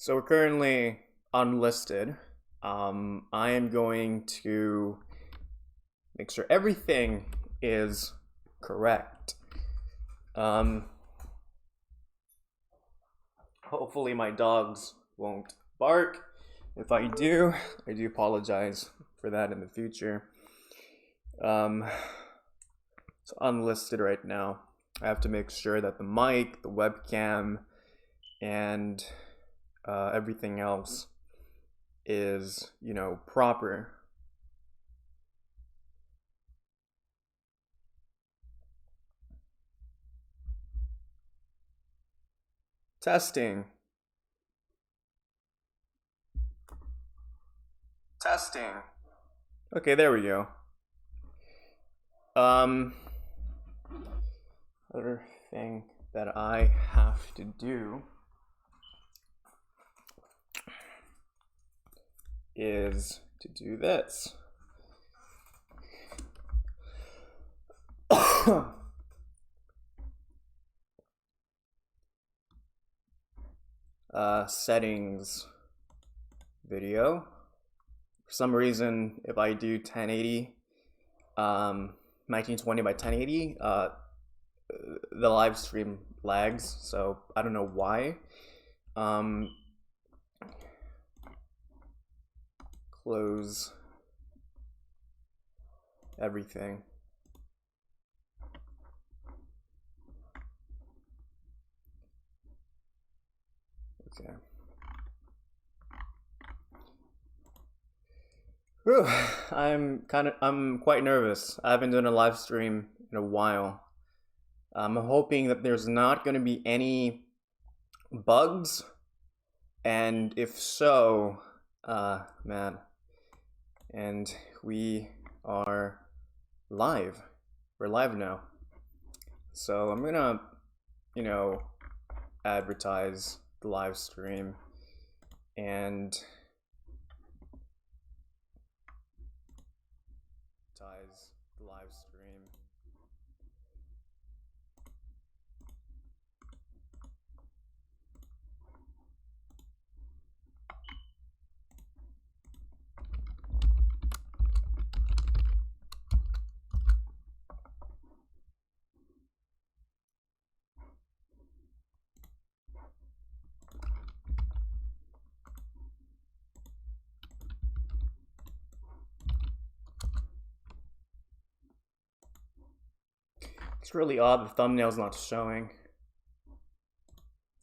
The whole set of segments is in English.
So we're currently unlisted. I am going to make sure everything is correct. Hopefully my dogs won't bark. If I do apologize for that in the future. It's unlisted right now. I have to make sure that the mic, the webcam, and everything else is, proper. Testing. Okay, there we go. Other thing that I have to do is to do this. Settings video. For some reason, if I do 1080, 1920 by 1080, the live stream lags, so I don't know why. Close everything. Okay. Whew. I'm quite nervous. I haven't done a live stream in a while. I'm hoping that there's not going to be any bugs, and if so, man. And we are live. We're live now. So I'm gonna, advertise the live stream and advertise the live stream. It's really odd the thumbnail's not showing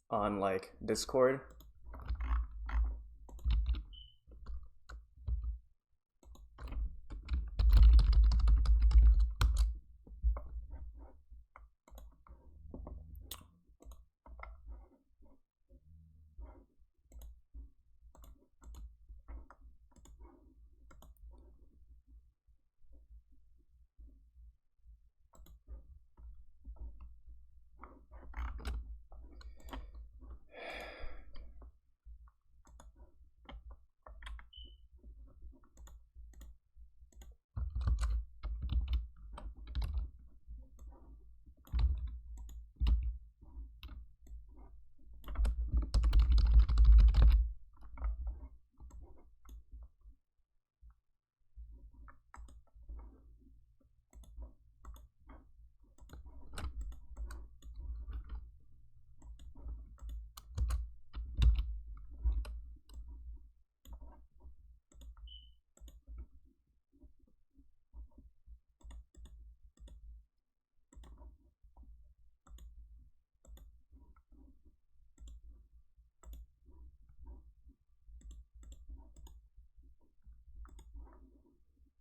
on Discord.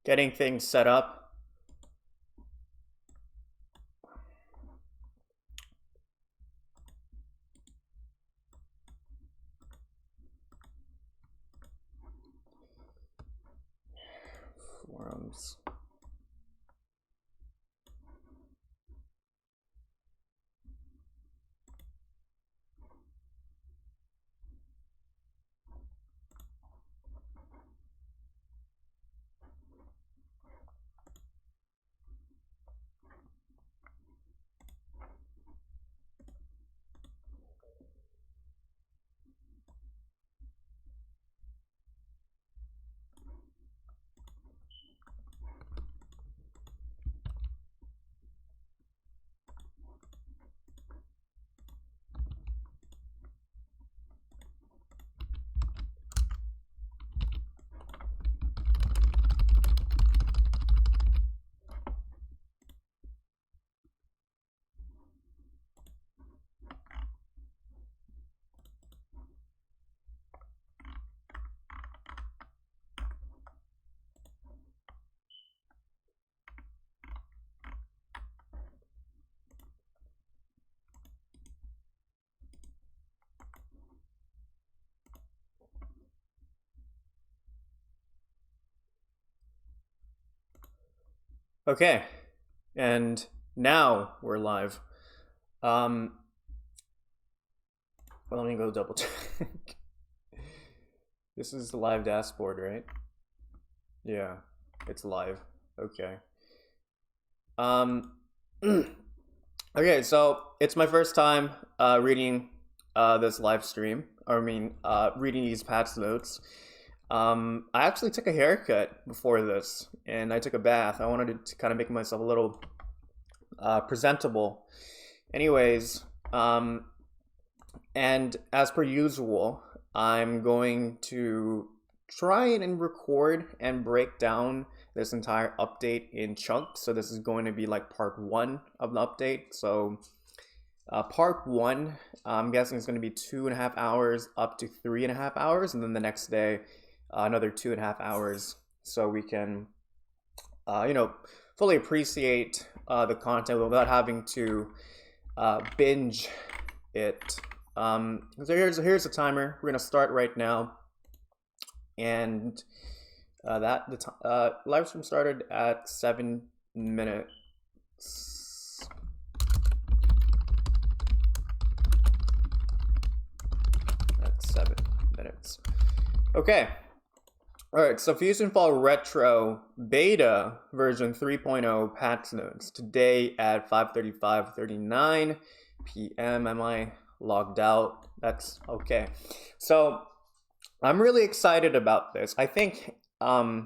Getting things set up. Forums. Okay, and now we're live. Well, let me go double check. This is the live dashboard, right? Yeah, it's live. Okay. Okay, so it's my first time reading this live stream. Reading these patch notes. I actually took a haircut before this, and I took a bath. I wanted to kind of make myself a little presentable. Anyways, and as per usual, I'm going to try and record and break down this entire update in chunks. So this is going to be like part 1 of the update. So part 1, I'm guessing it's going to be 2.5 hours up to 3.5 hours, and then the next day another 2.5 hours, so we can fully appreciate the content without having to binge it. So here's the timer. We're gonna start right now, and the live stream started at 7 minutes. That's 7 minutes. Okay. All right. So FusionFall Retro Beta version 3.0 patch notes today at 5:39 p.m. Am I logged out? That's okay. So I'm really excited about this. I think I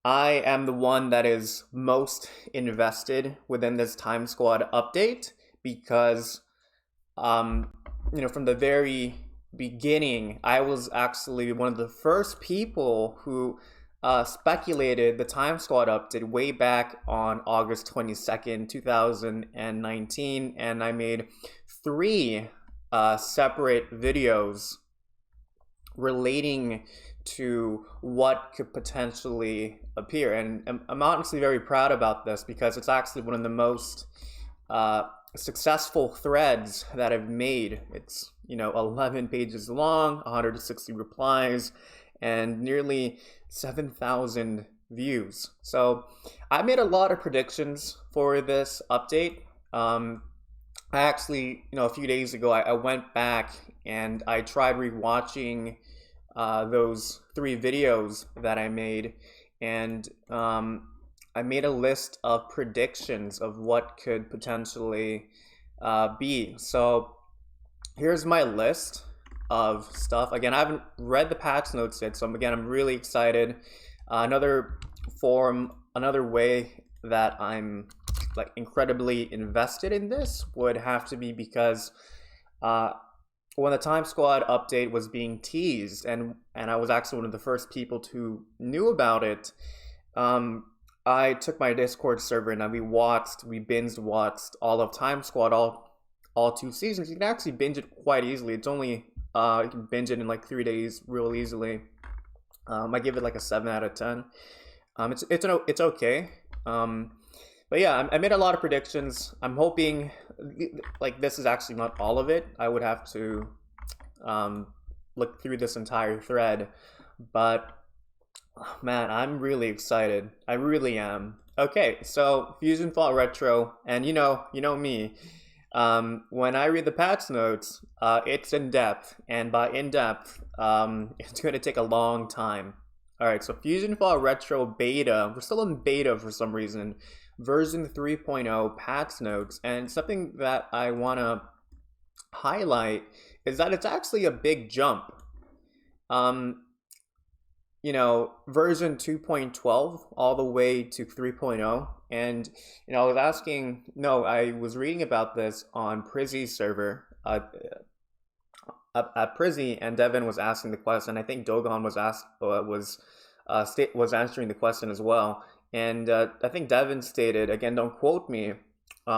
am the one that is most invested within this Time Squad update because from the very beginning, I was actually one of the first people who speculated the Time Squad update way back on August 22nd, 2019, and I made 3 separate videos relating to what could potentially appear. And I'm honestly very proud about this because it's actually one of the most successful threads that I've made. It's 11 pages long, 160 replies, and nearly 7,000 views. So I made a lot of predictions for this update. I actually, a few days ago, I went back and I tried rewatching those 3 videos that I made, and I made a list of predictions of what could potentially be. So here's my list of stuff. Again, I haven't read the patch notes yet, so I'm really excited. Another way that I'm like incredibly invested in this would have to be because when the Time Squad update was being teased, and I was actually one of the first people who knew about it, I took my Discord server and we binge watched all of Time Squad, all 2 seasons. You can actually binge it quite easily. It's only you can binge it in like 3 days real easily. I give it like a 7 out of 10. It's okay. But yeah, I made a lot of predictions. I'm hoping like this is actually not all of it. I would have to look through this entire thread, but man, I'm really excited. I really am. Okay, so FusionFall Retro, and you know me. When I read the patch notes, it's in depth, and by in depth, it's going to take a long time. All right, so FusionFall Retro Beta. We're still in beta for some reason. Version 3.0 patch notes, and something that I want to highlight is that it's actually a big jump. Version 2.12 all the way to 3.0. And, I was reading about this on Prizzy's server, at Prizzy, and Devin was asking the question. I think Dogon was answering the question as well. And I think Devin stated, again, don't quote me,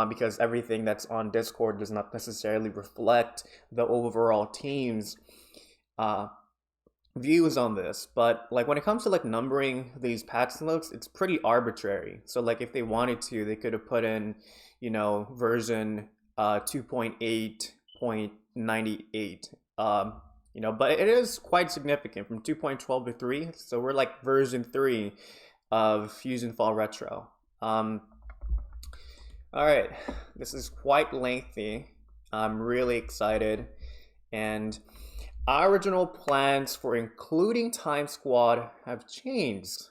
because everything that's on Discord does not necessarily reflect the overall team's views on this, but like when it comes to like numbering these patch notes, it's pretty arbitrary. So like if they wanted to, they could have put in version 2.8.98, but it is quite significant from 2.12 to 3. So we're like version 3 of FusionFall Retro. All right, this is quite lengthy. I'm really excited, and our original plans for including Time Squad have changed.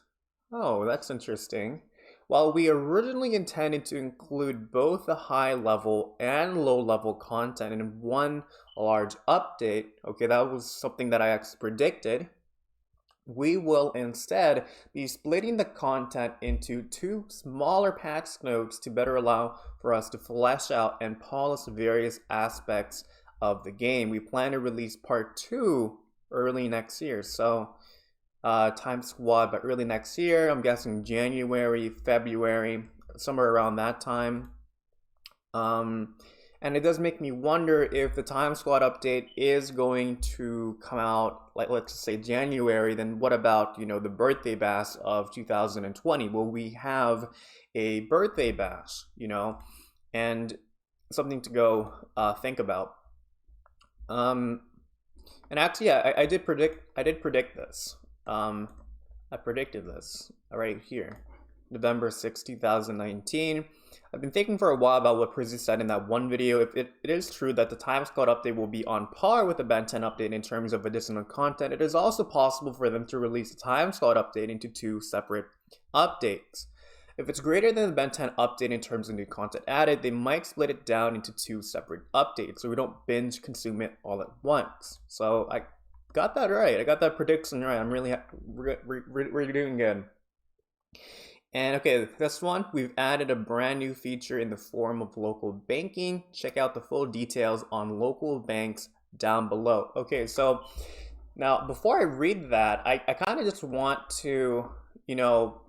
Oh, that's interesting. While we originally intended to include both the high level and low level content in one large update, okay, that was something that I actually predicted. We will instead be splitting the content into two smaller patch notes to better allow for us to flesh out and polish various aspects of the game. We plan to release part 2 early next year. So Time Squad by early next year. I'm guessing January, February, somewhere around that time. And it does make me wonder if the Time Squad update is going to come out, like, let's just say January, then what about, you know, the birthday bash of 2020? Will we have a birthday bash, you know? And something to go think about. And actually, yeah, I did predict this. I predicted this right here, November 6, 2019. I've been thinking for a while about what Prizzy said in that one video. If it is true that the Time Squad update will be on par with the Ben 10 update in terms of additional content, it is also possible for them to release the Time Squad update into 2 separate updates. If it's greater than the Ben 10 update in terms of new content added, they might split it down into 2 separate updates so we don't binge consume it all at once. So I got that right. I got that prediction right. I'm really we're doing good. And okay, this one, we've added a brand new feature in the form of local banking. Check out the full details on local banks down below. Okay, so now before I read that, I kind of just want to, you know,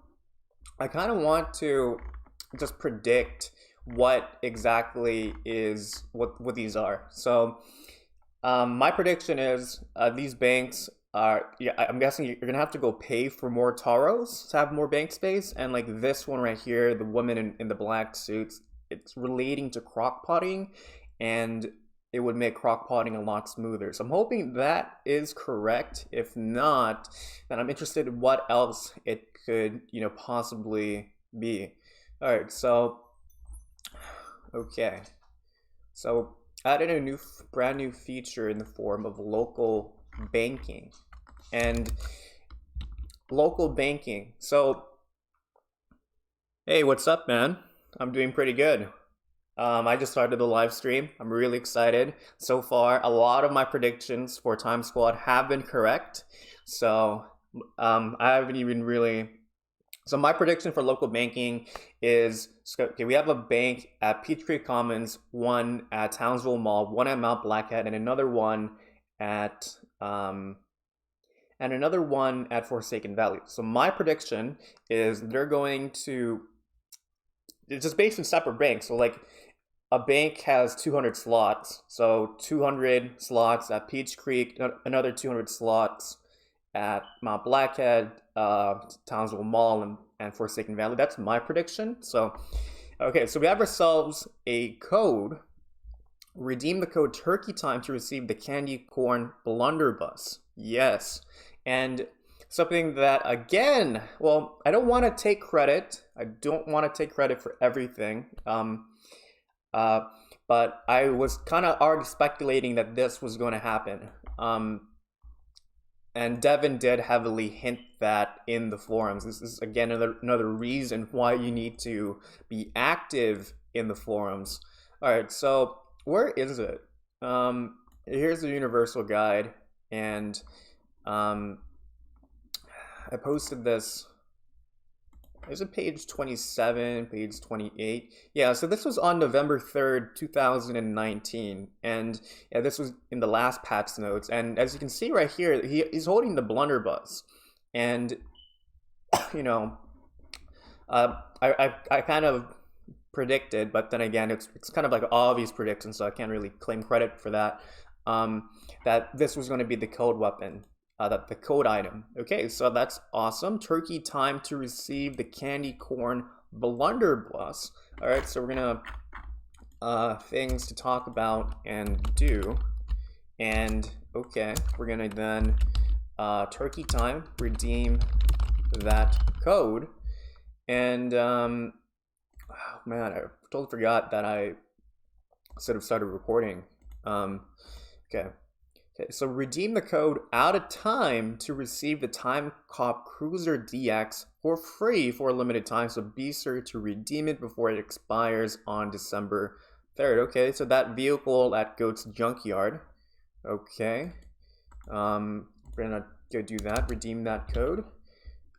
I kind of want to just predict what exactly is, what these are. So my prediction is these banks are, yeah, I'm guessing you're gonna have to go pay for more taros to have more bank space. And like this one right here, the woman in the black suits, it's relating to crock potting, and it would make crock potting a lot smoother. So I'm hoping that is correct. If not, then I'm interested in what else it could, you know, possibly be. All right, so okay, so added a brand new feature in the form of local banking. And local banking, so hey, what's up, man? I'm doing pretty good. I just started the live stream. I'm really excited. So far, a lot of my predictions for Time Squad have been correct. So I haven't even really. So my prediction for local banking is, okay, we have a bank at Peach Creek Commons, one at Townsville Mall, one at Mount Blackhead, and another one at Forsaken Valley. So my prediction is they're going to, it's just based on separate banks. So like a bank has 200 slots. So 200 slots at Peach Creek, another 200 slots at Mount Blackhead, Townsville Mall, and Forsaken Valley. That's my prediction. So, okay, so we have ourselves a code. Redeem the code Turkey Time to receive the candy corn blunderbuss. Yes. And something that, again, well, I don't want to take credit. I don't want to take credit for everything. But I was kind of already speculating that this was going to happen. And Devin did heavily hint that in the forums. This is, again, another reason why you need to be active in the forums. All right, so where is it? Here's the universal guide, and I posted this. Is it page 27, page 28? Yeah, so this was on November 3rd, 2019. And yeah, this was in the last patch notes. And as you can see right here, he's holding the blunderbuss. And, you know, I kind of predicted, but then again, it's kind of like an obvious prediction, so I can't really claim credit for that, that this was going to be the code weapon. The code item. Okay, so that's awesome. Turkey time to receive the candy corn blunderbuss. All right, so we're gonna things to talk about and do. And okay, we're gonna then turkey time, redeem that code. And Oh, man, I totally forgot that I sort of started recording. Okay. Okay, so redeem the code out of time to receive the Time Cop Cruiser DX for free for a limited time. So be sure to redeem it before it expires on December 3rd. Okay, so that vehicle at Goat's Junkyard. Okay. We're gonna go do that, redeem that code.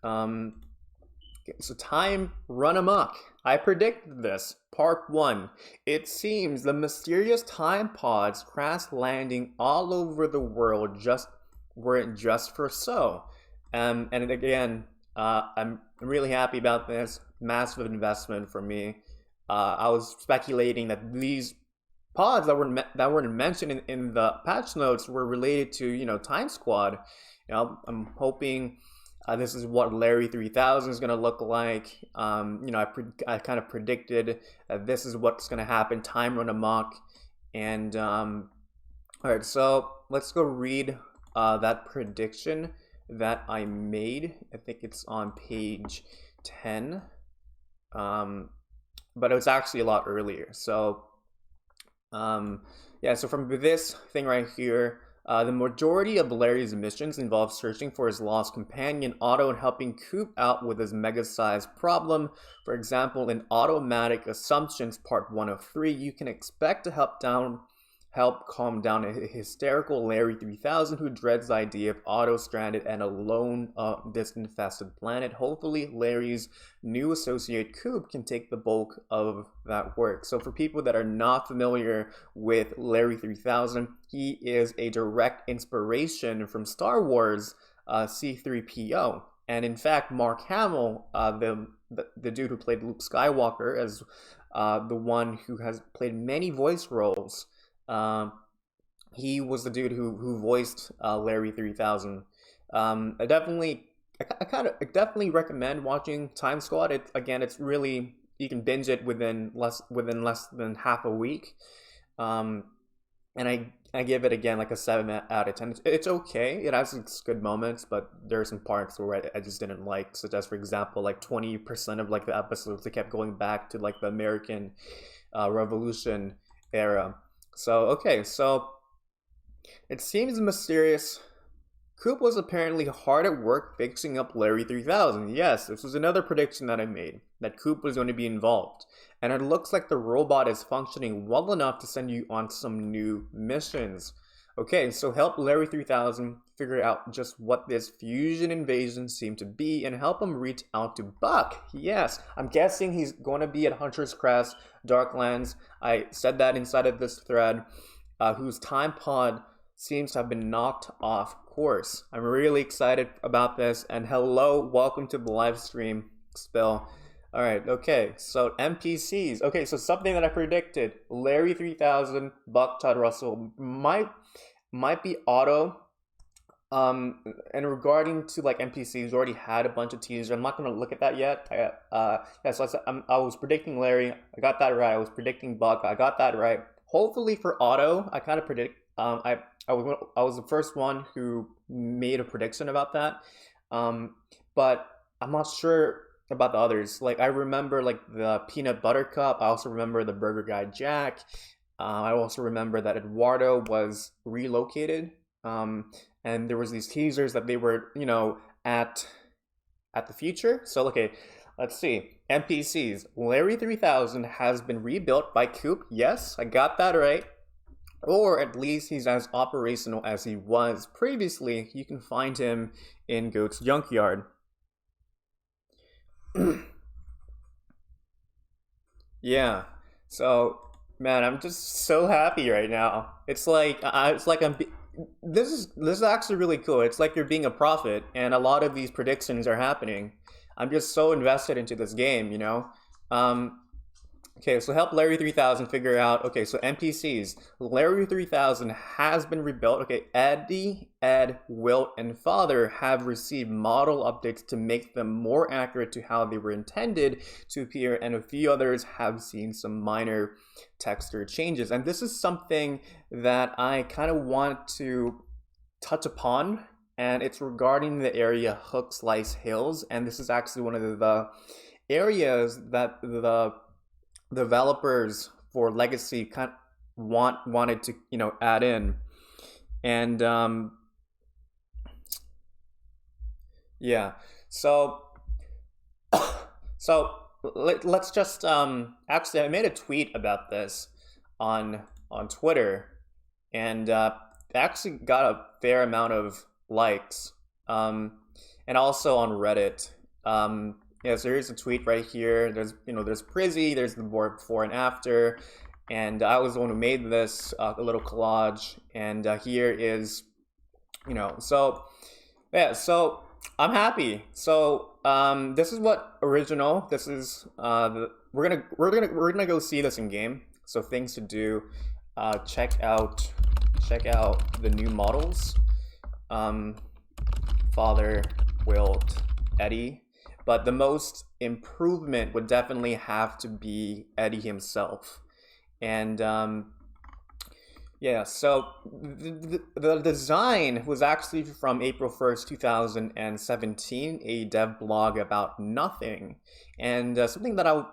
Okay, so time run amok. I predicted this. Part 1. It seems the mysterious time pods crash landing all over the world weren't just for so. And again, I'm really happy about this. Massive investment for me. I was speculating that these pods that weren't mentioned in the patch notes were related to Time Squad. I'm hoping this is what Larry 3000 is going to look like. I kind of predicted that this is what's going to happen. Time run amok. And all right, so let's go read that prediction that I made. I think it's on page 10. But it was actually a lot earlier. So yeah, so from this thing right here, the majority of Larry's missions involve searching for his lost companion Otto and helping Coop out with his mega-sized problem. For example, in Automatic Assumptions Part 1 of 3, you can expect to help calm down a hysterical Larry 3000 who dreads the idea of Otto stranded and alone on this infested planet. Hopefully, Larry's new associate Coop can take the bulk of that work. So for people that are not familiar with Larry 3000, he is a direct inspiration from Star Wars C-3PO. And in fact, Mark Hamill, the dude who played Luke Skywalker, as the one who has played many voice roles, he was the dude who voiced Larry 3000. I definitely recommend watching Time Squad. It's really, you can binge it within less than half a week. And I give it again like a 7 out of 10. It's okay. It has its good moments, but there are some parts where I just didn't like, such as, for example, like 20% of like the episodes they kept going back to like the American Revolution era. So, okay, so it seems mysterious. Coop was apparently hard at work fixing up Larry 3000. Yes, this was another prediction that I made, that Coop was going to be involved. And it looks like the robot is functioning well enough to send you on some new missions. Okay, so help Larry 3000 figure out just what this fusion invasion seemed to be and help him reach out to Buck. Yes, I'm guessing he's going to be at Hunter's Crest, Darklands. I said that inside of this thread, whose time pod seems to have been knocked off course. I'm really excited about this, and hello, welcome to the live stream spill. All right, okay, so NPCs. Okay, so something that I predicted, Larry 3000, Buck, Todd Russell, might be Otto. And regarding to like NPCs, we already had a bunch of teasers. I'm not going to look at that yet. Yeah, so I was predicting Larry. I got that right. I was predicting Buck. I got that right. Hopefully for Otto, I kind of predict. I was the first one who made a prediction about that. But I'm not sure about the others. Like I remember like the Peanut Butter Cup. I also remember the Burger Guy Jack. I also remember that Eduardo was relocated. And there was these teasers that they were, at the future. So, okay, let's see. NPCs. Larry 3000 has been rebuilt by Coop. Yes, I got that right. Or at least he's as operational as he was previously. You can find him in Goat's Junkyard. Yeah. So, man, I'm just so happy right now. It's like this is actually really cool. It's like you're being a prophet, and a lot of these predictions are happening. I'm just so invested into this game. Okay, so help Larry 3000 figure out. Okay, so NPCs. Larry 3000 has been rebuilt. Okay, Eddie, Ed, Wilt, and Father have received model updates to make them more accurate to how they were intended to appear, and a few others have seen some minor texture changes. And this is something that I kind of want to touch upon, and it's regarding the area Hook Slice Hills. And this is actually one of the areas that the developers for Legacy kind of wanted to add in. And yeah, so so let's just actually, I made a tweet about this on Twitter, and actually got a fair amount of likes, and also on Reddit. Yeah, so here's a tweet right here. There's Prizzy, there's the board before and after, and I was the one who made this a little collage, and here is, so yeah, so I'm happy. So this is what original. This is we're gonna go see this in game. So things to do: check out the new models. Father, Wilt, Eddie. But the most improvement would definitely have to be Eddie himself. And yeah, so the design was actually from April 1st, 2017, a dev blog about nothing. And something that I'm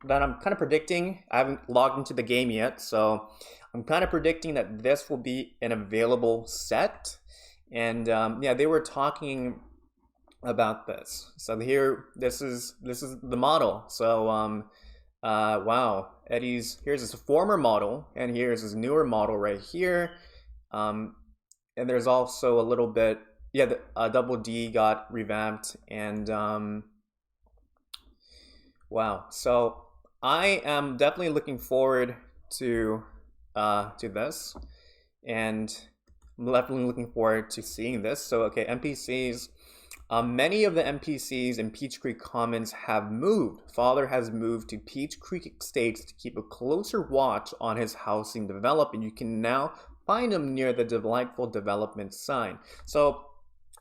kind of predicting. I haven't logged into the game yet, so I'm kind of predicting that this will be an available set. And yeah, they were talking about this. So here, this is the model. So wow, here's his former model, and here's his newer model right here. And there's also a little bit, yeah, the Double D got revamped, and wow. So I am definitely looking forward to this, and I'm definitely looking forward to seeing this. So okay, NPCs. Many of the NPCs in Peach Creek Commons have moved. Father has moved to Peach Creek Estates to keep a closer watch on his housing development. You can now find him near the delightful development sign. So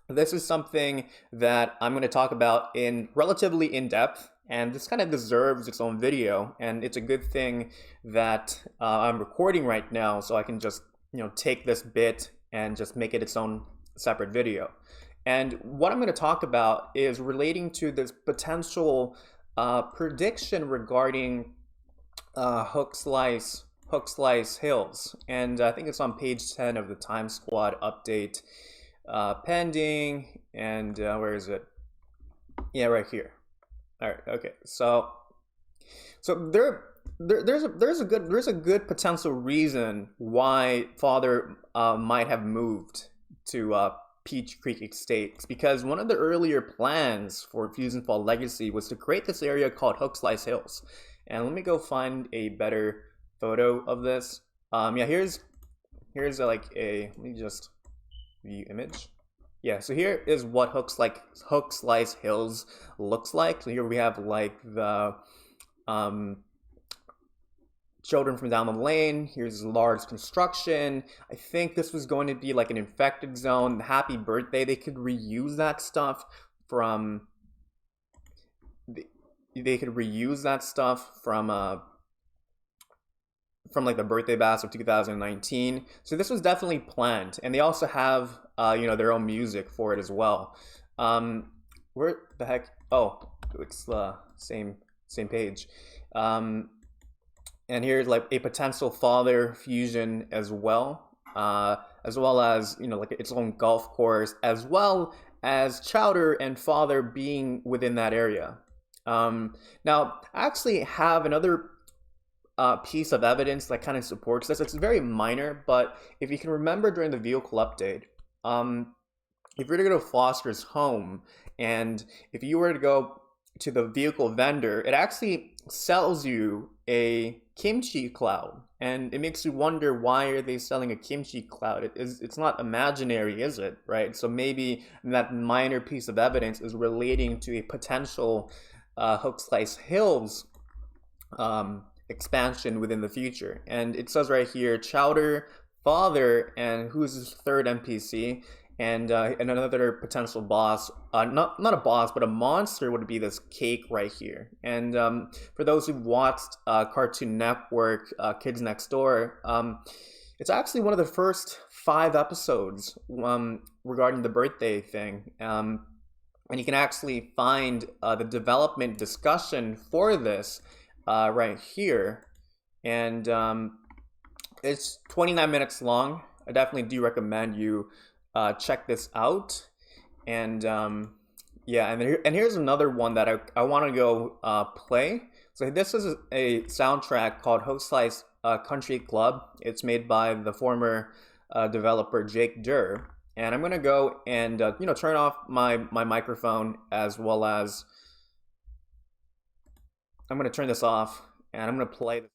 this is something that I'm going to talk about in relatively in depth, and this kind of deserves its own video. And it's a good thing that I'm recording right now, so I can just take this bit and just make it its own separate video. And what I'm going to talk about is relating to this potential prediction regarding Hook Slice Hills. And I think it's on page 10 of the Time Squad update, pending. And where is it? Yeah, right here. All right. Okay. So there's a good potential reason why Father might have moved to Peach Creek Estates, because one of the earlier plans for FusionFall Legacy was to create this area called Hook Slice Hills. And let me go find a better photo of this. Yeah, here's let me just view image. Yeah, so here is what Hook Slice Hills looks like. So here we have like the children from down the lane. Here's large construction. I think this was going to be like an infected zone. Happy birthday. They could reuse that stuff from like the birthday bash of 2019. So this was definitely planned, and they also have their own music for it as well. Where the heck? Oh, it's the same page. And here's like a potential Father fusion as well as like its own golf course, as well as Chowder and Father being within that area. Now, I actually have another piece of evidence that kind of supports this. It's very minor, but if you can remember during the vehicle update, if you were to go to Foster's home, and if you were to go to the vehicle vendor, it actually sells you a kimchi cloud, and it makes you wonder, why are they selling a kimchi cloud? It's not imaginary, is it? Right? So maybe that minor piece of evidence is relating to a potential Hook Slice Hills expansion within the future. And it says right here, Chowder, Father, and who's his third NPC, and another potential boss, not a boss, but a monster, would be this cake right here. And for those who watched Cartoon Network, Kids Next Door, it's actually one of the first 5 episodes regarding the birthday thing. And you can actually find the development discussion for this right here, and it's 29 minutes long. I definitely do recommend you check this out. And yeah, and here's another one that I want to go play. So this is a soundtrack called Hokusai's Country Club. It's made by the former developer Jake Durr. And I'm gonna go and turn off my microphone, as well as I'm gonna turn this off, and I'm gonna play this.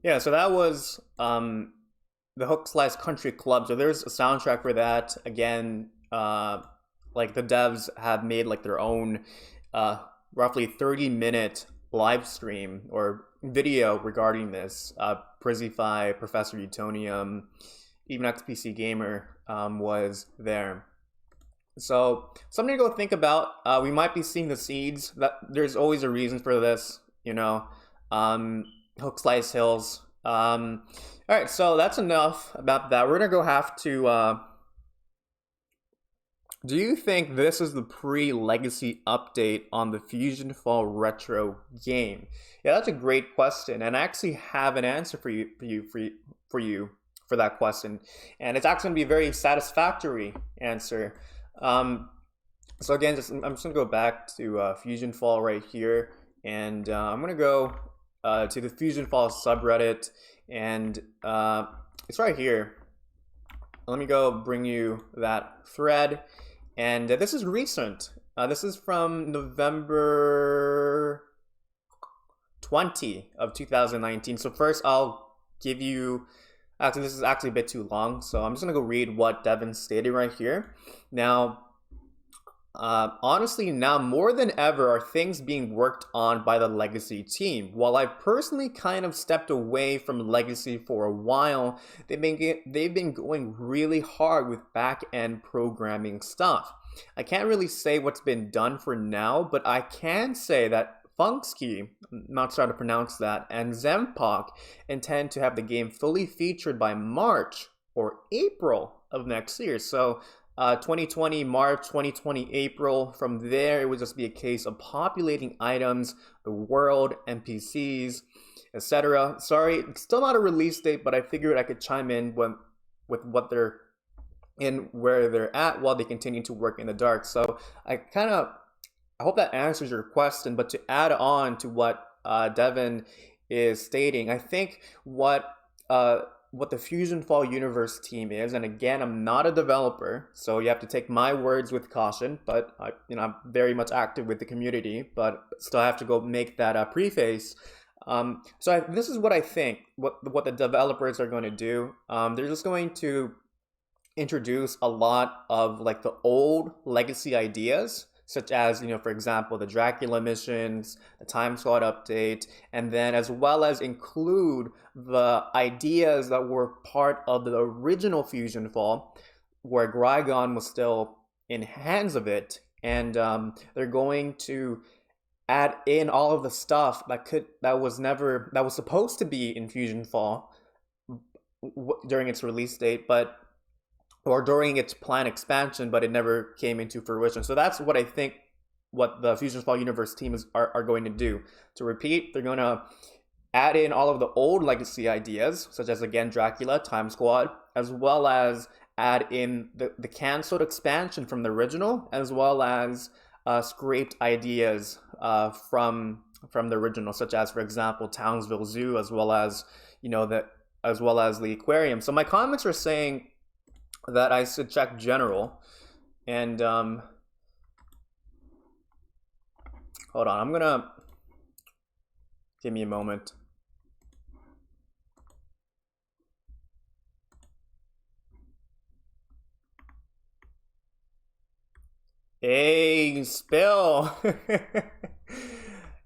Yeah, so that was the Hook/Slice Country Club. So there's a soundtrack for that. Again, like the devs have made like their own roughly 30-minute live stream or video regarding this. Prizify, Professor Utonium, even XPC Gamer was there. So something to go think about. We might be seeing the seeds. That there's always a reason for this, you know. Hook/Slice Hills. All right, so that's enough about that. We're gonna go have to. Do you think this is the pre-legacy update on the FusionFall retro game? Yeah, that's a great question, and I actually have an answer for that question, and it's actually gonna be a very satisfactory answer. So again, I'm just gonna go back to FusionFall right here, and I'm gonna go to the FusionFall subreddit, and it's right here. Let me go bring you that thread, and this is recent. This is from November 20 of 2019. So first I'll give you, actually this is actually a bit too long, so I'm just gonna go read what Devin stated right here. Now, honestly, now more than ever are things being worked on by the Legacy team. While I've personally kind of stepped away from Legacy for a while, they've been going really hard with back-end programming stuff. I can't really say what's been done for now, but I can say that Funksky, not sure how to pronounce that, and Zempok intend to have the game fully featured by March or April of next year. So 2020 March, 2020 April. From there, it would just be a case of populating items, the world, NPCs, etc. Sorry, it's still not a release date, but I figured I could chime in with what they're in, where they're at, while they continue to work in the dark. So I hope that answers your question. But to add on to what Devin is stating, I think what the FusionFall universe team is, and again, I'm not a developer, so you have to take my words with caution, but I'm very much active with the community, but still have to go make that preface. This is what I think, what the developers are going to do. They're just going to introduce a lot of like the old legacy ideas such as, for example, the Dracula missions, the time slot update, and then as well as include the ideas that were part of the original FusionFall, where Grigon was still in hands of it, and they're going to add in all of the stuff that was supposed to be in FusionFall during its release date, or during its planned expansion, but it never came into fruition. So that's what I think what the FusionFall universe team are going to do. To repeat, they're going to add in all of the old legacy ideas, such as, again, Dracula, Time Squad, as well as add in the canceled expansion from the original, as well as scraped ideas from the original, such as, for example, Townsville Zoo, as well as the aquarium. So my comments are saying that I should check general, and hold on, I'm gonna give me a moment. Hey, Spill.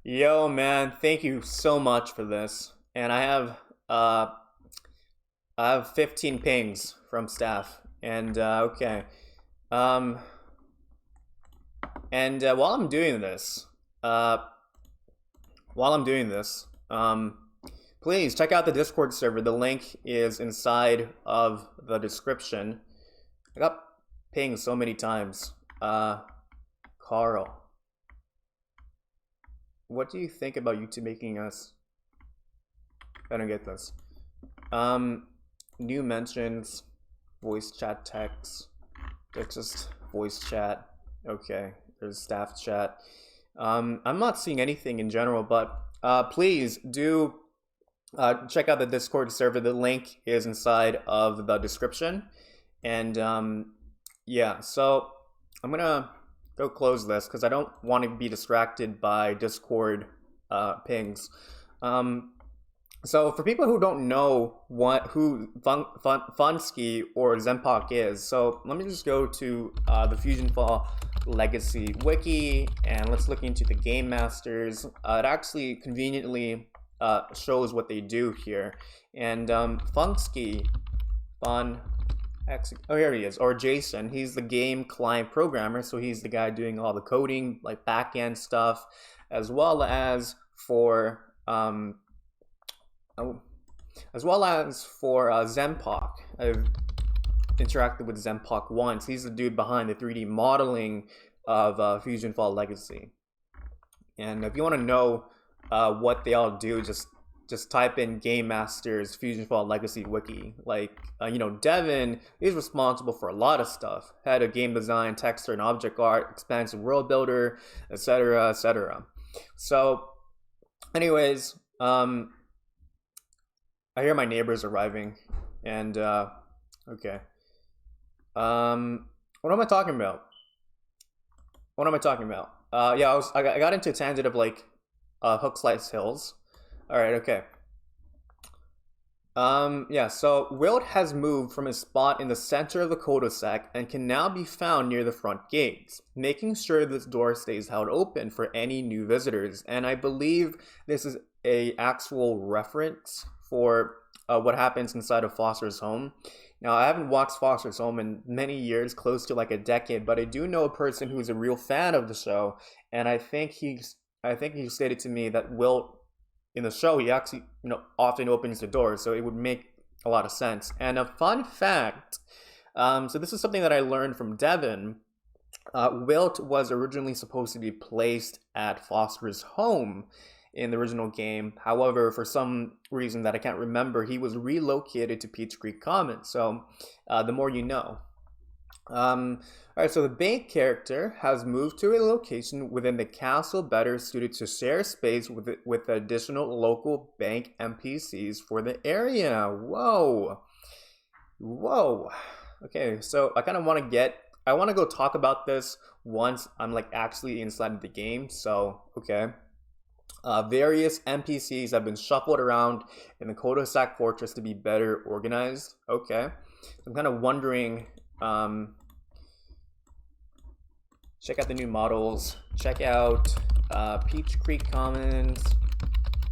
Yo, man, thank you so much for this. And I have 15 pings from staff. And okay. And while I'm doing this, please check out the Discord server. The link is inside of the description. I got pinged so many times. Carl, what do you think about YouTube making us? I don't get this. New mentions, voice chat text. It's just voice chat. Okay, there's staff chat. I'm not seeing anything in general, but please do check out the Discord server. The link is inside of the description. And yeah, so I'm gonna go close this because I don't want to be distracted by Discord pings. So for people who don't know who Funsky or Zempok is, so let me just go to the FusionFall Legacy Wiki, and let's look into the Game Masters. It actually conveniently shows what they do here. And Funsky, here he is, or Jason. He's the game client programmer, so he's the guy doing all the coding, like back-end stuff, as well as for Zempok. I've interacted with Zempok once. He's the dude behind the 3D modeling of FusionFall Legacy. And if you want to know what they all do, just type in Game Masters FusionFall Legacy Wiki. Like, Devin is responsible for a lot of stuff. Head of game design, texture and object art, expansive world builder, etc., etc. So, anyways, I hear my neighbors arriving, and okay. What am I talking about? Yeah, I got into a tangent of like Hook Slice Hills. All right, okay. Yeah, so Wilt has moved from his spot in the center of the cul-de-sac and can now be found near the front gates, making sure this door stays held open for any new visitors. And I believe this is a actual reference for what happens inside of Foster's home. Now, I haven't watched Foster's Home in many years, close to like a decade, but I do know a person who's a real fan of the show, and I think he stated to me that Wilt in the show, he actually, often opens the door, so it would make a lot of sense. And a fun fact, so this is something that I learned from Devin. Wilt was originally supposed to be placed at Foster's home in the original game. However, for some reason that I can't remember, he was relocated to Peach Creek Commons. So, the more you know. Alright, so the bank character has moved to a location within the castle better suited to share space with additional local bank NPCs for the area. Whoa. Okay, so I kind of want to go talk about this once I'm like actually inside of the game. So, okay. Various NPCs have been shuffled around in the cul-de-sac fortress to be better organized. Okay. I'm kind of wondering, check out the new models, check out Peach Creek Commons,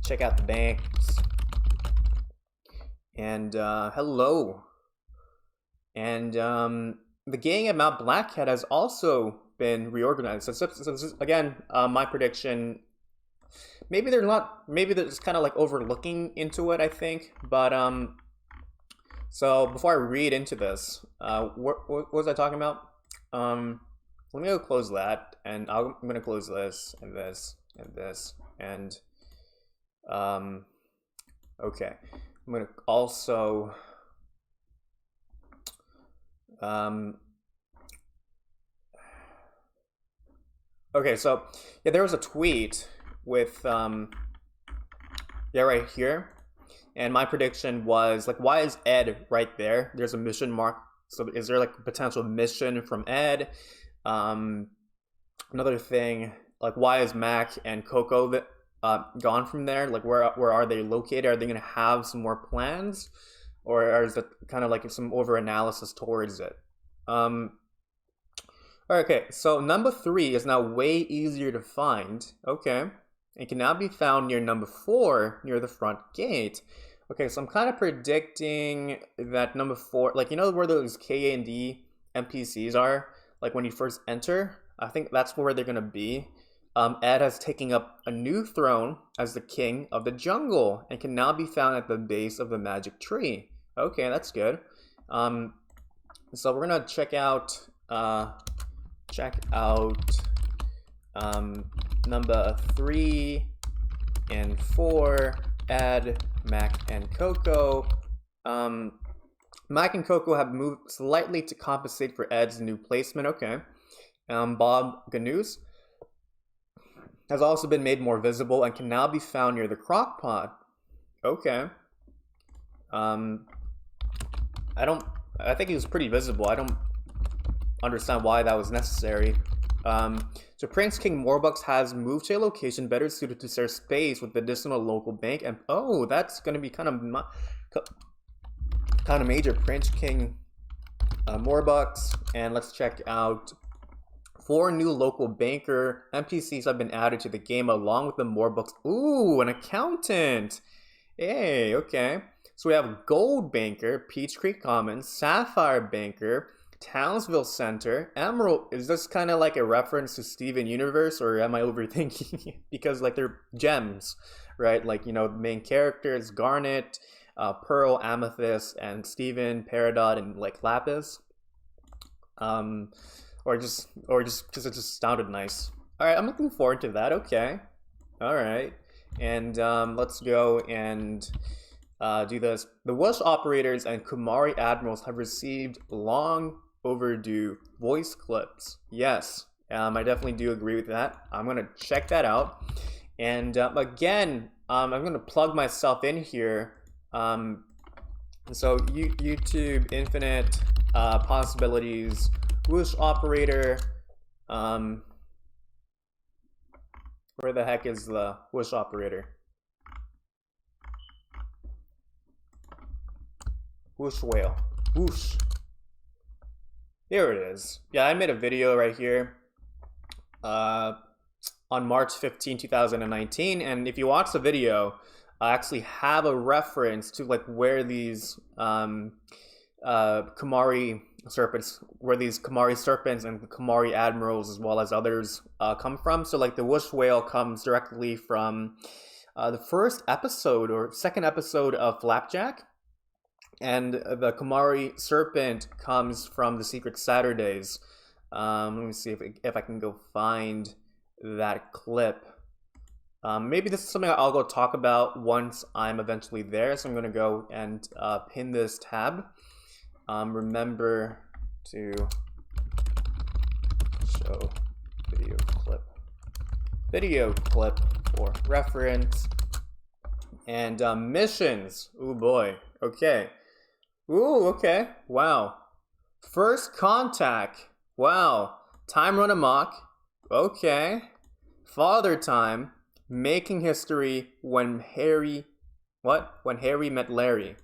check out the banks, and hello. And the gang at Mount Blackhead has also been reorganized. So again, my prediction, maybe they're just kind of like overlooking into it, I think. But so before I read into this, what was I talking about? Let me go close that, and I'm gonna close this and this and this and okay. I'm gonna also okay, so yeah, there was a tweet with yeah, right here, and my prediction was like, why is Ed right there? There's a mission mark. So is there like a potential mission from Ed? Another thing, like, why is Mac and Coco gone from there? Like, where are they located? Are they gonna have some more plans, or is it kind of like some over analysis towards it? Okay, so number 3 is now way easier to find. Okay, it can now be found near number 4, near the front gate. Okay, so I'm kind of predicting that number 4, like, you know where those K and D NPCs are, like when you first enter? I think that's where they're gonna be. Ed has taken up a new throne as the king of the jungle and can now be found at the base of the magic tree. Okay, that's good. So we're gonna check out number 3 and 4, Ed, Mac, and Coco. Mac and Coco have moved slightly to compensate for Ed's new placement. Okay. Bob Ganoose has also been made more visible and can now be found near the crock pot. Okay. I think he was pretty visible. I don't understand why that was necessary. So Prince King Morbucks has moved to a location better suited to share space with the additional local bank, and oh, that's going to be kind of major. Prince King Morbucks, and let's check out 4 new local banker NPCs have been added to the game along with the Morbucks. Ooh, an accountant. Hey, okay. So we have Gold Banker, Peach Creek Commons, Sapphire Banker, Townsville Center, Emerald. Is this kind of like a reference to Steven Universe, or am I overthinking? Because like they're gems, right? Like, you know, the main characters, Garnet, Pearl, Amethyst, and Steven, Peridot, and like Lapis. Or just because it just sounded nice. All right, I'm looking forward to that. Okay, all right, and let's go and do this. The Wush operators and Kumari admirals have received long overdue voice clips. Yes, I definitely do agree with that. I'm gonna check that out, and again, I'm gonna plug myself in here. So YouTube Infinite Possibilities. Wush operator, where the heck is the Wush operator? Wush whale, whoosh. Here it is. Yeah, I made a video right here on March 15, 2019, and if you watch the video, I actually have a reference to like where these Kumari serpents, where these Kumari serpents and Kumari admirals as well as others come from. So like the Wush whale comes directly from the first episode or second episode of Flapjack, and the Kumari serpent comes from the Secret Saturdays. Let me see if I can go find that clip. Maybe this is something I'll go talk about once I'm eventually there, so I'm going to go and pin this tab. Remember to show video clip for reference, and missions. Oh boy. Okay. Ooh, okay. Wow. First contact. Wow. Time run amok. Okay. Father time. Making history when Harry met Larry.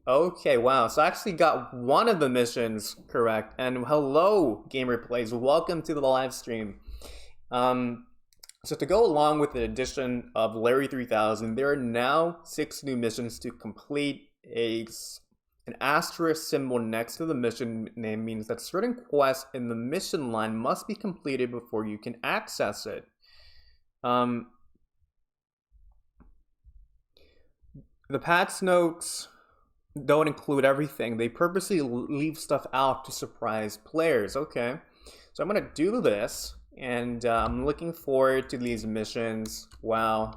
Okay, wow. So I actually got one of the missions correct. And hello, Gamer Plays. Welcome to the live stream. Um, so to go along with the addition of Larry 3000, there are now 6 new missions to complete. An asterisk symbol next to the mission name means that certain quests in the mission line must be completed before you can access it. The patch notes don't include everything. They purposely leave stuff out to surprise players. Okay, so I'm gonna do this, and I'm looking forward to these missions. Wow.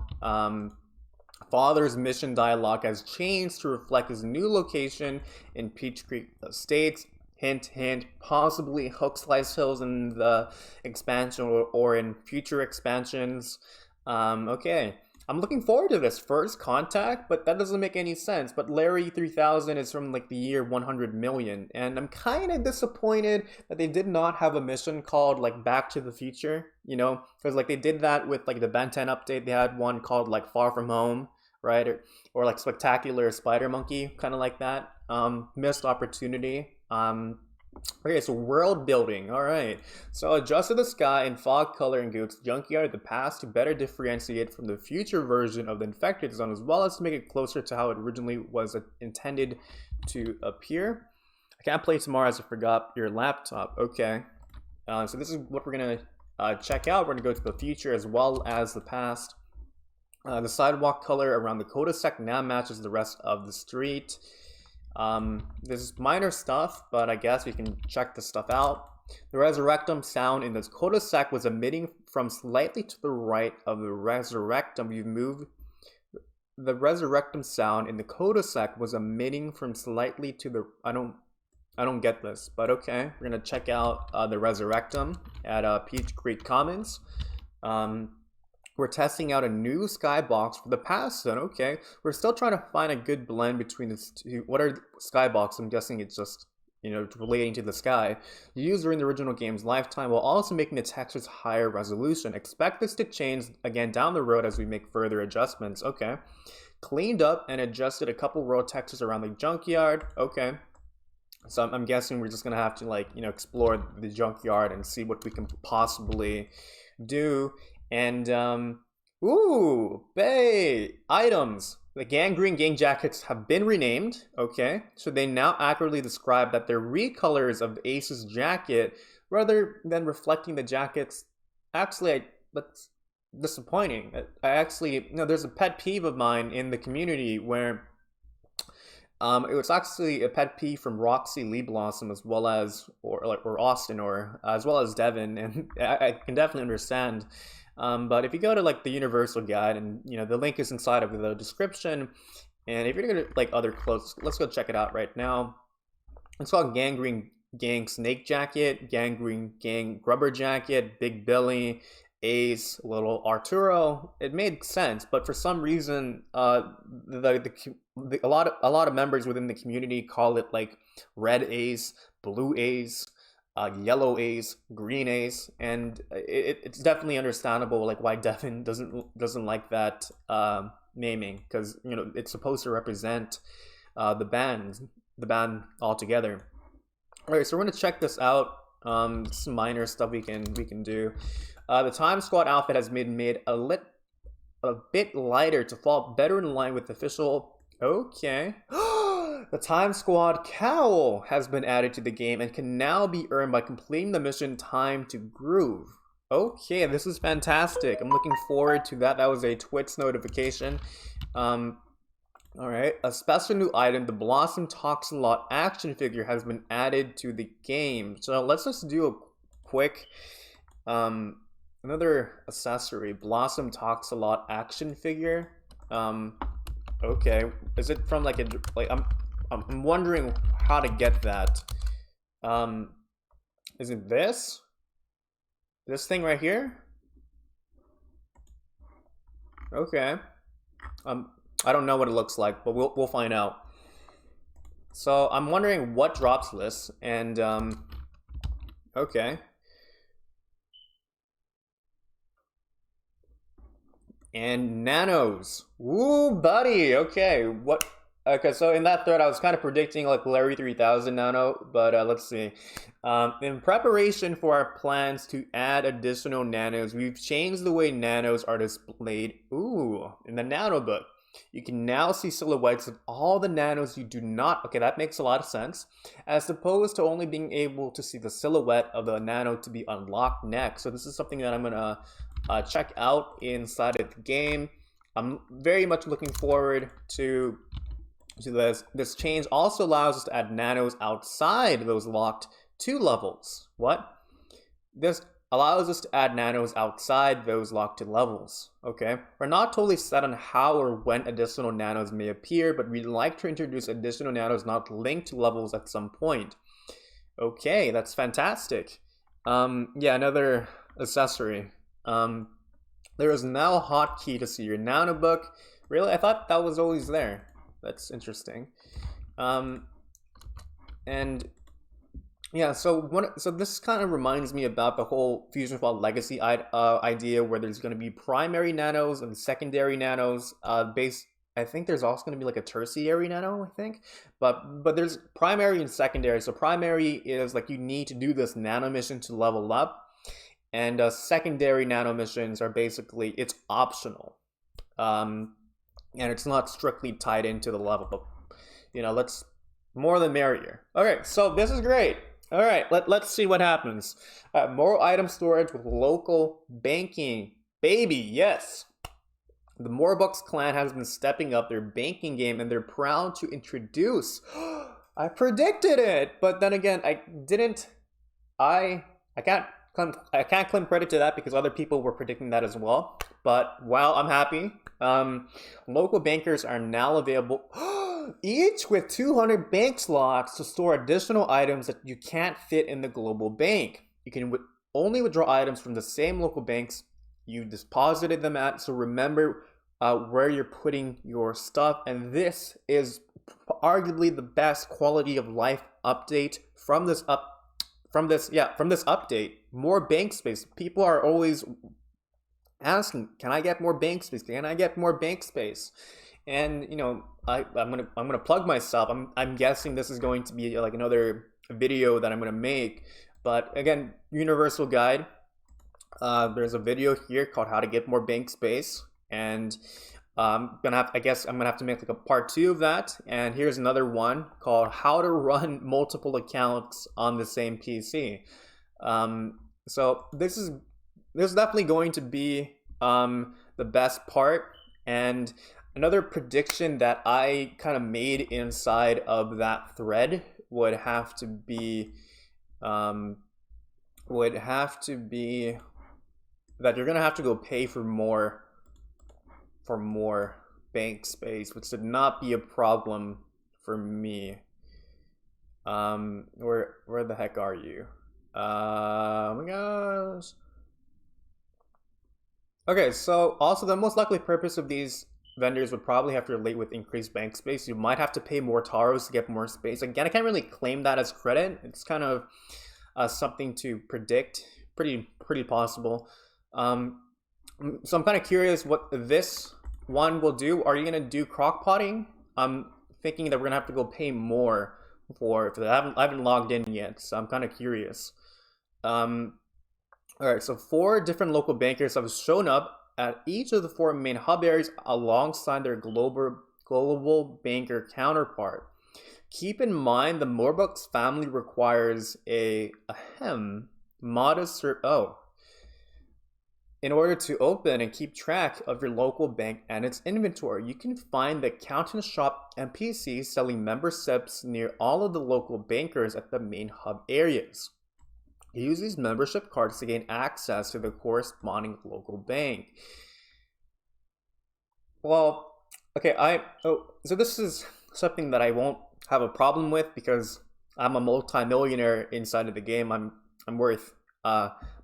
Father's mission dialogue has changed to reflect his new location in Peach Creek Estates. Hint, hint, possibly Hook Slice Hills in the expansion or in future expansions. Okay. I'm looking forward to this first contact, but that doesn't make any sense. But Larry 3000 is from like the year 100 million, and I'm kind of disappointed that they did not have a mission called like Back to the Future, you know, because like they did that with like the Ben 10 update. They had one called like Far From Home, right, or like Spectacular Spider Monkey, kind of like that. Missed opportunity. Okay, so world building. All right. So adjusted the sky and fog color in Goat's junkyard of the past to better differentiate from the future version of the infected zone, as well as to make it closer to how it originally was intended to appear. I can't play tomorrow as I forgot your laptop. Okay. So this is what we're gonna check out. We're gonna go to the future as well as the past. The sidewalk color around the cul-de-sac now matches the rest of the street. This is minor stuff, but I guess we can check this stuff out. The resurrectum sound in this cul-de-sac was emitting from slightly to the right of the resurrectum. You've moved. The resurrectum sound in the cul-de-sac was emitting from slightly to the. I don't get this, but okay. We're gonna check out the resurrectum at Peach Creek Commons. We're testing out a new skybox for the past zone. Okay, we're still trying to find a good blend between the two. What are skybox? I'm guessing it's just, you know, relating to the sky used during the original game's lifetime, while also making the textures higher resolution. Expect this to change again down the road as we make further adjustments. Okay, cleaned up and adjusted a couple road textures around the junkyard. Okay, so I'm guessing we're just gonna have to, like, you know, explore the junkyard and see what we can possibly do. And ooh, bay items. The gangrene gang jackets have been renamed. Okay, so they now accurately describe that they're recolors of Ace's jacket rather than reflecting the jackets. Actually, that's disappointing. I actually, you know, there's a pet peeve of mine in the community where it was actually a pet peeve from Roxy Lee Blossom as well as or Austin or as well as Devin, and I can definitely understand. But if you go to like the Universal Guide, and you know the link is inside of the description, and if you're gonna like other clothes, let's go check it out right now. It's called Gangrene Gang Snake Jacket, Gangrene Gang Grubber Jacket, Big Billy, Ace, Little Arturo. It made sense, but for some reason, a lot of members within the community call it like Red Ace, Blue Ace, yellow A's, green A's, and it's definitely understandable like why Devin doesn't like that naming, because you know it's supposed to represent the band altogether. All right, so we're gonna check this out. Some minor stuff we can do. The Time Squad outfit has been made a bit lighter to fall better in line with official. Okay. The Time Squad cowl has been added to the game and can now be earned by completing the mission Time to Groove. Okay, this is fantastic. I'm looking forward to that. That was a Twitch notification. Alright, a special new item, the Blossom Talks a Lot action figure has been added to the game. So let's just do a quick, another accessory, Blossom Talks a Lot action figure. Okay, is it from like I'm wondering how to get that. Is it this? This thing right here? Okay. I don't know what it looks like, but we'll find out. So I'm wondering what drops this, and okay. And nanos. Woo, buddy. Okay, what? Okay, so in that thread, I was kind of predicting like Larry 3000 Nano, but let's see. In preparation for our plans to add additional nanos, we've changed the way nanos are displayed. Ooh, in the Nano book, you can now see silhouettes of all the nanos you do not. Okay, that makes a lot of sense. As opposed to only being able to see the silhouette of the nano to be unlocked next. So this is something that I'm gonna check out inside of the game. I'm very much looking forward to this. This change also allows us to add nanos outside those locked 2 levels. What? This allows us to add nanos outside those locked 2 levels. Okay, we're not totally set on how or when additional nanos may appear, but we'd like to introduce additional nanos not linked to levels at some point. Okay, that's fantastic. Yeah, another accessory. There is now a hotkey to see your Nano book. Really? I thought that was always there. That's interesting. And yeah, so this kind of reminds me about the whole FusionFall legacy idea, where there's going to be primary nanos and secondary nanos. I think there's also going to be like a tertiary nano, I think, but there's primary and secondary. So primary is like you need to do this nano mission to level up, and secondary nano missions are basically it's optional. And it's not strictly tied into the level, but you know, let's more the merrier. Okay, so this is great. All right, let's see what happens. More item storage with local banking, baby. Yes, the Moorbucks clan has been stepping up their banking game, and they're proud to introduce. I predicted it, but then again, I didn't. I can't claim credit to that because other people were predicting that as well. But wow, I'm happy. Local bankers are now available, each with 200 bank slots to store additional items that you can't fit in the global bank. You can only withdraw items from the same local banks you deposited them at. So remember where you're putting your stuff. And this is arguably the best quality of life update from this update. More bank space. People are always asking, can I get more bank space? Can I get more bank space? And you know, I'm gonna plug myself. I'm guessing this is going to be like another video that I'm gonna make. But again, universal guide. There's a video here called how to get more bank space, and I guess I'm gonna have to make like a part 2 of that. And here's another one called how to run multiple accounts on the same PC. So this is definitely going to be the best part. And another prediction that I kind of made inside of that thread would have to be that you're gonna have to go pay for more bank space, which should not be a problem for me. Where the heck are you? Oh my gosh. Okay, so also the most likely purpose of these vendors would probably have to relate with increased bank space. You might have to pay more taros to get more space. Again, I can't really claim that as credit. It's kind of something to predict. Pretty possible. So I'm kind of curious what this one will do. Are you gonna do crock potting? I'm thinking that we're gonna have to go pay more for that. I haven't logged in yet, so I'm kind of curious. All right, so 4 different local bankers have shown up at each of the 4 main hub areas alongside their global banker counterpart. Keep in mind the Moorbucks family requires a modest in order to open and keep track of your local bank and its inventory. You can find the Accountant Shop NPC selling memberships near all of the local bankers at the main hub areas. Use these membership cards to gain access to the corresponding local bank. Well, okay, so this is something that I won't have a problem with because I'm a multi-millionaire inside of the game. I'm worth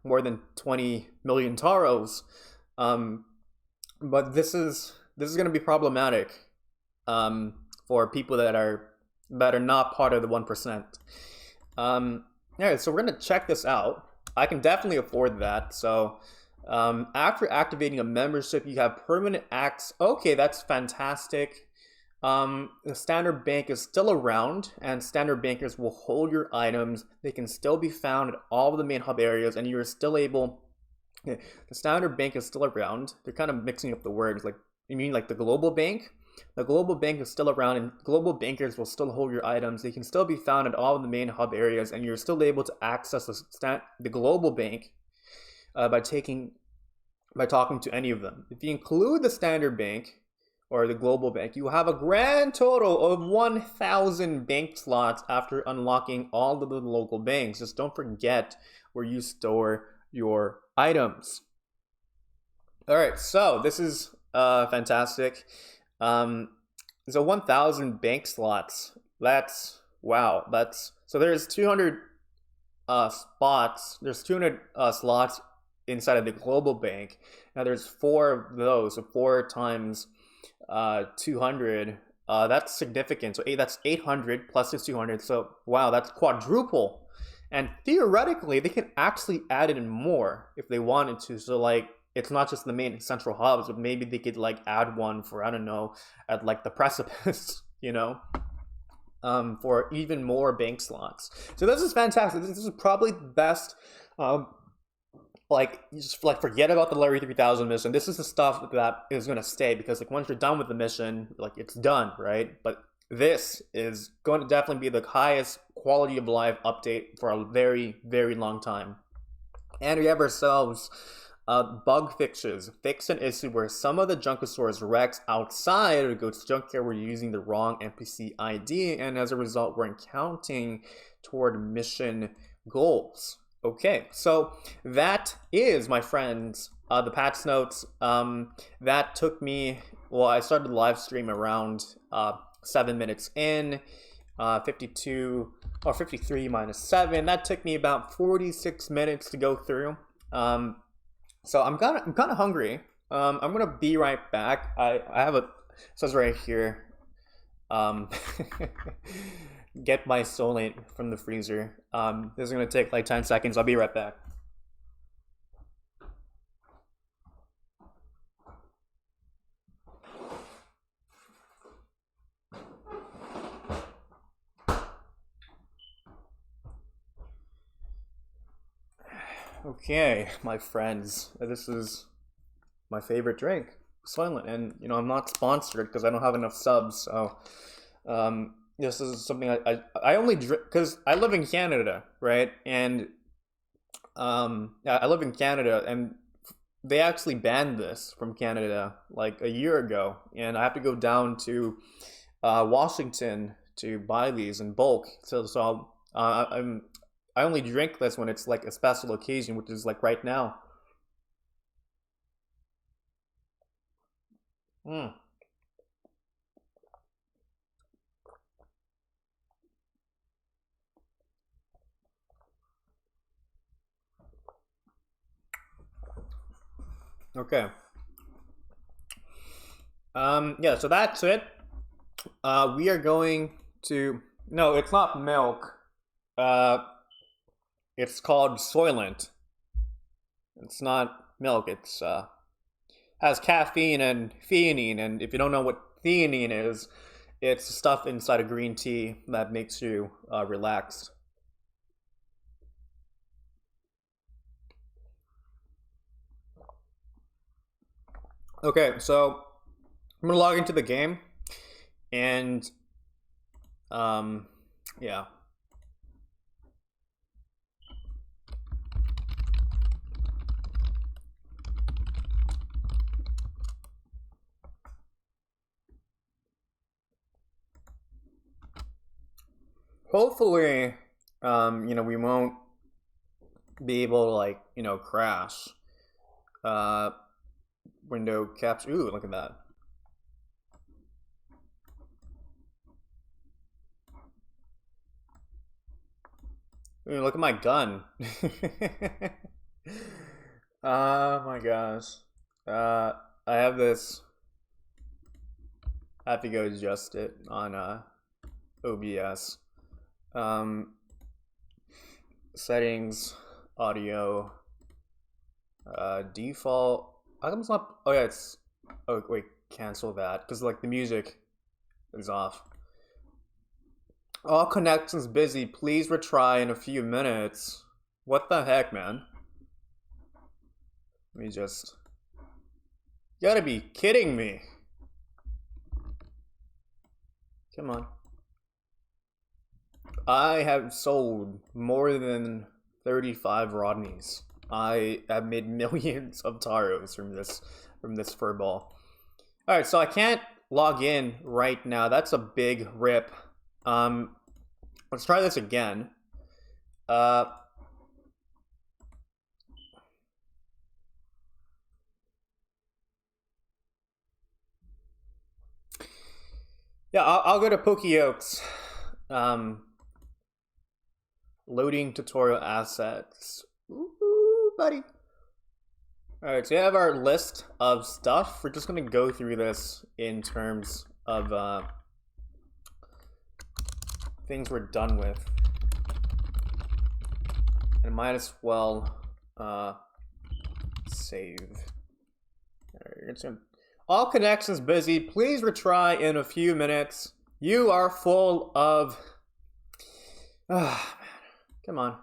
more than 20 million taros. But this is going to be problematic for people that are not part of the 1%. Alright, so we're going to check this out. I can definitely afford that. So after activating a membership, you have permanent access. Okay, that's fantastic. the standard bank is still around, and standard bankers will hold your items. They can still be found at all of the main hub areas, and you're still able. The standard bank is still around. They're kind of mixing up the words. Like, you mean like the global bank? The global bank is still around, and global bankers will still hold your items. They can still be found at all of the main hub areas, and you're still able to access the global bank by talking to any of them. If you include the standard bank or the global bank, you have a grand total of 1,000 bank slots after unlocking all of the local banks. Just don't forget where you store your items. All right, so this is fantastic. So 1,000 bank slots. That's wow. So there's 200 spots. There's 200 slots inside of the global bank. Now there's 4 of those, so 4 times 200. That's significant. So that's 800 plus this 200. So wow, that's quadruple. And theoretically, they can actually add in more if they wanted to. So like, it's not just the main central hubs, but maybe they could like add one for, I don't know, at like the precipice, you know, for even more bank slots. So this is fantastic. This is probably the best. Like, just like forget about the Larry 3000 mission. This is the stuff that is going to stay, because like once you're done with the mission, like it's done, right? But this is going to definitely be the highest quality of life update for a very, very long time. And we have ourselves bug fixes. Fix an issue where some of the Junkosaurus Rex outside of Goat's Junkyard were using the wrong NPC ID, and as a result, we're counting toward mission goals. Okay, so that is, my friends, the patch notes. That took me, well, I started the live stream around 7 minutes in, 53 minus 7. That took me about 46 minutes to go through. So I'm kind of hungry. I'm gonna be right back. I have it says right here. Get my solate from the freezer. This is gonna take like 10 seconds. I'll be right back. Okay, my friends, this is my favorite drink, Soylent, and you know I'm not sponsored because I don't have enough subs. So this is something I only drink because I live in Canada, right? And yeah, I live in Canada, and they actually banned this from Canada like a year ago, and I have to go down to Washington to buy these in bulk. So I only drink this when it's like a special occasion, which is like right now. Mm. Okay. Yeah, so that's it. We are going to, no, it's not milk. It's called Soylent. It's not milk. It's has caffeine and theanine, and if you don't know what theanine is, it's stuff inside of green tea that makes you relaxed. Okay, so I'm gonna log into the game, and yeah. Hopefully, you know, we won't be able to like, you know, crash. Window caps. Ooh, look at that. Ooh, look at my gun. Oh my gosh. I have this. I have to go adjust it on OBS. Settings, audio, default. How come it's not? Oh yeah, it's. Oh wait, cancel that because like the music is off. All connections busy. Please retry in a few minutes. What the heck, man? Let me just... You gotta be kidding me. Come on. I have sold more than 35 Rodneys. I have made millions of taros from this furball. Alright, so I can't log in right now. That's a big rip. Let's try this again. Yeah, I'll go to Pokeokes. Loading tutorial assets. Ooh, buddy. Alright, so we have our list of stuff. We're just gonna go through this in terms of things we're done with. And might as well save. Alright, all connections busy. Please retry in a few minutes. You are full of... man. Come on.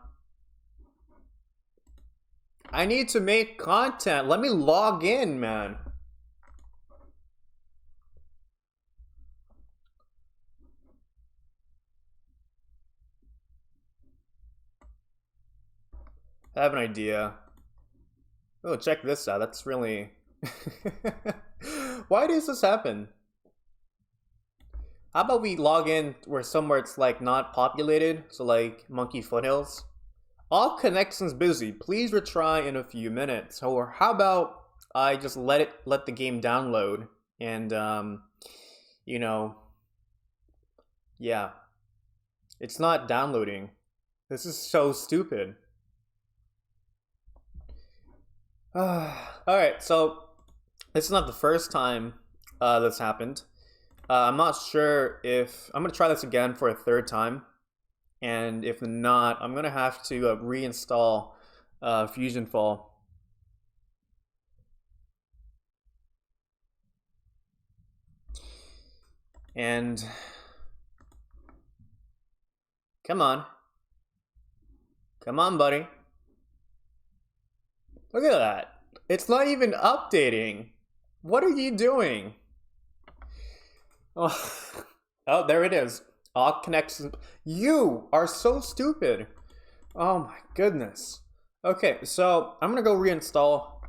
I need to make content. Let me log in, man. I have an idea. Oh, check this out. That's really... Why does this happen? How about we log in where somewhere it's like not populated, so like Monkey Foothills. All connections busy. Please retry in a few minutes. Or how about I just let the game download and you know, yeah, it's not downloading. This is so stupid. All right, so this is not the first time this happened. I'm not sure if... I'm going to try this again for a third time. And if not, I'm going to have to reinstall FusionFall. And... Come on. Come on, buddy. Look at that. It's not even updating. What are you doing? Oh, there it is. All connections. You are so stupid. Oh my goodness. Okay, so I'm gonna go reinstall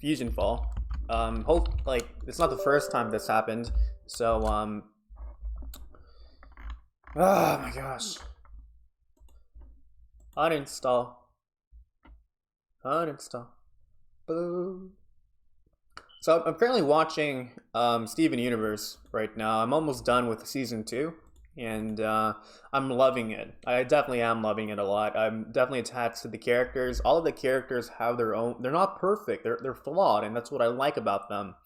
FusionFall. Hope like it's not the first time this happened. So oh my gosh. Uninstall. Uninstall. Boo. So I'm currently watching Steven Universe right now. I'm almost done with season 2, and I'm loving it. I definitely am loving it a lot. I'm definitely attached to the characters. All of the characters have their own... They're not perfect. They're flawed, and that's what I like about them.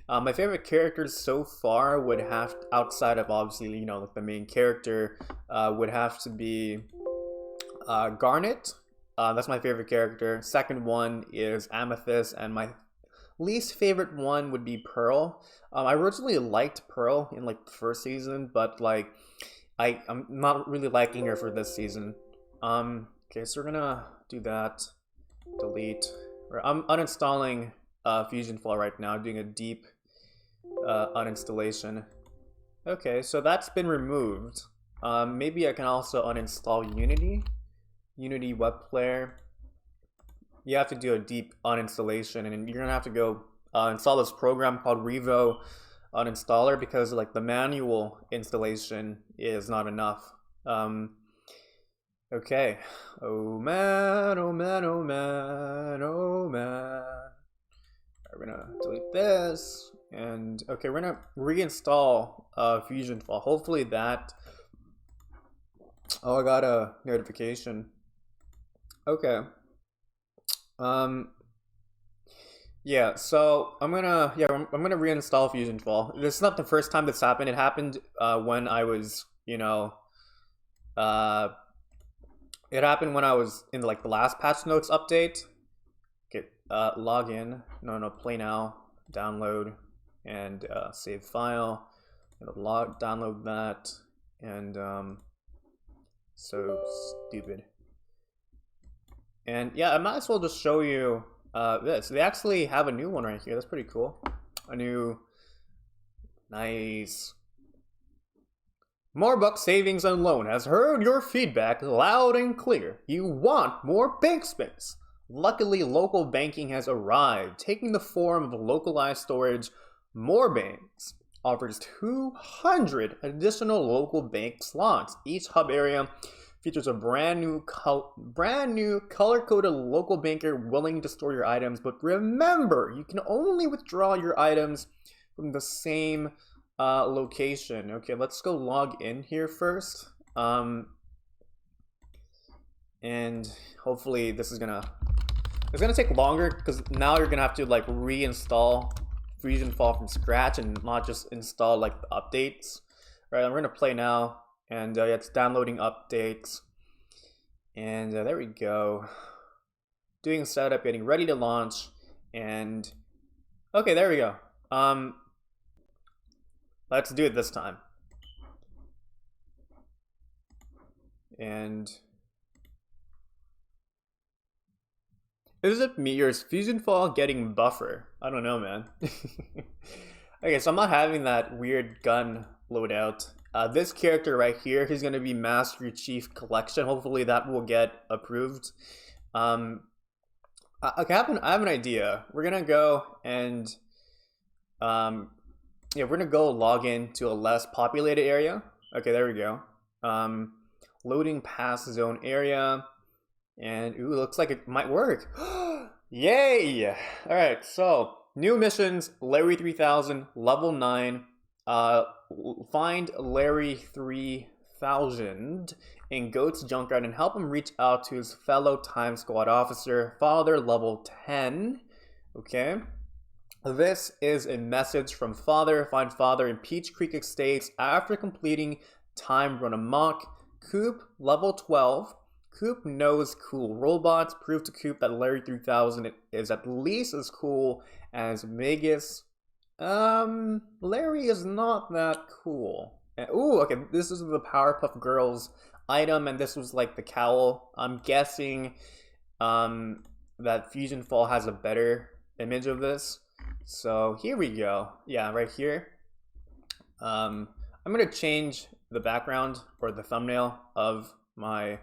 My favorite characters so far would have, outside of obviously, you know, like the main character, would have to be Garnet. That's my favorite character. Second one is Amethyst, and my least favorite one would be Pearl. I originally liked Pearl in like the first season, but like I'm not really liking her for this season. Okay, so we're gonna do that. Delete. I'm uninstalling FusionFall right now, doing a deep uninstallation. Okay, so that's been removed. Maybe I can also uninstall Unity Web Player. You have to do a deep uninstallation, and you're gonna have to go install this program called Revo Uninstaller, because like the manual installation is not enough. Okay. Oh man, oh man, oh man, oh man. We're gonna delete this, and okay, we're gonna reinstall FusionFall. Hopefully that... Oh, I got a notification. Okay. Yeah, so I'm gonna reinstall FusionFall. This is not the first time this happened. It happened when I was, you know, it happened when I was in like the last patch notes update. Okay, log in. No, play now, download, and save file. Download that, and so stupid. And yeah, I might as well just show you this. They actually have a new one right here. That's pretty cool. A new, nice. More buck savings and loan has heard your feedback loud and clear. You want more bank space. Luckily, local banking has arrived, taking the form of localized storage. More Banks offers 200 additional local bank slots. Each hub area features a brand new color-coded local banker willing to store your items. But remember, you can only withdraw your items from the same location. Okay, let's go log in here first. And hopefully this is gonna, it's gonna take longer because now you're gonna have to like reinstall FusionFall from scratch and not just install like the updates. All right, I'm gonna play now, and yeah, it's downloading updates, and there we go. Doing setup, getting ready to launch, and okay, there we go. Let's do it this time. And is it me or is FusionFall getting buffer? I don't know, man. Okay, so I'm not having that weird gun loadout. This character right here, he's gonna be Master Chief Collection. Hopefully that will get approved. Okay, I have an idea. We're gonna go and yeah, we're gonna go log in to a less populated area. Okay, there we go. Loading past zone area, and ooh, looks like it might work. Yay! All right, so new missions: Larry 3000, level 9. Find Larry 3000 in Goat's Junkyard and help him reach out to his fellow Time Squad officer, Father, level 10. Okay. This is a message from Father. Find Father in Peach Creek Estates after completing Time Run Amok. Coop, level 12. Coop knows cool robots. Prove to Coop that Larry 3000 is at least as cool as Magus. Larry is not that cool. Ooh, okay, this is the Powerpuff Girls item, and this was like the cowl. I'm guessing that FusionFall has a better image of this. So here we go. Yeah, right here. I'm gonna change the background or the thumbnail of my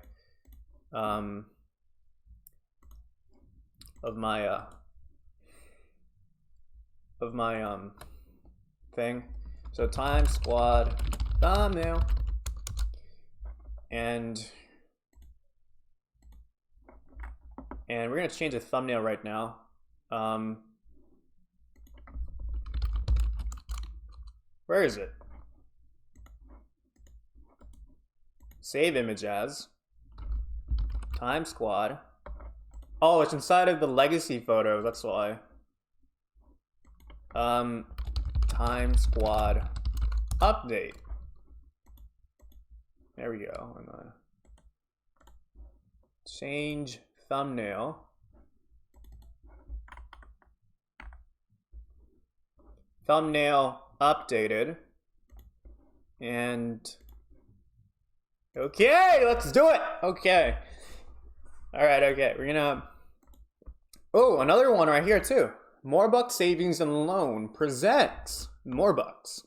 thing. So Time Squad thumbnail, and we're gonna change the thumbnail right now. Where is it? Save image as Time Squad. Oh, it's inside of the legacy photo, that's why. Time Squad update. There we go. I'm gonna change thumbnail. Thumbnail updated. And okay, let's do it. Okay. All right, okay. We're gonna, oh, another one right here too. More Bucks Savings and Loan presents More Bucks.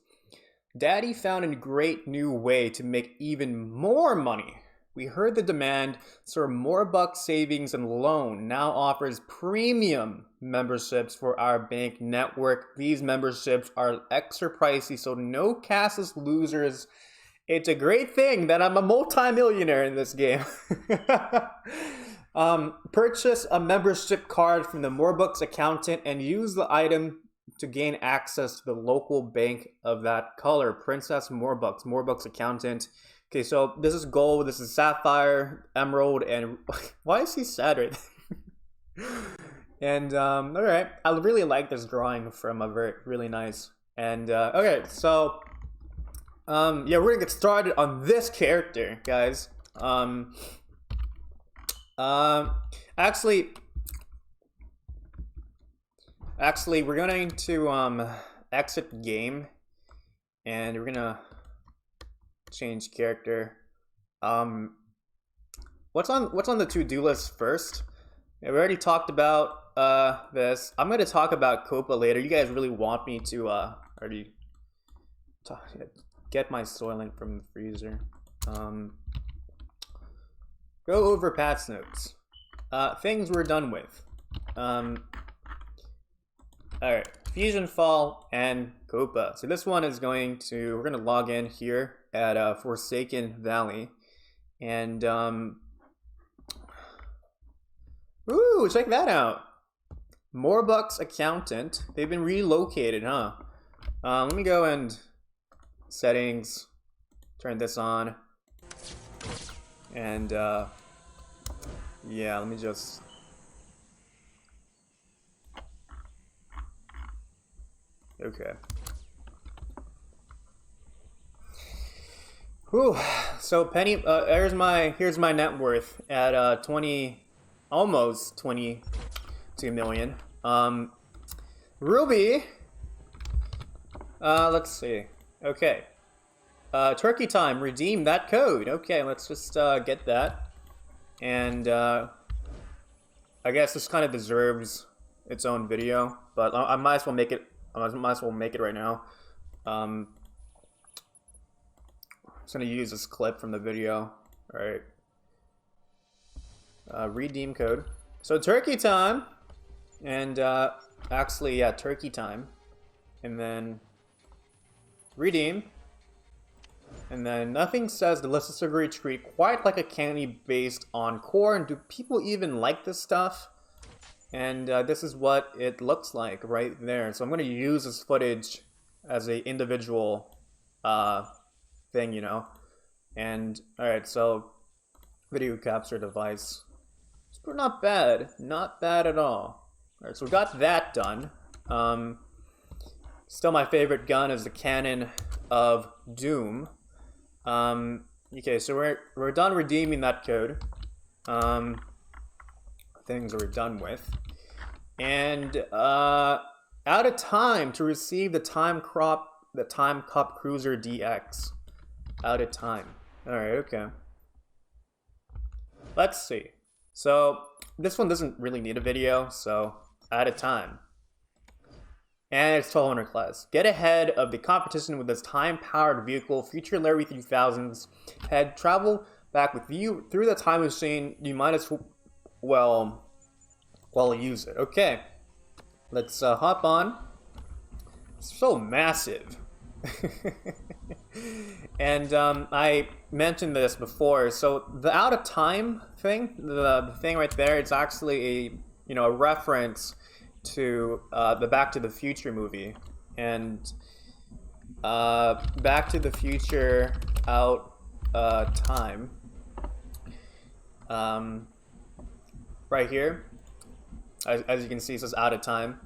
Daddy found a great new way to make even more money. We heard the demand, so More Bucks Savings and Loan now offers premium memberships for our bank network. These memberships are extra pricey, so no Cassis losers. It's a great thing that I'm a multi-millionaire in this game. Purchase a membership card from the Morebucks accountant and use the item to gain access to the local bank of that color. Princess Morebucks accountant. Okay, so this is gold, this is sapphire, emerald, and why is he sad right there? And all right, I really like this drawing from a really nice. And okay, so yeah, we're gonna get started on this character, guys. Actually, we're going to exit the game, and we're gonna change character. What's on the to-do list first? Yeah, we already talked about this. I'm gonna talk about Copa later. You guys really want me to already get my Soylent from the freezer. Go over patch notes. Things we're done with. Alright, FusionFall and Copa. So this one is we're gonna log in here at Forsaken Valley. And ooh, check that out. Morbuck's accountant. They've been relocated, huh? Let me go and settings, turn this on. And yeah, let me just okay. Whew. So Penny, here's my net worth at almost 22 million. Ruby. Let's see. Okay. Turkey time. Redeem that code. Okay, let's just get that. And I guess this kind of deserves its own video, but I might as well make it. I might as well make it right now. I'm just gonna use this clip from the video. All right. Redeem code. So turkey time, and actually, yeah, turkey time, and then redeem, and then nothing says the list of retreat quite like a candy based on corn. Do people even like this stuff? And this is what it looks like right there. So I'm going to use this footage as a individual thing, you know. And all right, so video capture device. It's not bad, not bad at all. All right, so we got that done. Still, my favorite gun is the Cannon of Doom. Okay, so we're done redeeming that code. Things that we're done with, and out of time to receive the Time Cop Cruiser DX. Out of time. All right, okay. Let's see. So this one doesn't really need a video, so out of time. And it's 1200 class. Get ahead of the competition with this time-powered vehicle, future Larry 3000s. Travel back with you through the time machine. You might as well use it. Okay, let's hop on. It's so massive. And I mentioned this before. So the out of time thing, the thing right there, it's actually a reference to the Back to the Future movie, and Back to the Future out time. Right here, as you can see, it says out of time,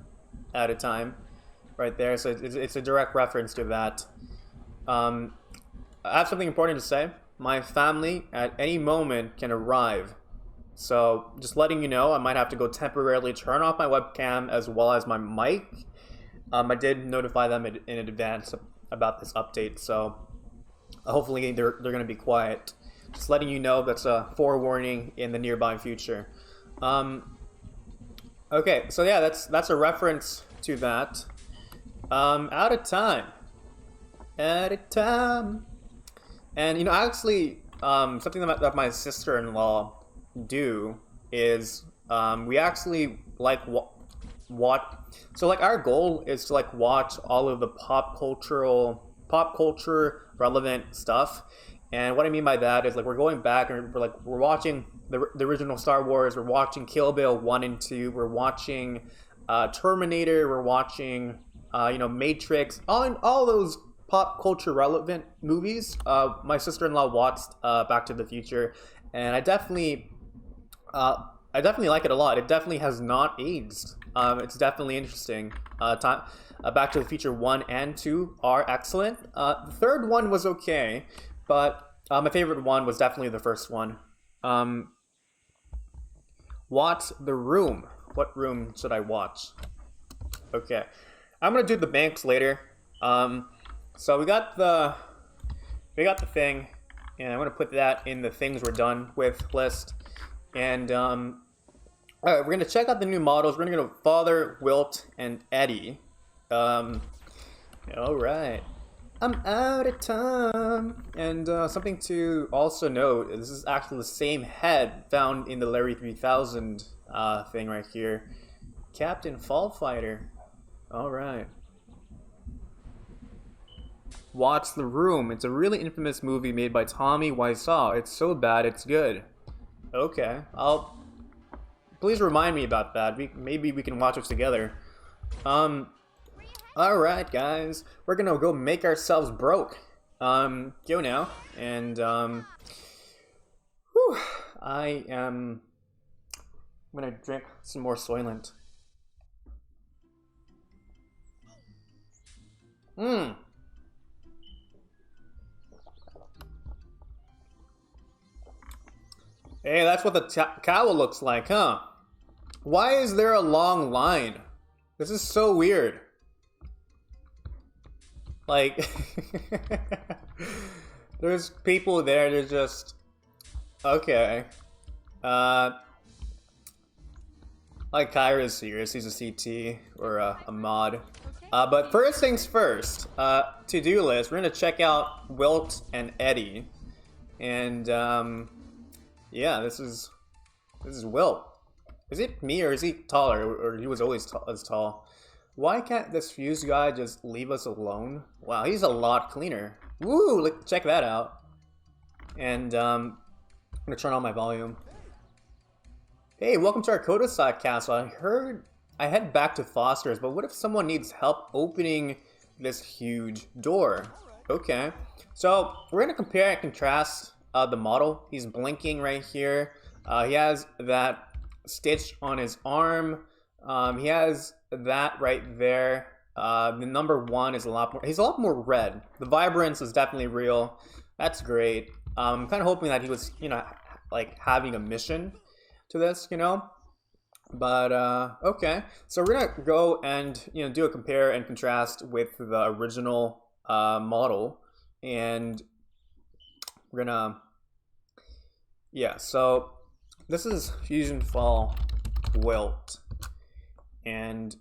right there. So it's a direct reference to that. I have something important to say. My family at any moment can arrive. So just letting you know, I might have to go temporarily turn off my webcam as well as my mic. I did notify them in advance about this update, so hopefully they're going to be quiet. Just letting you know that's a forewarning in the nearby future. Okay, so yeah, that's a reference to that. Out of time. Out of time. And actually, something that my sister-in-law do is we actually like so like our goal is to like watch all of the pop culture relevant stuff. And what I mean by that is like we're going back and we're watching the original Star Wars, we're watching Kill Bill 1 and 2, we're watching Terminator, we're watching Matrix, all those pop culture relevant movies. My sister-in-law watched Back to the Future, and I definitely like it a lot. It definitely has not aged. It's definitely interesting. Back to the Future 1 and 2 are excellent. The third one was okay, but my favorite one was definitely the first one. Watch The Room. What room should I watch? Okay, I'm gonna do the banks later. So we got the thing, and I'm gonna put that in the things we're done with list. And all right, we're gonna check out the new models. We're gonna go Father, Wilt, and Eddie. All right. I'm out of time. And something to also note, this is actually the same head found in the Larry 3000 thing right here. Captain Fall Fighter. All right. Watch The Room. It's a really infamous movie made by Tommy Wiseau. It's so bad, it's good. Okay, please remind me about that. Maybe we can watch it together. Alright, guys. We're gonna go make ourselves broke. Go now. And, whew, I'm gonna drink some more Soylent. Hey, that's what the cowl looks like, huh? Why is there a long line? This is so weird. Like, there's people there, they're just... Okay. Like Kyra's here, he's a CT, or a mod. But first things first, to-do list, we're gonna check out Wilt and Eddie. And, yeah, this is Wilt. Is it me, or is he taller, or he was always as tall? Why can't this Fuse guy just leave us alone? Wow, he's a lot cleaner. Woo, look, check that out. And I'm gonna turn on my volume. Hey, welcome to our Kodasai castle. I heard I head back to Foster's, but what if someone needs help opening this huge door? Okay, so we're gonna compare and contrast the model. He's blinking right here. He has that stitch on his arm. He has that right there. The number 1 is he's a lot more red. The vibrance is definitely real. That's great. I'm kind of hoping that he was, you know, like having a mission to this, you know. But okay, so we're gonna go and, you know, do a compare and contrast with the original model, and we're gonna, yeah. So this is FusionFall Wilt, and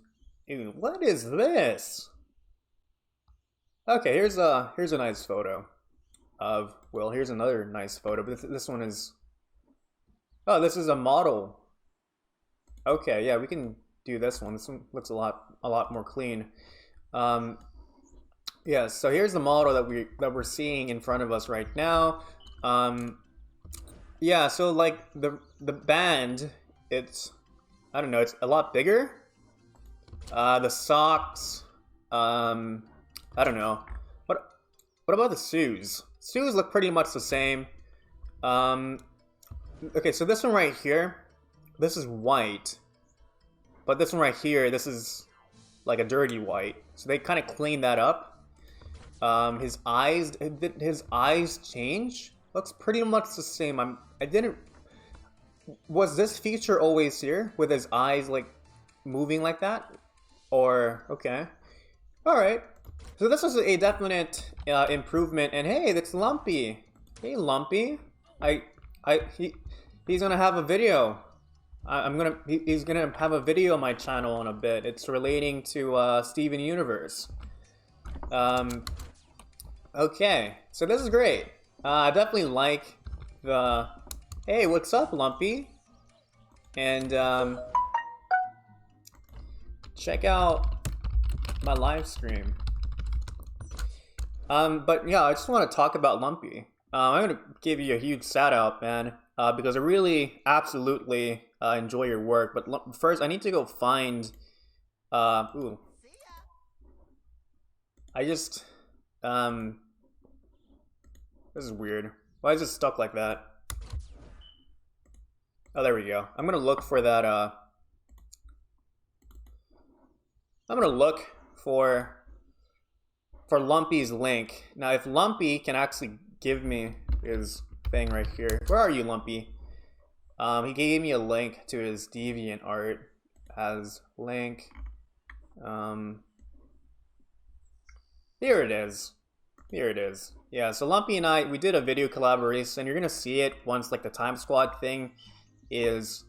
ew, what is this? Okay, here's a nice photo of Will. Here's another nice photo, but this one is, oh, this is a model. Okay, yeah, we can do this one. This one looks a lot more clean. Yeah, so here's the model that we're seeing in front of us right now. Yeah, so like the band, it's, I don't know, it's a lot bigger. The socks, I don't know. What about the shoes? Shoes look pretty much the same. Okay, so this one right here, this is white, but this one right here, this is like a dirty white. So they kind of cleaned that up. His eyes change? Looks pretty much the same. Was this feature always here with his eyes like moving like that? Or, okay. Alright. So this was a definite improvement, and hey, that's Lumpy. Hey, Lumpy. He's gonna have a video. He's gonna have a video on my channel in a bit. It's relating to Steven Universe. Okay, so this is great. I definitely like the, hey, what's up, Lumpy? And check out my live stream. But yeah, I just want to talk about Lumpy. I'm gonna give you a huge shout out, man, because I really absolutely enjoy your work. But first, I need to go find. Ooh. I just this is weird. Why is it stuck like that? Oh, there we go. I'm gonna look for that. I'm gonna look for Lumpy's link. Now, if Lumpy can actually give me his thing right here. Where are you, Lumpy? He gave me a link to his DeviantArt as link. Here it is. Here it is. Yeah, so Lumpy and I, we did a video collaboration. You're gonna see it once like the time squad thing is,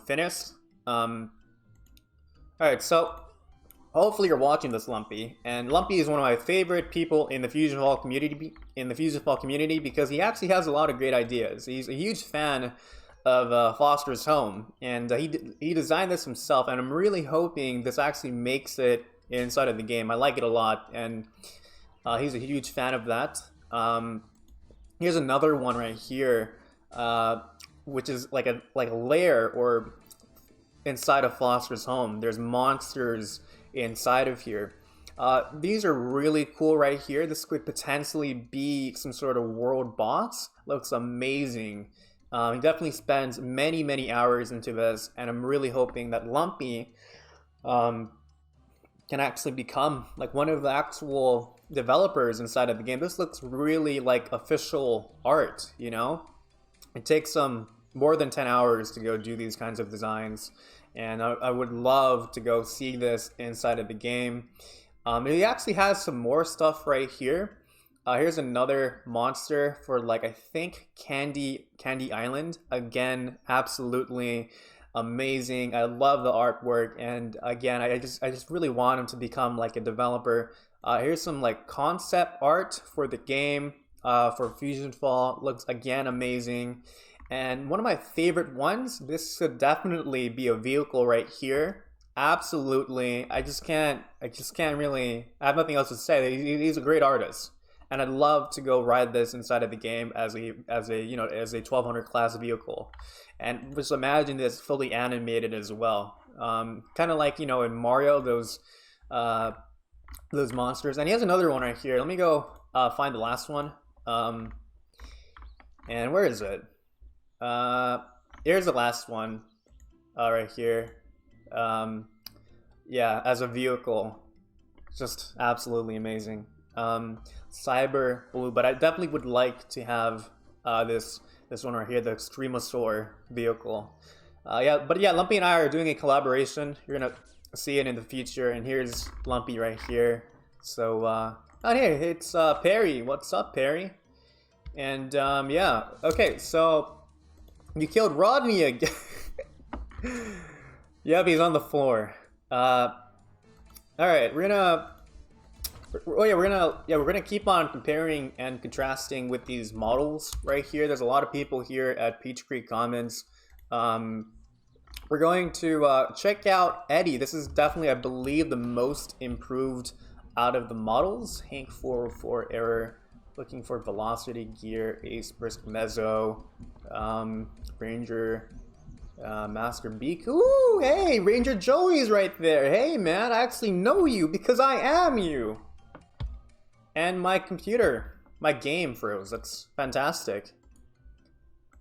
finished. Alright, so hopefully you're watching this, Lumpy. And Lumpy is one of my favorite people in the FusionFall community, because he actually has a lot of great ideas. He's a huge fan of Foster's Home, and he designed this himself, and I'm really hoping this actually makes it inside of the game. I like it a lot, and he's a huge fan of that. Here's another one right here, which is like a lair or inside of Foster's Home. There's monsters inside of here. These are really cool right here. This could potentially be some sort of world boss. Looks amazing. He definitely spends many hours into this, and I'm really hoping that Lumpy can actually become like one of the actual developers inside of the game. This looks really like official art, you know? It takes more than 10 hours to go do these kinds of designs, and I would love to go see this inside of the game. He actually has some more stuff right here. Here's another monster for, like, I think Candy Island. Again, absolutely amazing. I love the artwork, and again, I just really want him to become like a developer. Here's some like concept art for the game, for FusionFall. Looks again amazing. And one of my favorite ones, this could definitely be a vehicle right here. Absolutely. I can't really, I have nothing else to say. He's a great artist, and I'd love to go ride this inside of the game as a 1200 class vehicle. And just imagine this fully animated as well. Kind of like, in Mario, those monsters. And he has another one right here. Let me go find the last one. And where is it? Here's the last one, right here. Yeah, as a vehicle, just absolutely amazing. Cyber Blue, but I definitely would like to have this one right here, the Extremosaur vehicle. Yeah, Lumpy and I are doing a collaboration. You're gonna see it in the future, and here's Lumpy right here. So, oh hey, it's Perry. What's up, Perry? And yeah, okay, so you killed Rodney again. Yep, he's on the floor. All right, we're gonna keep on comparing and contrasting with these models right here. There's a lot of people here at Peach Creek Commons. We're going to check out Eddie. This is definitely, I believe, the most improved out of the models. Hank 404 error. Looking for velocity, gear, ace, brisk, mezzo, Ranger, Master Beak. Ooh, hey, Ranger Joey's right there. Hey, man, I actually know you because I am you. And my computer, my game froze. That's fantastic.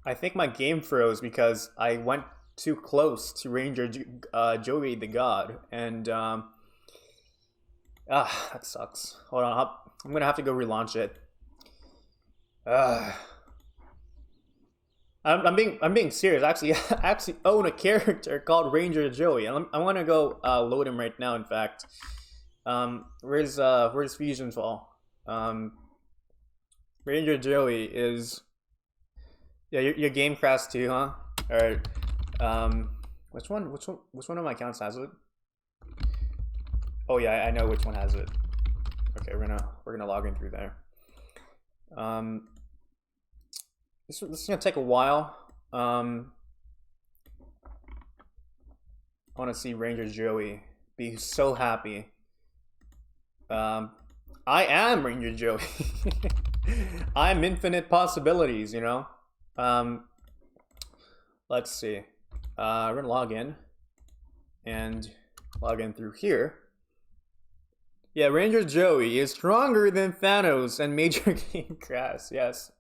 I think my game froze because I went too close to Ranger Joey the God, and that sucks. Hold on, I'm gonna have to go relaunch it. I'm being serious. I actually own a character called Ranger Joey. I want to go load him right now. In fact, where's FusionFall? Ranger Joey is, yeah, your game crashed too, huh? All right. Which one of my accounts has it? Oh yeah, I know which one has it. Okay, we're gonna log in through there. This is gonna take a while. I want to see Ranger Joey be so happy. I am Ranger Joey. I'm infinite possibilities, you know. Let's see. We're gonna log in and log in through here. Yeah, Ranger Joey is stronger than Thanos and Major Game Crash. Yes.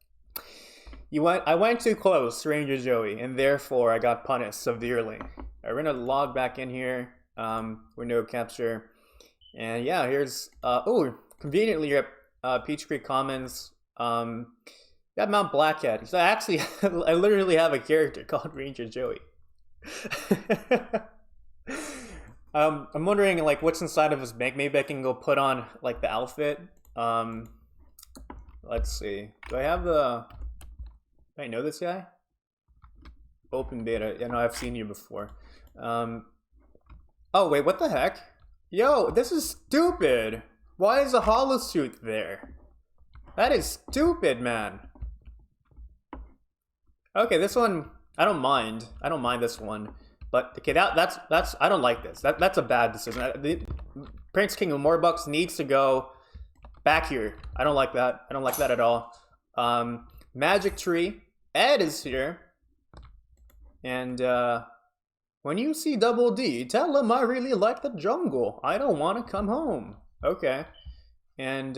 I went too close, Ranger Joey, and therefore I got punished severely. We're gonna log back in here, window capture, and yeah, here's conveniently you're at Peach Creek Commons. Got Mount Blackhead. So actually, I literally have a character called Ranger Joey. I'm wondering like what's inside of his bank. Maybe I can go put on like the outfit. Let's see. Do I have the... Do I know this guy? Open beta. Yeah, no, I've seen you before. Oh, wait, what the heck? Yo, this is stupid. Why is a holosuit there? That is stupid, man. Okay, this one, I don't mind. I don't mind this one. But, okay, that's I don't like this. That's a bad decision. Prince King of Morbucks needs to go back here. I don't like that. I don't like that at all. Magic Tree. Ed is here. And, when you see Double D, tell him I really like the jungle. I don't want to come home. Okay. And,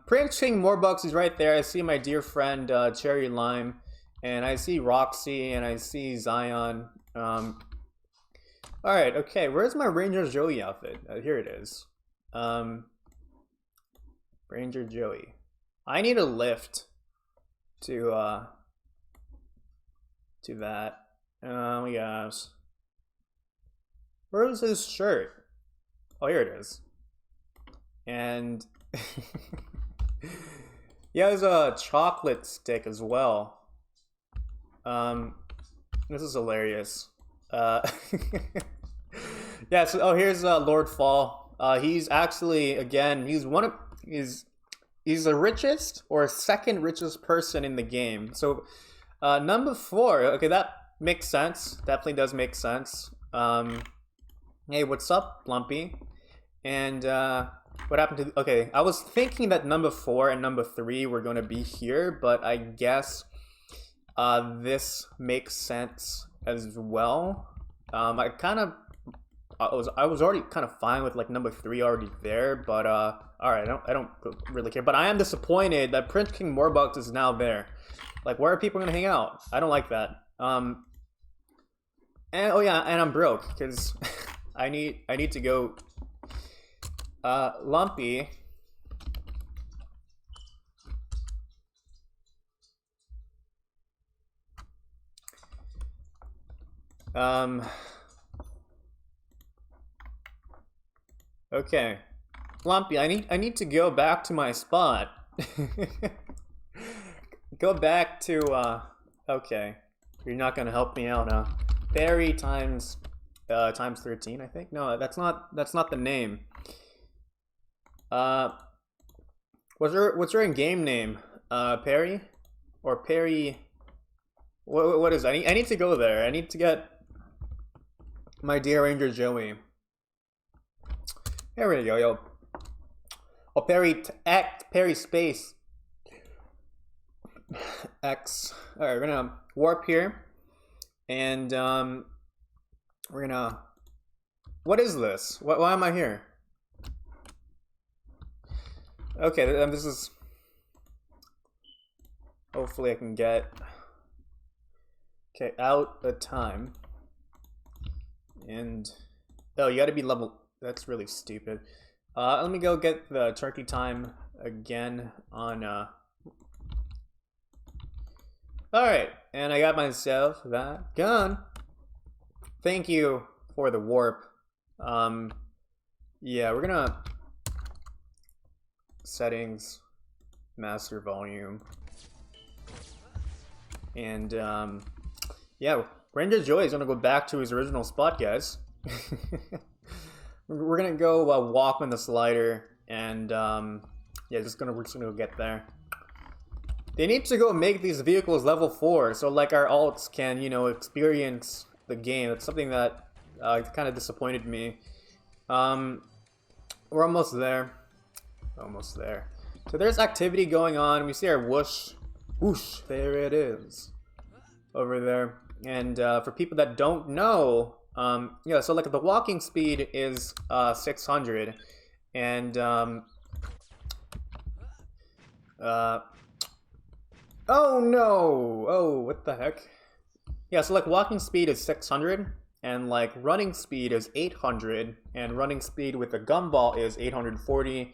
Prince King Morbucks is right there. I see my dear friend, Cherry Lime. And I see Roxy, and I see Zion. Alright, okay. Where's my Ranger Joey outfit? Here it is. Ranger Joey. I need a lift to that. Oh my gosh. Where's his shirt? Oh, here it is. And he has a chocolate stick as well. This is hilarious. Yeah, so oh, here's Lord Fall. He's actually, again, he's the richest or second richest person in the game. So number 4, okay, that makes sense. Definitely does make sense. Hey, what's up, Lumpy? And what happened to, okay, I was thinking that number 4 and number 3 were going to be here, but I guess this makes sense as well. I was already kind of fine with like number 3 already there, but all right, I don't really care. But I am disappointed that Prince King Morbucks is now there. Like, where are people gonna hang out? I don't like that. And oh yeah, and I'm broke because I need to go. Lumpy. Okay. Lumpy, I need to go back to my spot. Go back to okay. You're not gonna help me out, huh? Barry times 13, I think. No, that's not the name. What's your in-game name? Perry? Or Perry? What is that? I need to go there. I need to get my dear Ranger Joey. There we go, yo. Oh, Perry space X. Alright, we're gonna warp here. And we're gonna, what is this? Why am I here? Okay, this is, hopefully I can get, okay, out the time. And, oh, you gotta be level, that's really stupid. Let me go get the turkey time again on, alright, and I got myself that gun. Thank you for the warp. Yeah, we're gonna, settings, master volume. And, yeah, Ranger Joey is gonna go back to his original spot, guys. We're gonna go walk on the slider, and yeah, we're just gonna go get there. They need to go make these vehicles level 4, so like our alts can, you know, experience the game. It's something that kind of disappointed me. We're almost there. Almost there. So there's activity going on. We see our whoosh. Whoosh, there it is. Over there. And for people that don't know, yeah, so like the walking speed is 600, and oh no! Oh, what the heck? Yeah, so like walking speed is 600, and like running speed is 800, and running speed with the gumball is 840,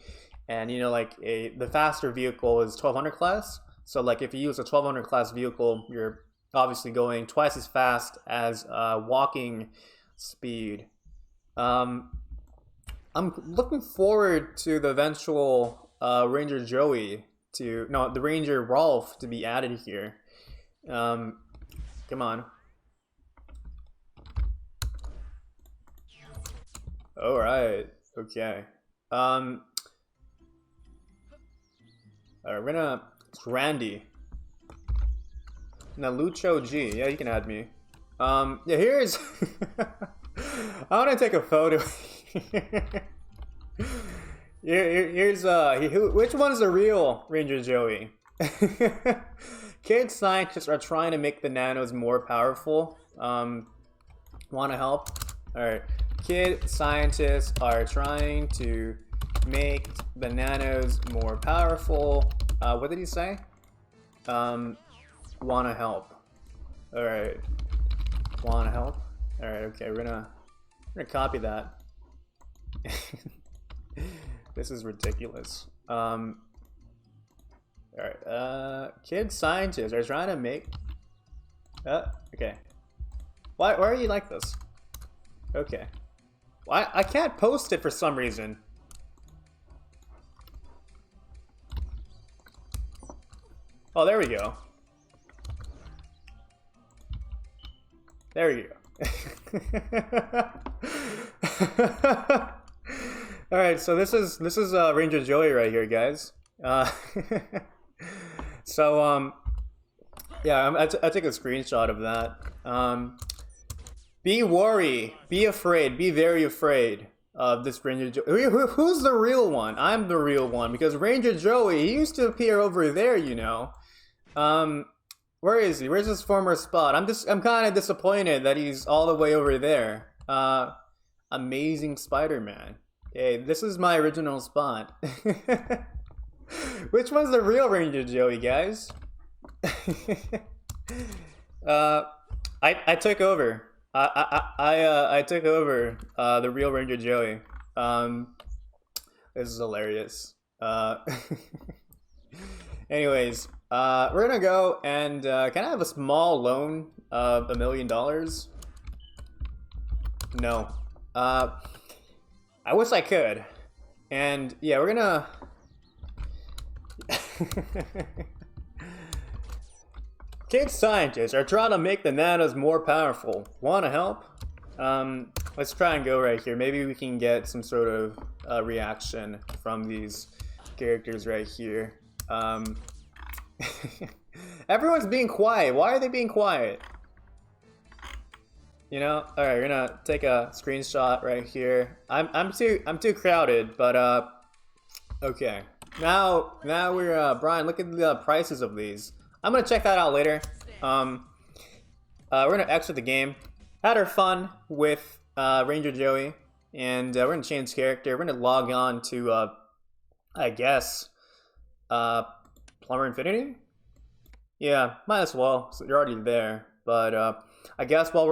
and you know, like the faster vehicle is 1200 class. So like if you use a 1200 class vehicle, you're obviously going twice as fast as walking speed. I'm looking forward to the eventual Ranger Joey to, no, the Ranger Rolf to be added here. Come on. All right. Okay. Alright, we're gonna. It's Randy. Now Lucho G. Yeah, you can add me. Yeah, here's. I want to take a photo. Here's which one's the real Ranger Joey? Kid scientists are trying to make the nanos more powerful. Want to help? All right. Kid scientists are trying to make the nanos more powerful. What did he say? Want to help? All right. Want to help? All right. Okay. We're gonna copy that. This is ridiculous. All right. Kid scientists are trying to make. Okay. Why are you like this? Okay. Well, I can't post it for some reason. Oh, there we go. There you go. All right, so this is Ranger Joey right here, guys. So yeah, I took a screenshot of that. Be worried, be afraid, be very afraid of this Ranger Joey. Who's the real one? I'm the real one because Ranger Joey, he used to appear over there, you know. Where is he? Where's his former spot? I'm kind of disappointed that he's all the way over there. Amazing Spider-Man. Hey, this is my original spot. Which one's the real Ranger Joey, guys? I took over. I took over the real Ranger Joey. This is hilarious. Anyways, we're gonna go and can I have a small loan of $1 million? No. I wish I could. And yeah, we're gonna. Kid scientists are trying to make the nanos more powerful. Want to help? Let's try and go right here. Maybe we can get some sort of reaction from these characters right here. Everyone's being quiet. Why are they being quiet? You know. All right, we're gonna take a screenshot right here. I'm too crowded, but okay. Now we're Brian. Look at the prices of these. I'm gonna check that out later. We're gonna exit the game. Had our fun with Ranger Joey, and we're gonna change character. We're gonna log on to I guess Plumber Infinity. Yeah, might as well. So you're already there, but I guess when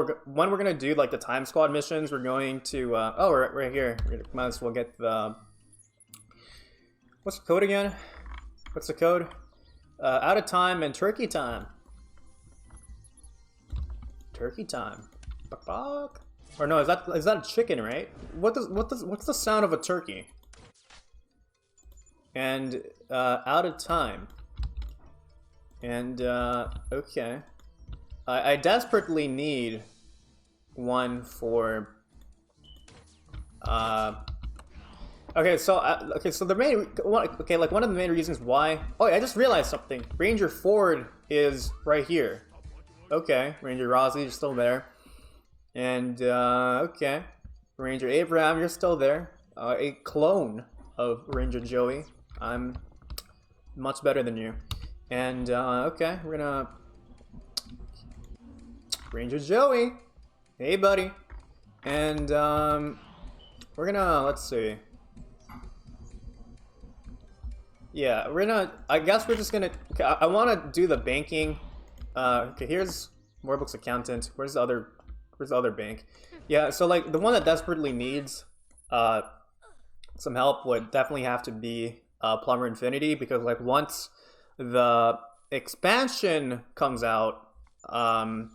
we're gonna do like the Time Squad missions, we're going to oh, we're right here. Might as well get the what's the code again? What's the code? Out of time and turkey time. Turkey time. Or no, is that a chicken, right? What's the sound of a turkey? And out of time. And okay. I desperately need one for okay, so the main one, okay, like one of the main reasons why. Oh, I just realized something. Ranger Ford is right here. Okay, Ranger Rossi, you're still there, and okay, Ranger Abraham, you're still there. A clone of Ranger Joey. I'm much better than you. And okay, we're gonna Ranger Joey. Hey, buddy. And we're gonna let's see. Yeah, we're gonna. I guess we're just gonna. Okay, I want to do the banking. Okay, here's Moorbooks Accountant. Where's the other bank? Yeah, so like the one that desperately needs some help would definitely have to be Plumber Infinity, because like once the expansion comes out, I'm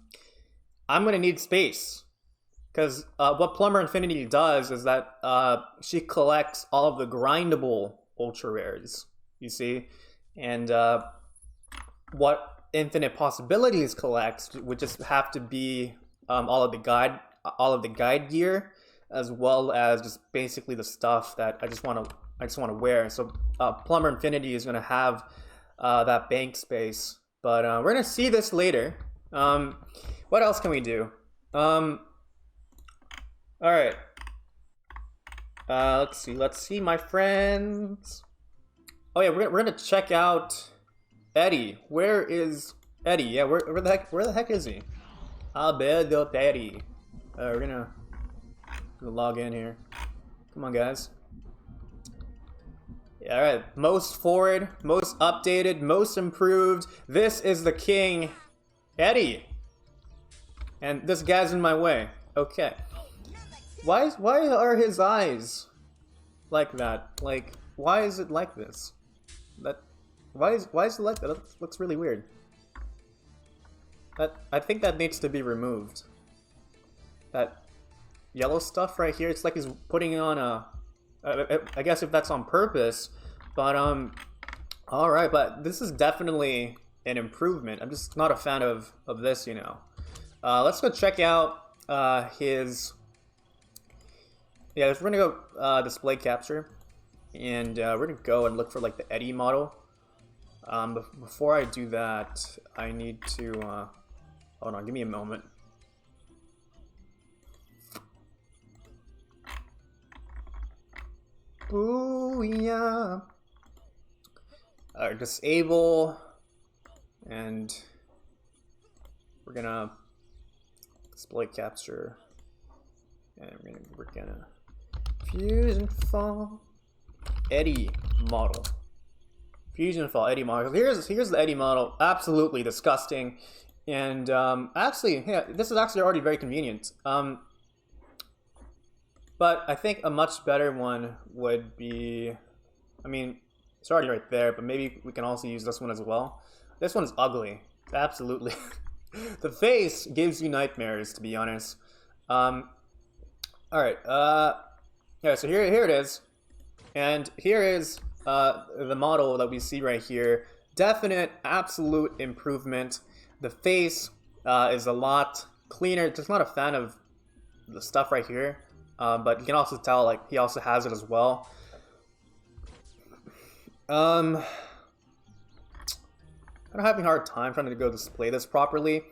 gonna need space. Because what Plumber Infinity does is that she collects all of the grindable ultra rares. You see, And what Infinite Possibilities collects would just have to be all of the guide gear, as well as just basically the stuff that I just want to wear. So Plumber Infinity is going to have that bank space, but we're going to see this later. What else can we do? All right. Let's see, my friends. Oh yeah, we're gonna check out Eddie. Where is Eddie? Yeah, where the heck is he? Albedo Eddie. We're gonna log in here. Come on, guys. Yeah, all right. Most forward, most updated, most improved. This is the king, Eddie. And this guy's in my way. Okay. Why are his eyes like that? Like, why is it like this? Why is it like that? That looks really weird. I think that needs to be removed. That yellow stuff right here, it's like he's putting on I guess if that's on purpose, but alright, but this is definitely an improvement. I'm just not a fan of this, you know. Let's go check out his... Yeah, we're gonna go display capture, and we're gonna go and look for like the Eddie model. Before I do that, I need to hold on. Give me a moment. Ooh yeah. Disable, and we're gonna display capture, and we're gonna FusionFall Eddie model. FusionFall Eddie model. Here's the Eddie model. Absolutely disgusting. And actually, yeah, this is actually already very convenient. But I think a much better one would be, I mean, it's already right there, but maybe we can also use this one as well. This one's ugly. Absolutely. The face gives you nightmares, to be honest. Alright, yeah, so here it is. And here is the model that we see right here. Definite, absolute improvement. The face is a lot cleaner. Just not a fan of the stuff right here. But you can also tell, like, he also has it as well. I'm having a hard time trying to go display this properly.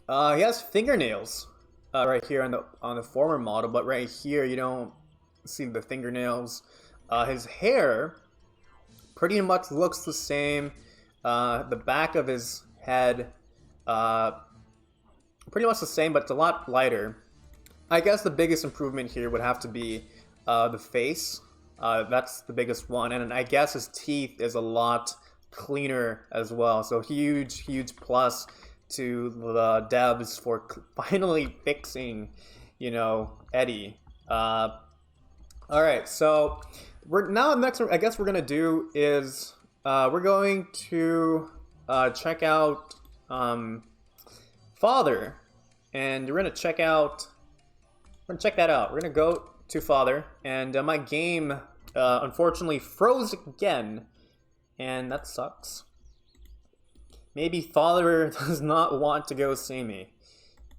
He has fingernails right here on the former model, but right here you don't see the fingernails. His hair pretty much looks the same. The back of his head pretty much the same, but it's a lot lighter. I guess the biggest improvement here would have to be the face. That's the biggest one, and I guess his teeth is a lot cleaner as well. So huge plus to the devs for finally fixing, you know, Eddie. All right, so next. I guess we're gonna do is we're going to check out Father, and we're gonna check out. We're gonna check that out. We're gonna go to Father, and my game unfortunately froze again, and that sucks. Maybe Father does not want to go see me,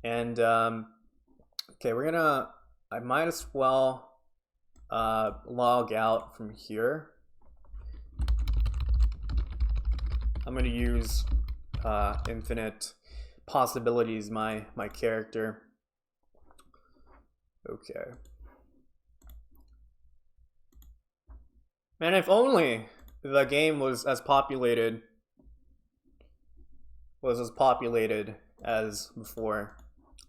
and okay, I might as well log out from here. I'm gonna use Infinite Possibilities, my character. Okay. Man, if only the game was as populated as before.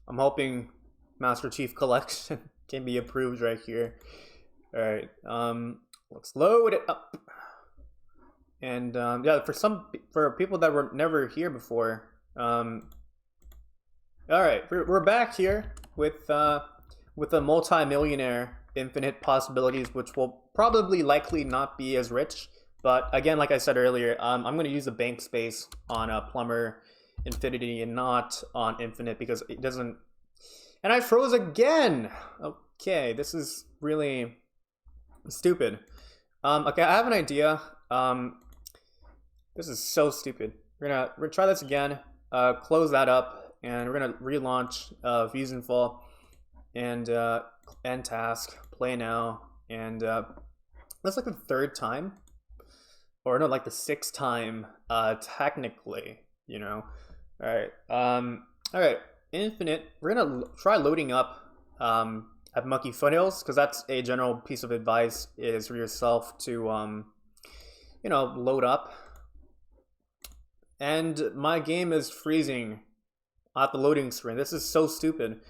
I'm hoping Master Chief Collection can be approved right here. Alright, let's load it up. And yeah, for people that were never here before, alright, we're back here with a multi-millionaire Infinite Possibilities, which will probably likely not be as rich. But again, like I said earlier, I'm going to use the bank space on Plumber Infinity and not on Infinite because it doesn't... And I froze again! Okay, this is really stupid. Okay, I have an idea. This is so stupid. We're gonna try this again. Close that up, and we're gonna relaunch FusionFall and end task. Play now, and that's like the third time, or no, like the sixth time, technically. You know. All right. All right. Infinite. We're gonna try loading up at Monkey Foothills, because that's a general piece of advice is for yourself to you know, load up. And my game is freezing at the loading screen. This is so stupid.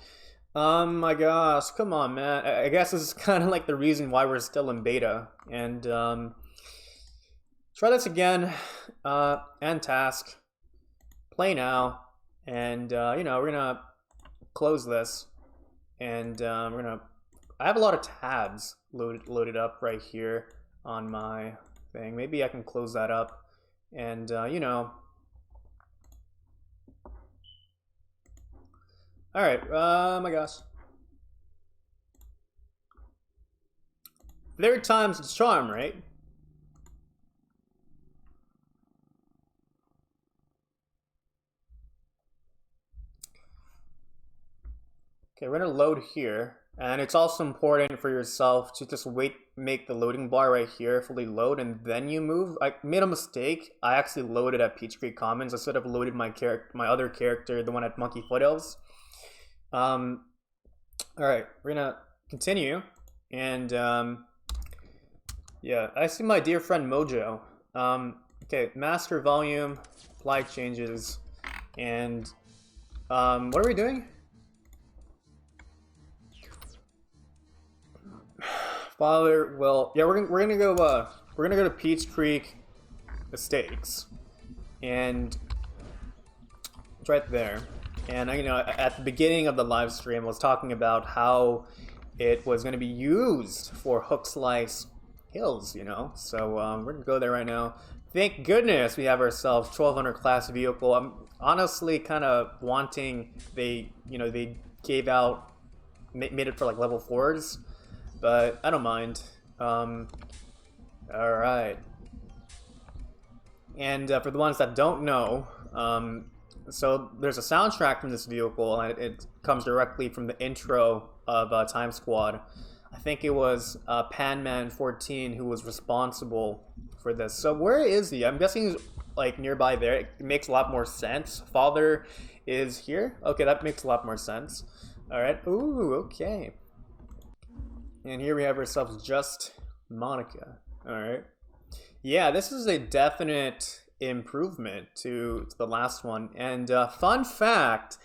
My gosh, come on, man. I guess this is kind of like the reason why we're still in beta. And try this again. End task. Play now. And you know, we're gonna close this. And we're gonna. I have a lot of tabs loaded up right here on my thing. Maybe I can close that up. And you know. All right. My gosh. Third time's the charm, right? Okay, we're gonna load here, and it's also important for yourself to just make the loading bar right here fully load, and then you move. I made a mistake. I actually loaded at Peach Creek Commons. I should have loaded my other character, the one at Monkey Foothills. All right, we're gonna continue, and yeah, I see my dear friend Mojo. Okay, master volume, apply changes, and what are we doing? Father, well, yeah, we're gonna go to Peach Creek Estates, and it's right there. And you know, at the beginning of the live stream, I was talking about how it was going to be used for Hook Slice Hills, you know. So we're gonna go there right now. Thank goodness we have ourselves 1200 class vehicle. I'm honestly kind of wanting they gave out, made it for like level 4s, but I don't mind. All right. And for the ones that don't know, so there's a soundtrack from this vehicle, and it comes directly from the intro of Time Squad. I think it was Panman14 who was responsible for this. So where is he? I'm guessing he's like nearby there. It makes a lot more sense. Father is here. Okay, that makes a lot more sense. All right. Ooh, okay. And here we have ourselves Just Monica. All right. Yeah, this is a definite improvement to the last one. And fun fact,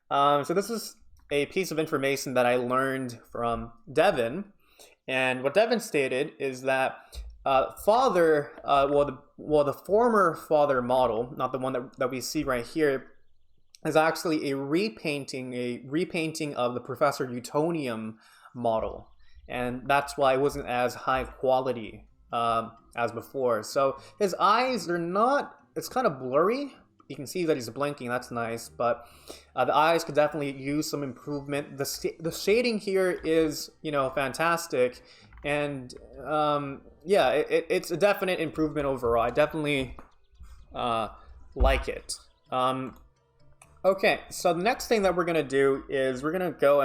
so this is a piece of information that I learned from Devin, and what Devin stated is that Father, the former Father model, not the one that we see right here, is actually a repainting of the Professor Utonium model, and that's why it wasn't as high quality as before. So his eyes are not, it's kind of blurry. You can see that he's blinking, that's nice, but the eyes could definitely use some improvement. The shading here is, you know, fantastic, and yeah, it's a definite improvement overall. I definitely like it. Okay, so the next thing that we're gonna do is we're gonna go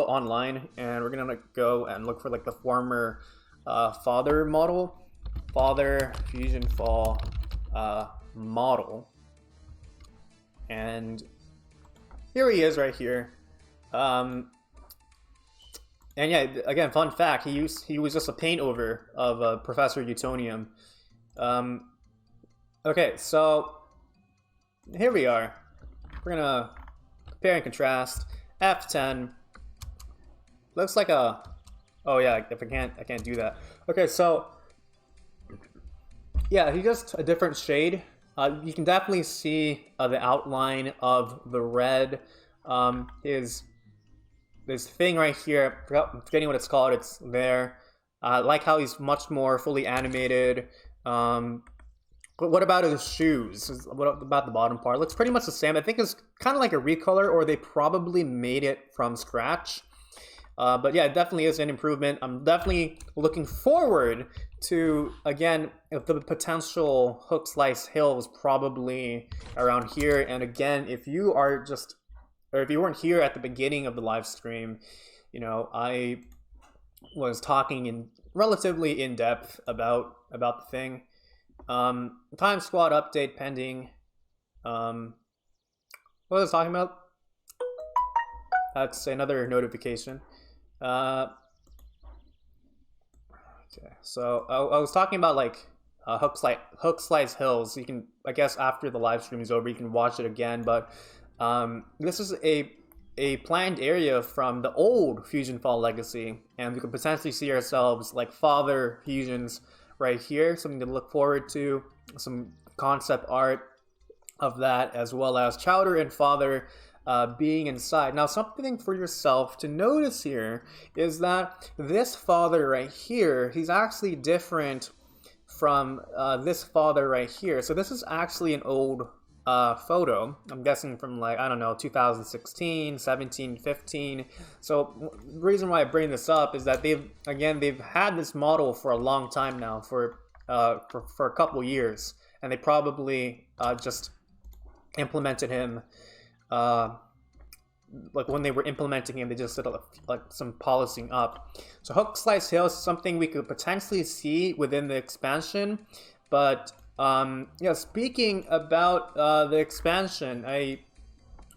online, and we're gonna go and look for like the former Father model, Father FusionFall model, and here he is right here. And yeah, again, fun fact, he was just a paint over of Professor Utonium. Okay, so here we are. We're gonna compare and contrast. F10 looks like a, oh yeah, if I can't do that. Okay, so yeah, he's just a different shade. You can definitely see the outline of the red. This thing right here, I'm forgetting what it's called, it's there. I like how he's much more fully animated. But what about his shoes? What about the bottom part? It looks pretty much the same. I think it's kind of like a recolor, or they probably made it from scratch. But yeah, it definitely is an improvement. I'm definitely looking forward to, again, if the potential Hook Slice Hill was probably around here. And again, if you are just, or if you weren't here at the beginning of the live stream, you know, I was talking in relatively in depth about the thing. Time squad update pending. What was I talking about? That's another notification. Okay, so I was talking about like Hook Slice Hills. You can, I guess, after the live stream is over, you can watch it again. But this is a planned area from the old FusionFall legacy, and we could potentially see ourselves like father fusions right here. Something to look forward to. Some concept art of that, as well as Chowder and father being inside. Now, something for yourself to notice here is that this father right here, he's actually different from this father right here. So this is actually an old photo. I'm guessing from like, I don't know, 2016, 17, 15. So the reason why I bring this up is that they've had this model for a long time now, for a couple years, and they probably just implemented him. Like when they were implementing him, they just did like some policing up. So Hook Slice Hill is something we could potentially see within the expansion. But yeah, speaking about the expansion, I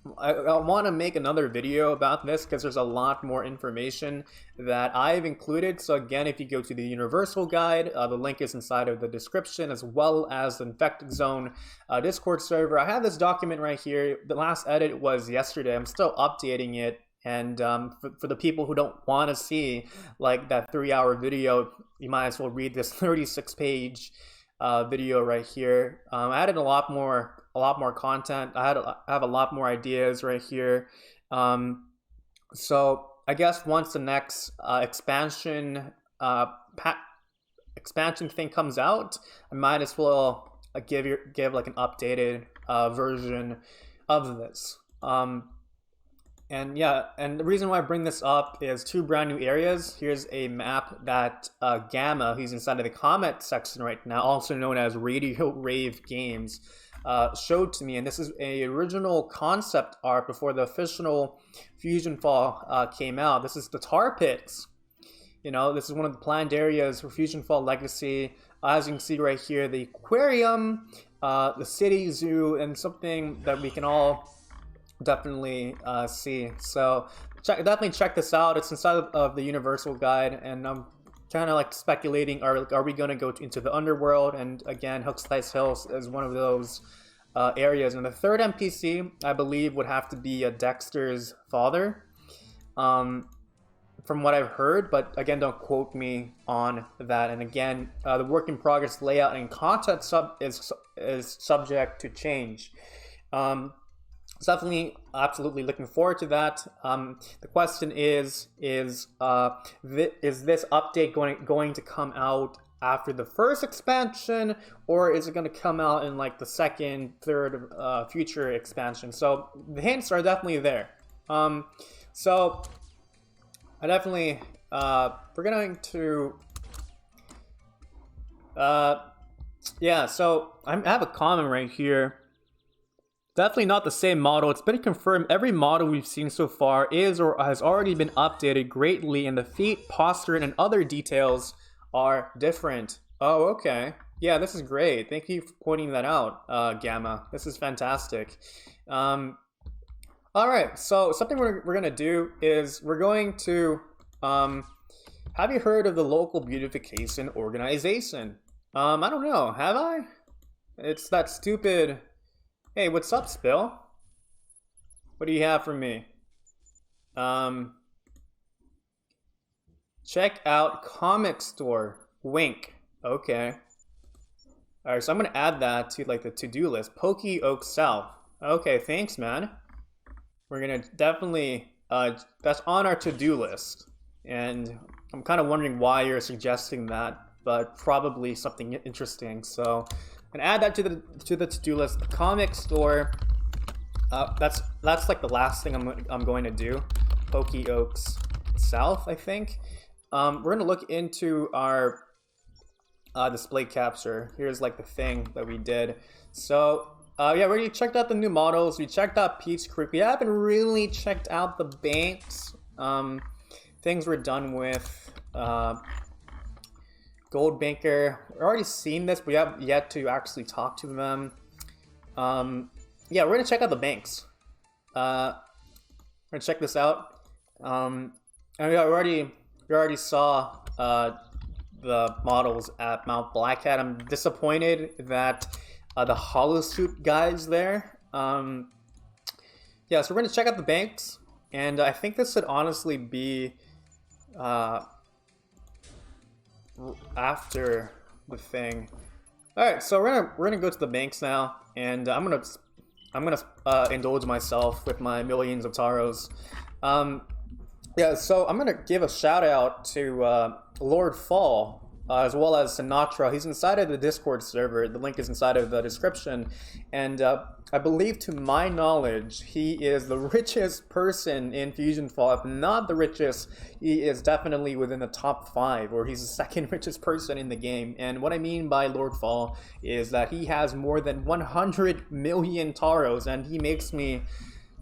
want to make another video about this because there's a lot more information that I've included. So again, if you go to the Universal Guide, the link is inside of the description, as well as the Infected Zone Discord server. I have this document right here. The last edit was yesterday. I'm still updating it. And for the people who don't want to see like that 3-hour video, you might as well read this 36-page video right here. I added a lot more content. I have a lot more ideas right here. So I guess once the next expansion thing comes out, I might as well give like an updated version of this. And yeah, and the reason why I bring this up is 2 brand new areas. Here's a map that Gamma, who's inside of the comment section right now, also known as Radio Rave Games, showed to me. And this is a original concept art before the official FusionFall came out. This is the tar pits. You know, this is one of the planned areas for FusionFall Legacy. As you can see right here, the aquarium, the city zoo, and something that we can all definitely see. So definitely check this out. It's inside of the Universal Guide, and I'm kind of like speculating, are we going to go into the underworld? And again, Hook Slice Hills is one of those areas. And the third NPC, I believe, would have to be Dexter's father, from what I've heard, but again, don't quote me on that. And again, the work in progress layout and content is subject to change. Definitely, absolutely looking forward to that. The question is this update going to come out after the first expansion, or is it going to come out in like the second, third future expansion? So the hints are definitely there. So I definitely we're going to yeah. So I have a comment right here. Definitely not the same model. It's been confirmed every model we've seen so far is or has already been updated greatly, and the feet, posture, and other details are different. Oh, okay. Yeah, this is great. Thank you for pointing that out, Gamma. This is fantastic. All right, so something we're going to do is we're going to... have you heard of the Local Beautification Organization? I don't know. Have I? It's that stupid... Hey, what's up, Spill? What do you have for me? Check out comic store. Wink. Okay. Alright, so I'm gonna add that to like the to-do list. Pokey Oak South. Okay, thanks, man. We're gonna definitely that's on our to-do list. And I'm kind of wondering why you're suggesting that, but probably something interesting. So and add that to the to-do list. The comic store. That's like the last thing I'm going to do. Pokey Oaks south, I think. We're gonna look into our display capture. Here's like the thing that we did. So yeah, we already checked out the new models. We checked out Peach Creek. We haven't really checked out the banks. Things we're done with. Gold Banker. We've already seen this, but we have yet to actually talk to them. Yeah, we're gonna check out the banks. We're gonna check this out. And we already saw the models at Mount Blackhead. I'm disappointed that the Holosuit guy's there. Yeah, so we're gonna check out the banks, and I think this should honestly be after the thing. All right, so we're gonna go to the banks now, and I'm gonna indulge myself with my millions of taros. Yeah, so I'm gonna give a shout out to Lord Fall, as well as Sinatra. He's inside of the Discord server. The link is inside of the description. And I believe, to my knowledge, he is the richest person in FusionFall. If not the richest, he is definitely within the top 5, or he's the second richest person in the game. And what I mean by Lord Fall is that he has more than 100 million taros, and he makes me,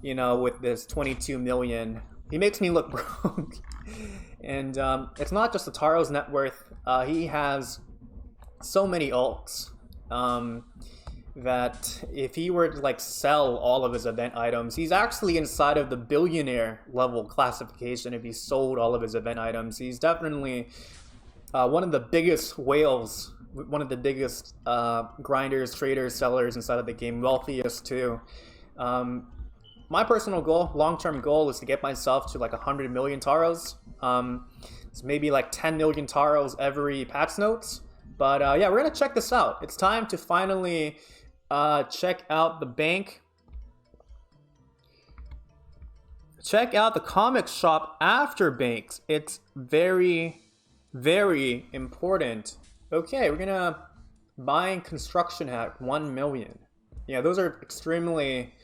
you know, with this 22 million, he makes me look broke. And it's not just the taro's net worth. He has so many ults that if he were to like sell all of his event items, he's actually inside of the billionaire level classification if he sold all of his event items. He's definitely one of the biggest whales, one of the biggest grinders, traders, sellers inside of the game, wealthiest too. My personal goal, long-term goal, is to get myself to like 100 million taros. It's maybe like 10 million taros every patch notes. But yeah, we're gonna check this out. It's time to finally check out the bank. Check out the comic shop after banks. It's very, very important. Okay, we're gonna buy construction hat 1 million. Yeah, those are extremely.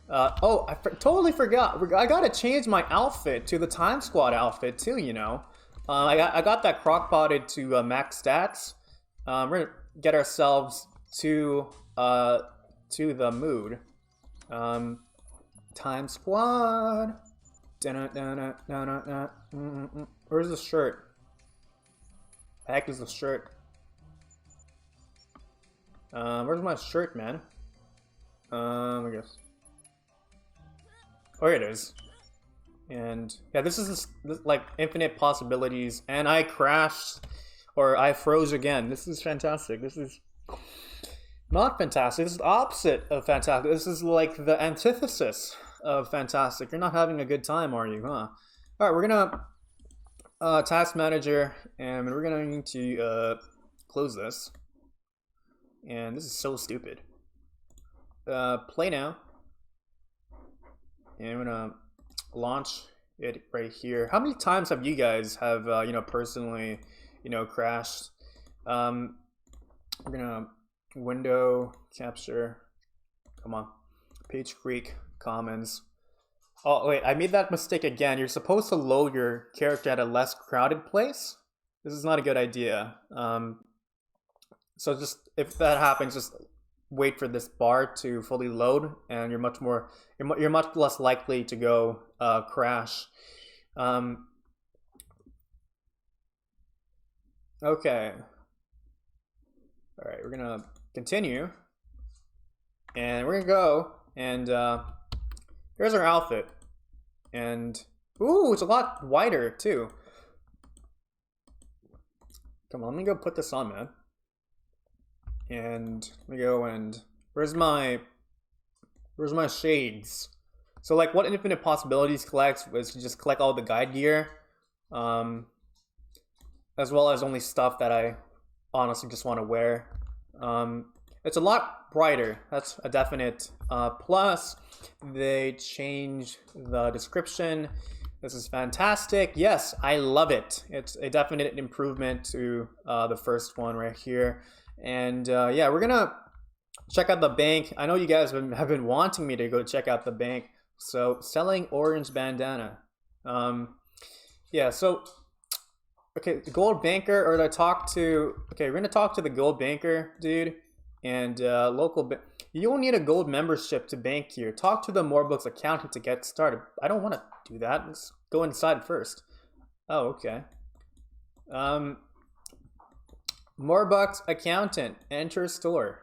Oh, I totally forgot. I gotta change my outfit to the Time Squad outfit too. You know, I got that crock-potted to max stats. We're gonna get ourselves to the mood. Time Squad. Where's the shirt? The heck is the shirt? Where's my shirt, man? I guess. Oh, here it is. And yeah, this is like infinite possibilities. And I crashed, or I froze again. This is fantastic. This is not fantastic. This is the opposite of fantastic. This is like the antithesis of fantastic. You're not having a good time, are you? Huh? All right, we're gonna task manager, and we're gonna need to close this. And this is so stupid. Play now. And I'm gonna launch it right here. How many times have you guys have you know, personally, you know, crashed? We're gonna window capture. Come on, Peach Creek Commons. Oh wait, I made that mistake again. You're supposed to load your character at a less crowded place. This is not a good idea. So just if that happens, just wait for this bar to fully load, and you're much less likely to go crash. Okay. All right, we're gonna continue, and we're gonna go, and here's our outfit, and ooh, it's a lot wider too. Come on, let me go put this on, man. And let me go, and where's my shades? So like what Infinite Possibilities collects was to just collect all the guide gear, as well as only stuff that I honestly just want to wear. It's a lot brighter, that's a definite plus. They changed the description. This is fantastic. Yes, I love it. It's a definite improvement to the first one right here. And yeah, we're gonna check out the bank. I know you guys have been wanting me to go check out the bank. So selling orange bandana. Yeah, Yeah, so okay, the gold banker, or to talk to, okay, we're gonna talk to the gold banker dude, and you don't need a gold membership to bank here. Talk to the Moorebooks accountant to get started. I don't want to do that. Let's go inside first. Oh, okay. Moorebooks accountant, enter store.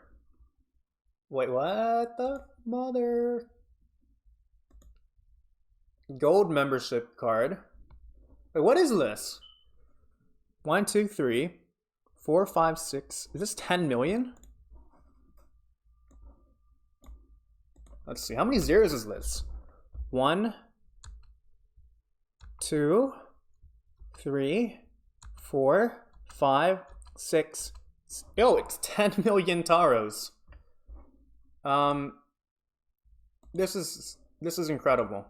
Wait, what the mother? Gold membership card. Wait, what is this? 1, 2, 3, 4, 5, 6. Is this 10 million? Let's see. How many zeros is this? 1, 2, 3, 4, 5, 6. Oh, it's 10 million taros. This is incredible.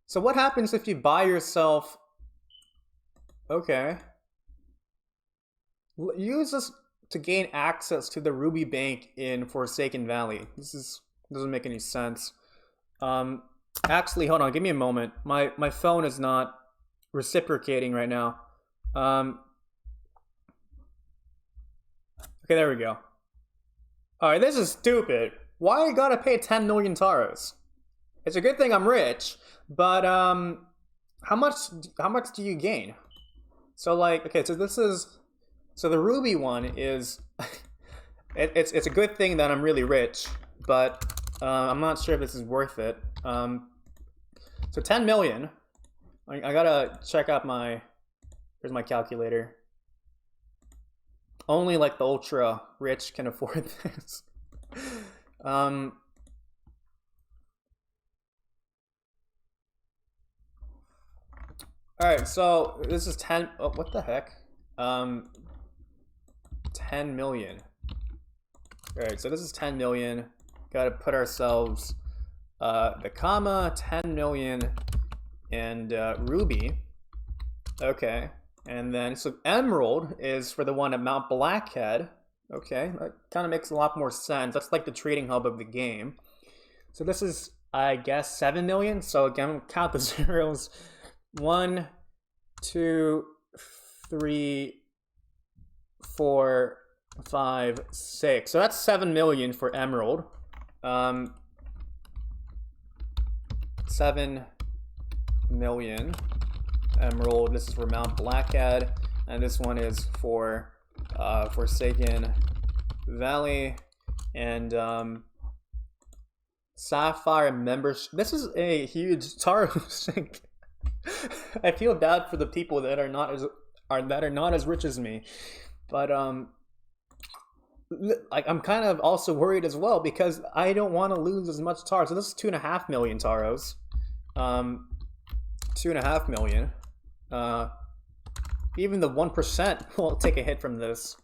So what happens if you buy yourself? Okay. Use this to gain access to the Ruby Bank in Forsaken Valley. Doesn't make any sense. Actually, hold on, give me a moment. My phone is not reciprocating right now. Okay, there we go. Alright, this is stupid. Why you gotta pay 10 million taros? It's a good thing I'm rich, but how much do you gain? So like, okay, so the Ruby one is it's a good thing that I'm really rich, but I'm not sure if this is worth it. So 10 million. I gotta check out here's my calculator. Only like the ultra rich can afford this. All right, so this is 10. Oh, what the heck? 10 million. All right, so this is 10 million. Got to put ourselves the comma 10 million and Ruby. Okay, and then so Emerald is for the one at Mount Blackhead. Okay, that kind of makes a lot more sense. That's like the trading hub of the game. So this is, I guess, 7 million. So again, count the zeros. 1, 2, 3, 4, 5, 6. So that's 7 million for Emerald. 7 million Emerald. This is for Mount Blackhead, and this one is for Forsaken Valley, and Sapphire membership. This is a huge taro sink. I feel bad for the people that are not as rich as me, but like I'm kind of also worried as well because I don't want to lose as much taro. So this is 2.5 million taros. 2.5 million. Even the 1% will take a hit from this,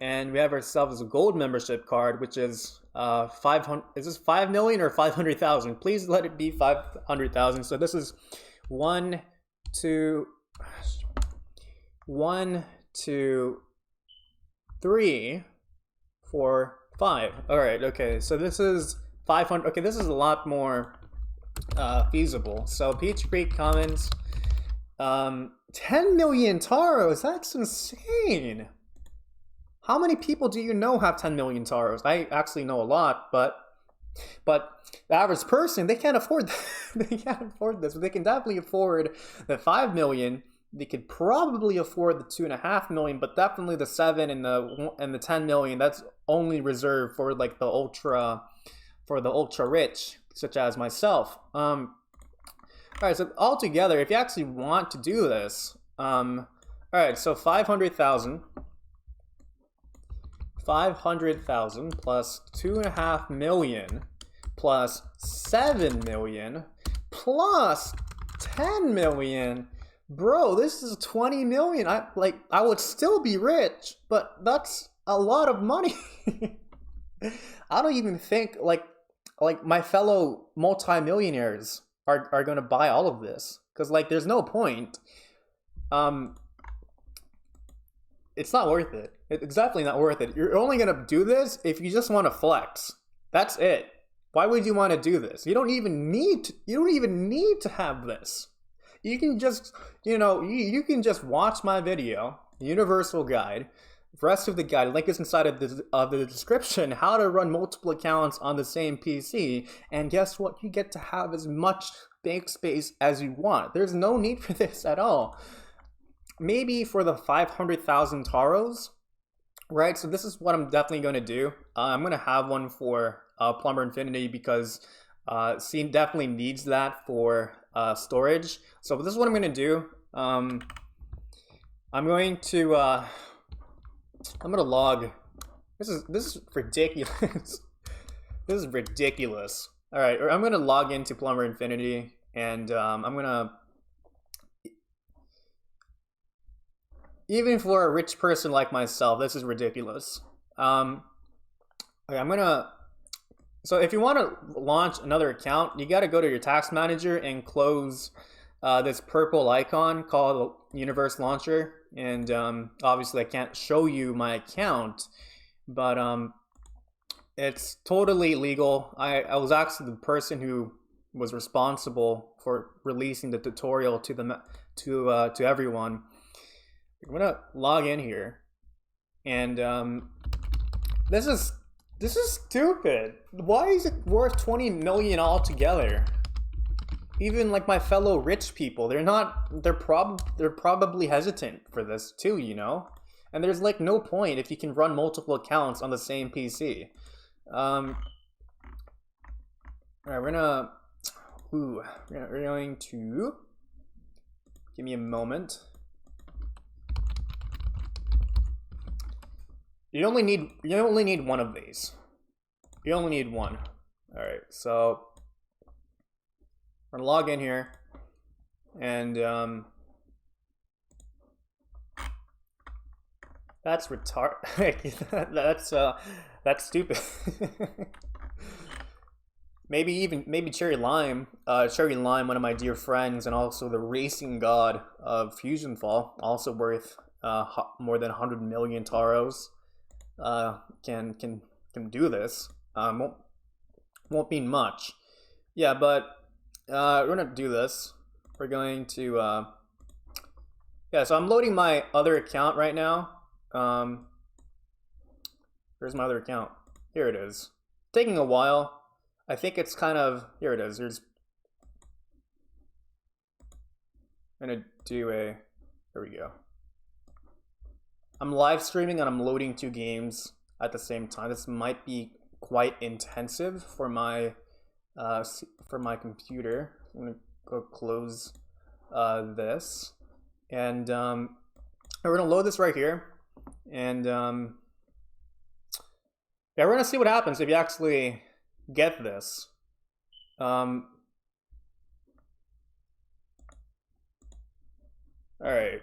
and we have ourselves a gold membership card, which is 500. Is this 5 million or 500,000? Please let it be 500,000. So this is 1, 2, 3, 4, 5. All right. Okay. So this is 500. Okay. This is a lot more feasible. So Peach Creek Commons. 10 million taros. That's insane. How many people do you know have 10 million taros? I actually know a lot, but the average person, they can't afford that. They can't afford this, but they can definitely afford the 5 million. They could probably afford the 2.5 million, but definitely the 7 and the 10 million. That's only reserved for like the ultra rich, such as myself. All right, so altogether, if you actually want to do this, all right, so 500,000 plus 2.5 million plus 7 million plus 10 million. Bro, this is 20 million. I would still be rich, but that's a lot of money. I don't even think like my fellow multimillionaires are going to buy all of this, because like there's no point. It's not worth it. It's definitely not worth it. You're only going to do this if you just want to flex. That's it. Why would you want to do this? You don't even need to have this. You can just, you can just watch my video, Universal Guide. The rest of the guide, link is inside of the description, how to run multiple accounts on the same PC. And guess what? You get to have as much bank space as you want. There's no need for this at all. Maybe for the 500,000 taros, right? So this is what I'm definitely going to do. I'm going to have one for Plumber Infinity because Scene definitely needs that for storage. So this is what I'm going to do. I'm going to log. This is ridiculous. This is ridiculous. All right, I'm going to log into Plumber Infinity, and I'm going to, even for a rich person like myself, this is ridiculous. Okay, I'm going to, so if you want to launch another account, you got to go to your task manager and close this purple icon called Universe Launcher. And obviously I can't show you my account, but it's totally legal. I was actually the person who was responsible for releasing the tutorial to everyone. I'm gonna log in here, and this is stupid. Why is it worth 20 million altogether? Even like my fellow rich people, they're probably hesitant for this too, you know? And there's like no point if you can run multiple accounts on the same PC. All right, we're going to give me a moment. You only need one of these. You only need one. All right, so we're gonna log in here, and that's that's stupid. maybe Cherry Lime, one of my dear friends, and also the racing god of FusionFall, also worth more than 100 million taros, can do this. Won't mean much. Yeah, but we're gonna do this. We're going to yeah, so I'm loading my other account right now. Where's my other account? Here it is. Taking a while. I think it's kind of, here it is. I'm gonna do there we go. I'm live streaming and I'm loading 2 games at the same time. This might be quite intensive for my computer. I'm gonna go close this, and we're gonna load this right here, and yeah, we're gonna see what happens if you actually get this. All right,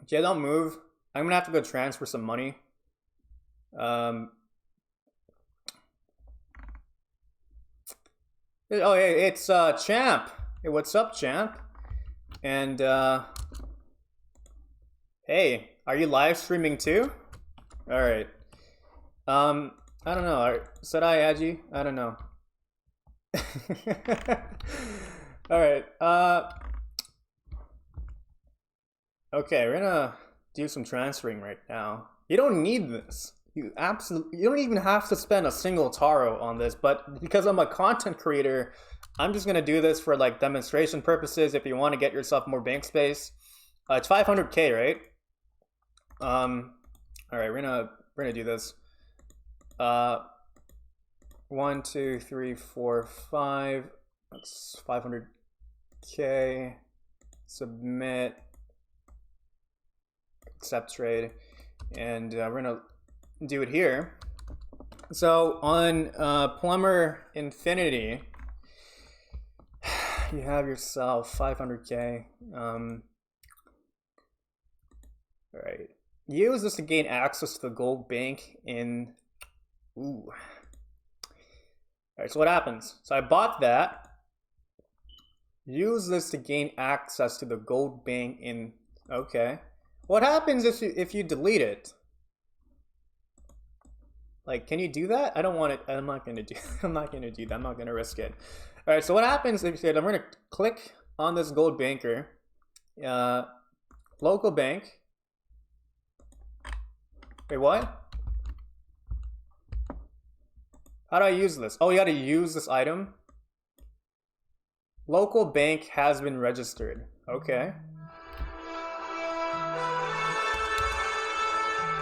okay, don't move. I'm gonna have to go transfer some money. Oh, hey, it's Champ. Hey, what's up, Champ? And hey, are you live streaming too? All right. I don't know. Should I add you? I don't know. All right. Okay, we're gonna do some transferring right now. You don't need this. You don't even have to spend a single taro on this, but because I'm a content creator, I'm just gonna do this for like demonstration purposes. If you want to get yourself more bank space, it's 500K, right? All right, we're gonna do this. 1, 2, 3, 4, 5. That's 500K. Submit. Accept trade, and we're gonna do it here. So on Plumber Infinity, you have yourself 500K. All right, use this to gain access to the gold bank in. Ooh. All right, so what happens? So I bought that. Use this to gain access to the gold bank in. Okay. What happens if you delete it? Like, can you do that? I don't want it. I'm not gonna do that. I'm not gonna risk it. All right. So what happens if I'm gonna click on this gold banker. Local bank. Wait, what? How do I use this? Oh, you gotta use this item. Local bank has been registered. Okay.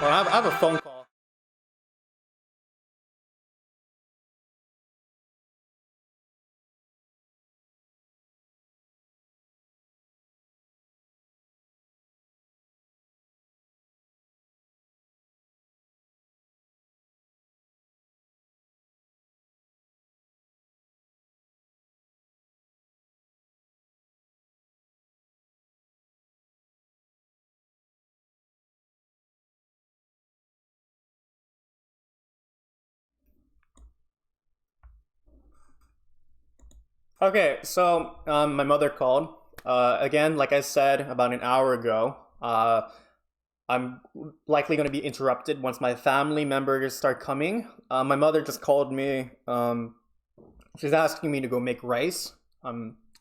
Oh, I have a phone call. Okay, so my mother called. Again, like I said about an hour ago, I'm likely going to be interrupted once my family members start coming. My mother just called me. She's asking me to go make rice.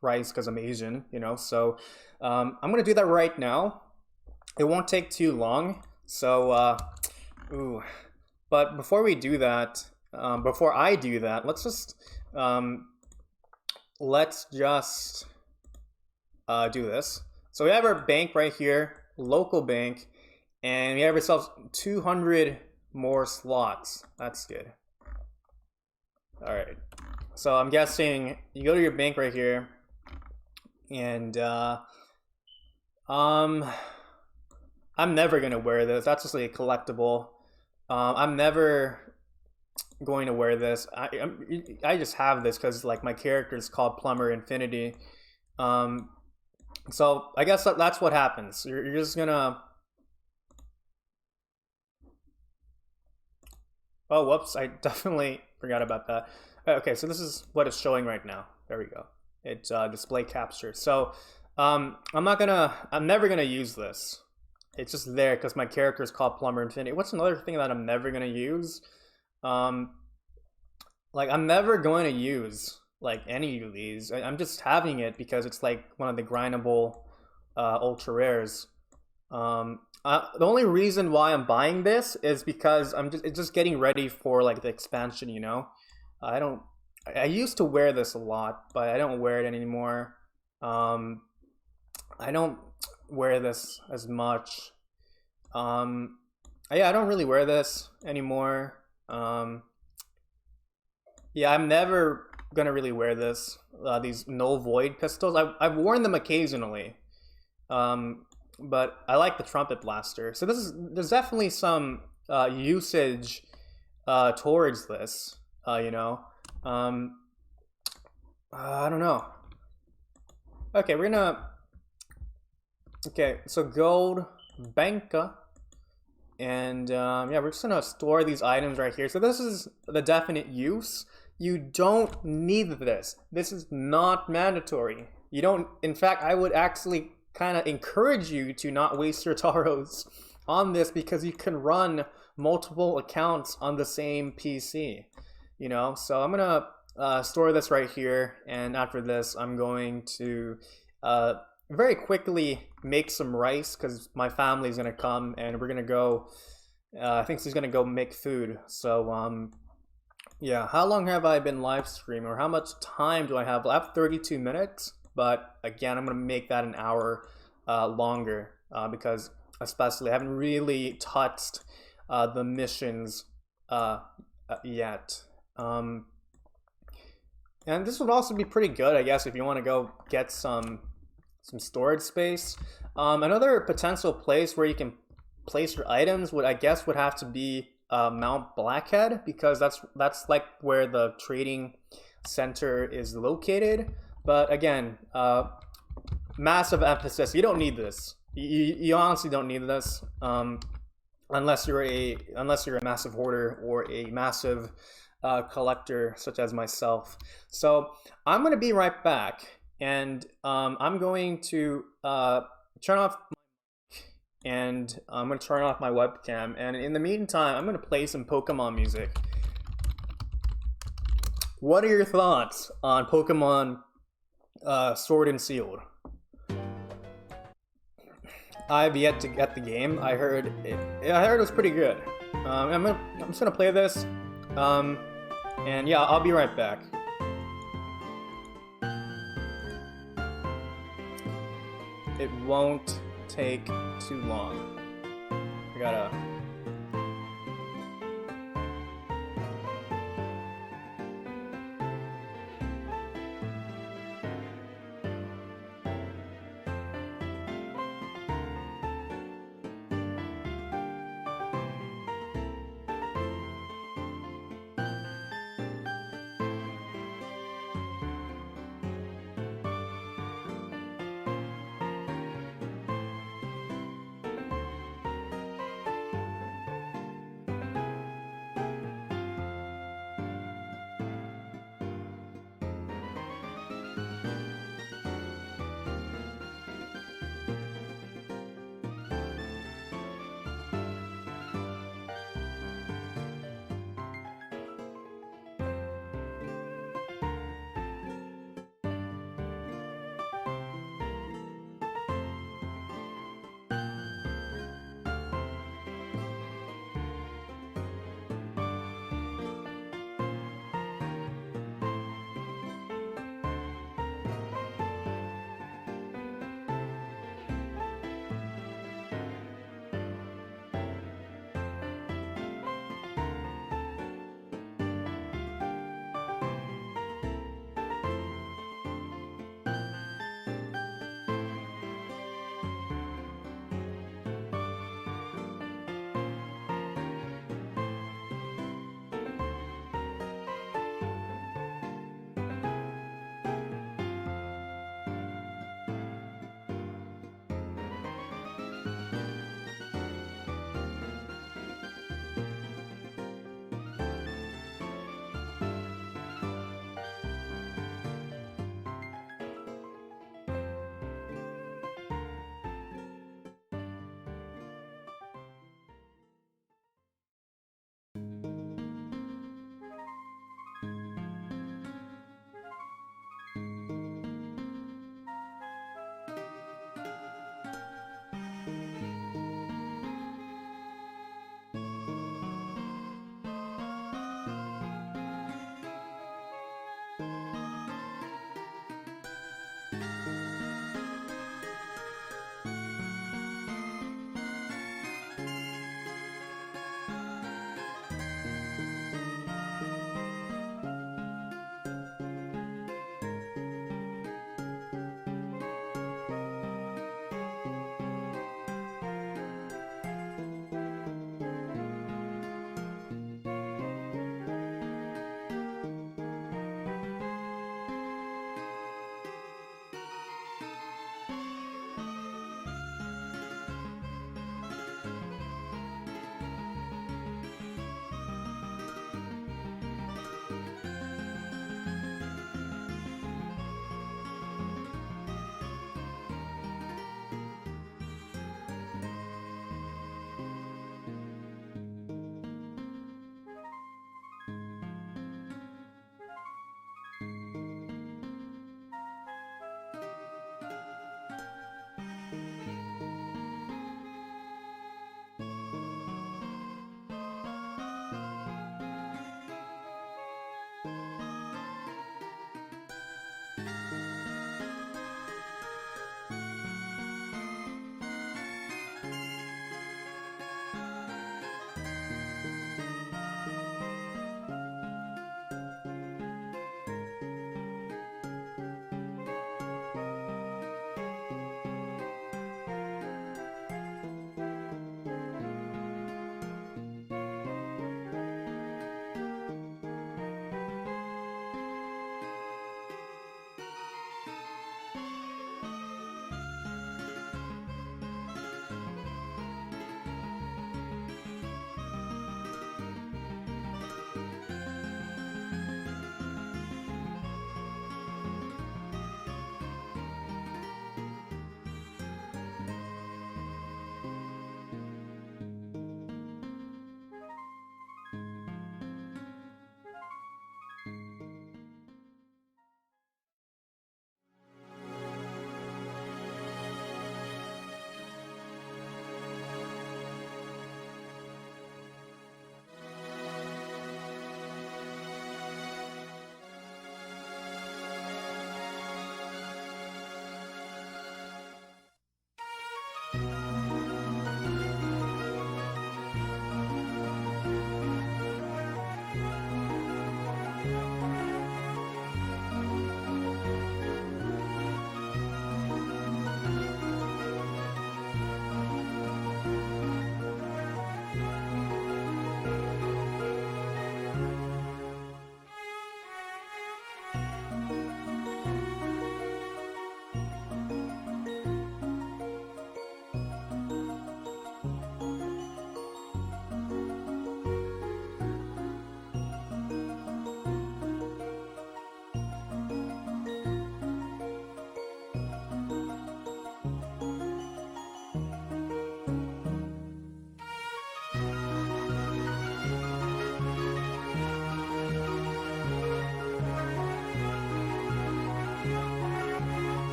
Rice because I'm Asian, you know. So I'm going to do that right now. It won't take too long. So, ooh. But before we do that, before I do that, let's just do this. So we have our bank right here, local bank, and we have ourselves 200 more slots. That's good. All right. So I'm guessing you go to your bank right here, and I'm never gonna wear this. That's just like a collectible. I'm never going to wear this. I just have this because like my character is called Plumber Infinity. So I guess that's what happens. You're just gonna. Oh, whoops! I definitely forgot about that. Okay, so this is what it's showing right now. There we go. It's display capture. So I'm never gonna use this. It's just there because my character is called Plumber Infinity. What's another thing that I'm never gonna use? Like I'm never going to use like any of these. I'm just having it because it's like one of the grindable ultra rares. The only reason why I'm buying this is because it's just getting ready for like the expansion, you know. I used to wear this a lot, but I don't wear it anymore. I don't wear this as much. Yeah, I don't really wear this anymore. Yeah, I'm never gonna really wear this. These no void pistols. I've worn them occasionally, but I like the trumpet blaster. So there's definitely some usage towards this. You know, I don't know. Okay, we're gonna. Okay, so gold banka. And yeah, we're just gonna store these items right here. So this is the definite use. You don't need this. This is not mandatory. You don't, in fact, I would actually kind of encourage you to not waste your taros on this because you can run multiple accounts on the same PC, you know? So I'm gonna store this right here. And after this, I'm going to very quickly make some rice because my family's gonna come and we're gonna go. I think she's gonna go make food. So yeah. How long have I been live streaming, or how much time do I have? I have 32 minutes, but again, I'm gonna make that an hour longer because especially I haven't really touched the missions yet. And this would also be pretty good, I guess, if you want to go get some storage space. Another potential place where you can place your items would have to be Mount Blackhead, because that's like where the trading center is located. But again, massive emphasis. You don't need this. You honestly don't need this unless you're a massive hoarder or a massive collector such as myself. So I'm gonna be right back. And I'm going to turn off and I'm going to turn off my webcam. And in the meantime, I'm going to play some Pokemon music. What are your thoughts on Pokemon Sword and Shield. I've yet to get the game. I heard it was pretty good. I'm just gonna play this. And yeah, I'll be right back. It won't take too long. I gotta...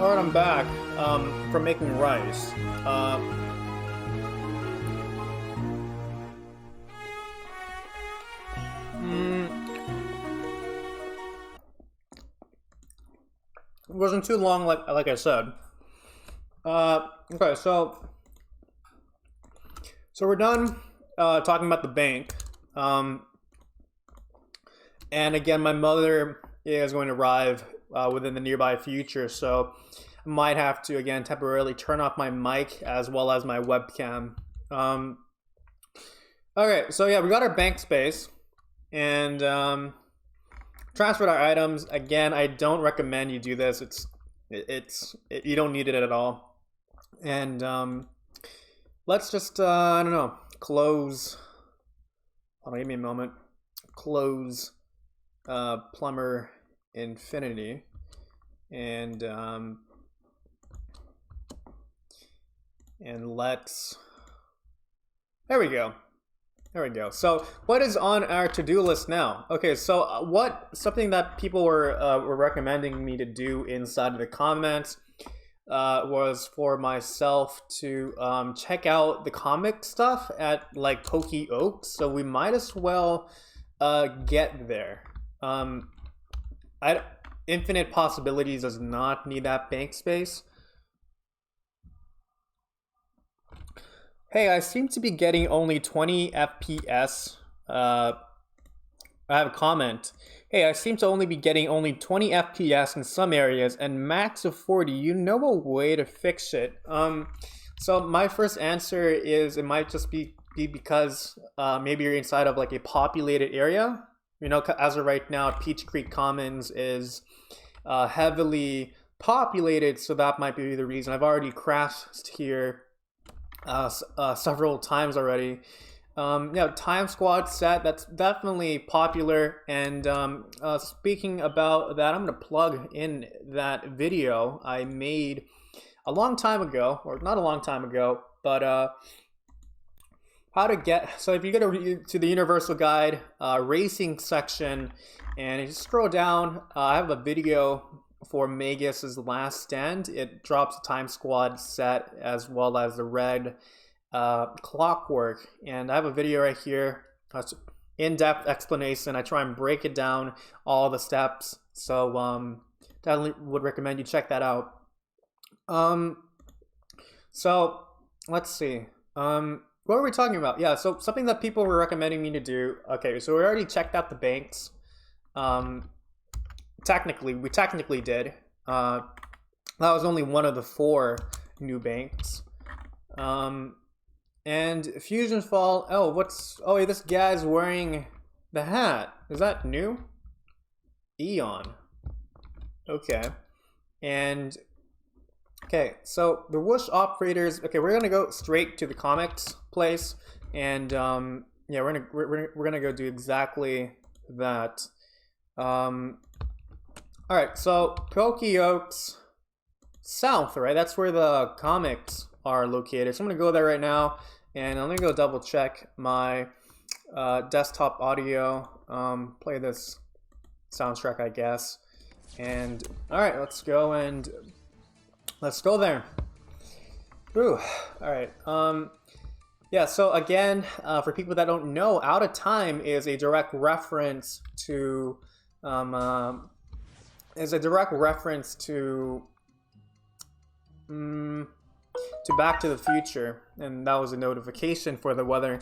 Alright, I'm back from making rice. It wasn't too long, like I said. Okay, so we're done talking about the bank. And again, my mother is going to arrive within the nearby future, so I might have to again temporarily turn off my mic as well as my webcam. Okay, so yeah, we got our bank space and transferred our items. Again, I don't recommend you do this. You don't need it at all. And let's just I don't know, close. Hold on, give me a moment. Close Plumber Infinity, and let's. There we go. There we go. So what is on our to-do list now? Okay, so something that people were recommending me to do inside of the comments was for myself to check out the comic stuff at like Pokey Oaks. So we might as well get there. Infinite Possibilities does not need that bank space. Hey, I seem to be getting only 20 FPS. I have a comment. Hey, I seem to only be getting only 20 FPS in some areas and max of 40. You know a way to fix it? So my first answer is it might just be because maybe you're inside of like a populated area. You know, as of right now, Peach Creek Commons is heavily populated, so that might be the reason. I've already crashed here several times already. Yeah, Time Squad set, that's definitely popular. And speaking about that, I'm gonna plug in that video I made a long time ago, or not a long time ago, but how to get. So if you go to the Universal Guide racing section, and you scroll down, I have a video for Magus's Last Stand. It drops the Time Squad set as well as the red clockwork, and I have a video right here, in-depth explanation. I try and break it down, all the steps, so definitely would recommend you check that out. So let's see, what were we talking about? Yeah, so something that people were recommending me to do. Okay, so we already checked out the banks. We technically did. That was only one of the 4 new banks. And FusionFall. Oh, yeah, this guy's wearing the hat. Is that new? Eon. Okay. And okay, so the Whoosh operators. Okay, we're gonna go straight to the comics place, and yeah, we're gonna go do exactly that. All right, so Pokey Oaks South, right? That's where the comics are located. So I'm gonna go there right now, and I'm gonna go double check my desktop audio. Play this soundtrack, I guess. And all right, let's go there. Ooh, all right. Yeah. So again, for people that don't know, Out of Time is a direct reference to Back to the Future, and that was a notification for the weather.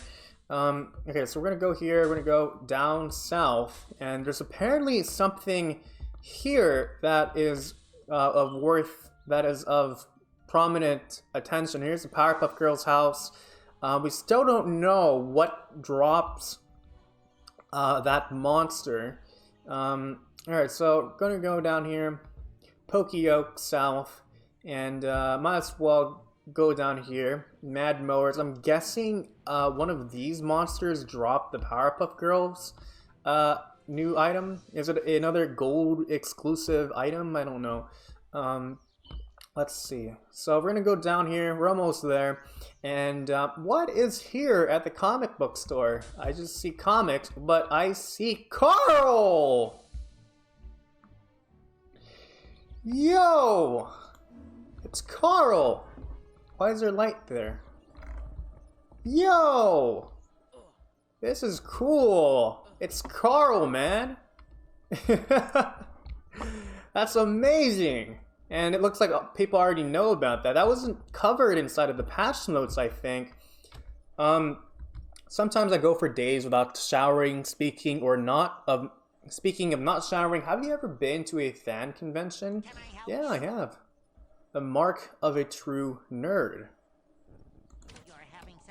Okay, so we're gonna go here. We're gonna go down south, and there's apparently something here that is of prominent attention. Here's the Powerpuff Girls house. We still don't know what drops that monster. All right, so gonna go down here, Pokey Oaks South, and might as well go down here. Mad Mowers. I'm guessing one of these monsters dropped the Powerpuff Girls new item. Is it another gold exclusive item? I don't know. Let's see. So we're gonna go down here. We're almost there. And what is here at the comic book store? I just see comics, but I see Carl! Yo! It's Carl! Why is there light there? Yo! This is cool! It's Carl, man! That's amazing! And it looks like people already know about that. That wasn't covered inside of the patch notes, I think. Sometimes I go for days without showering, speaking of not showering, have you ever been to a fan convention? Yeah, I have. The mark of a true nerd.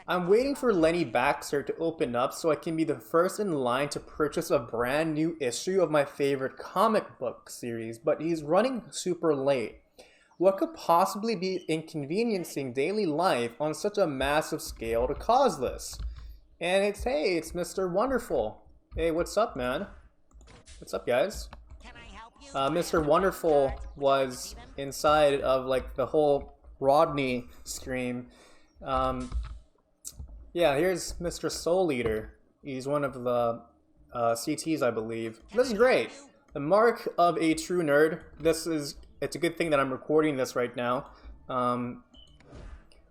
I'm waiting for Lenny Baxter to open up so I can be the first in line to purchase a brand new issue of my favorite comic book series, but he's running super late. What could possibly be inconveniencing daily life on such a massive scale to cause this? And it's Mr. Wonderful. Hey, what's up, man? What's up, guys? Mr. Wonderful was inside of like the whole Rodney stream. Yeah, here's Mr. Soul Eater. He's one of the CTs, I believe. This is great. The mark of a true nerd. It's a good thing that I'm recording this right now. Oh,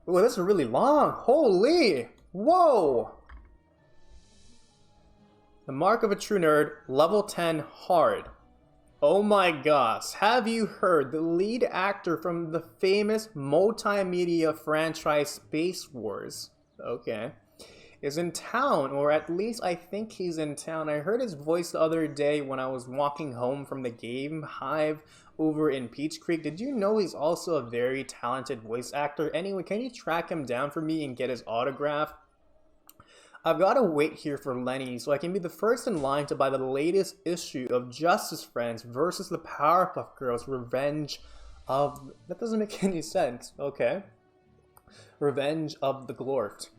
this is really long. Holy! Whoa! The mark of a true nerd, level 10 hard. Oh my gosh, have you heard the lead actor from the famous multimedia franchise Space Wars? Okay. Is in town, or at least I think he's in town. I heard his voice the other day when I was walking home from the game hive over in Peach Creek. Did you know he's also a very talented voice actor? Anyway, can you track him down for me and get his autograph? I've got to wait here for Lenny so I can be the first in line to buy the latest issue of Justice Friends versus the Powerpuff Girls Revenge of... That doesn't make any sense. Okay. Revenge of the Glorft.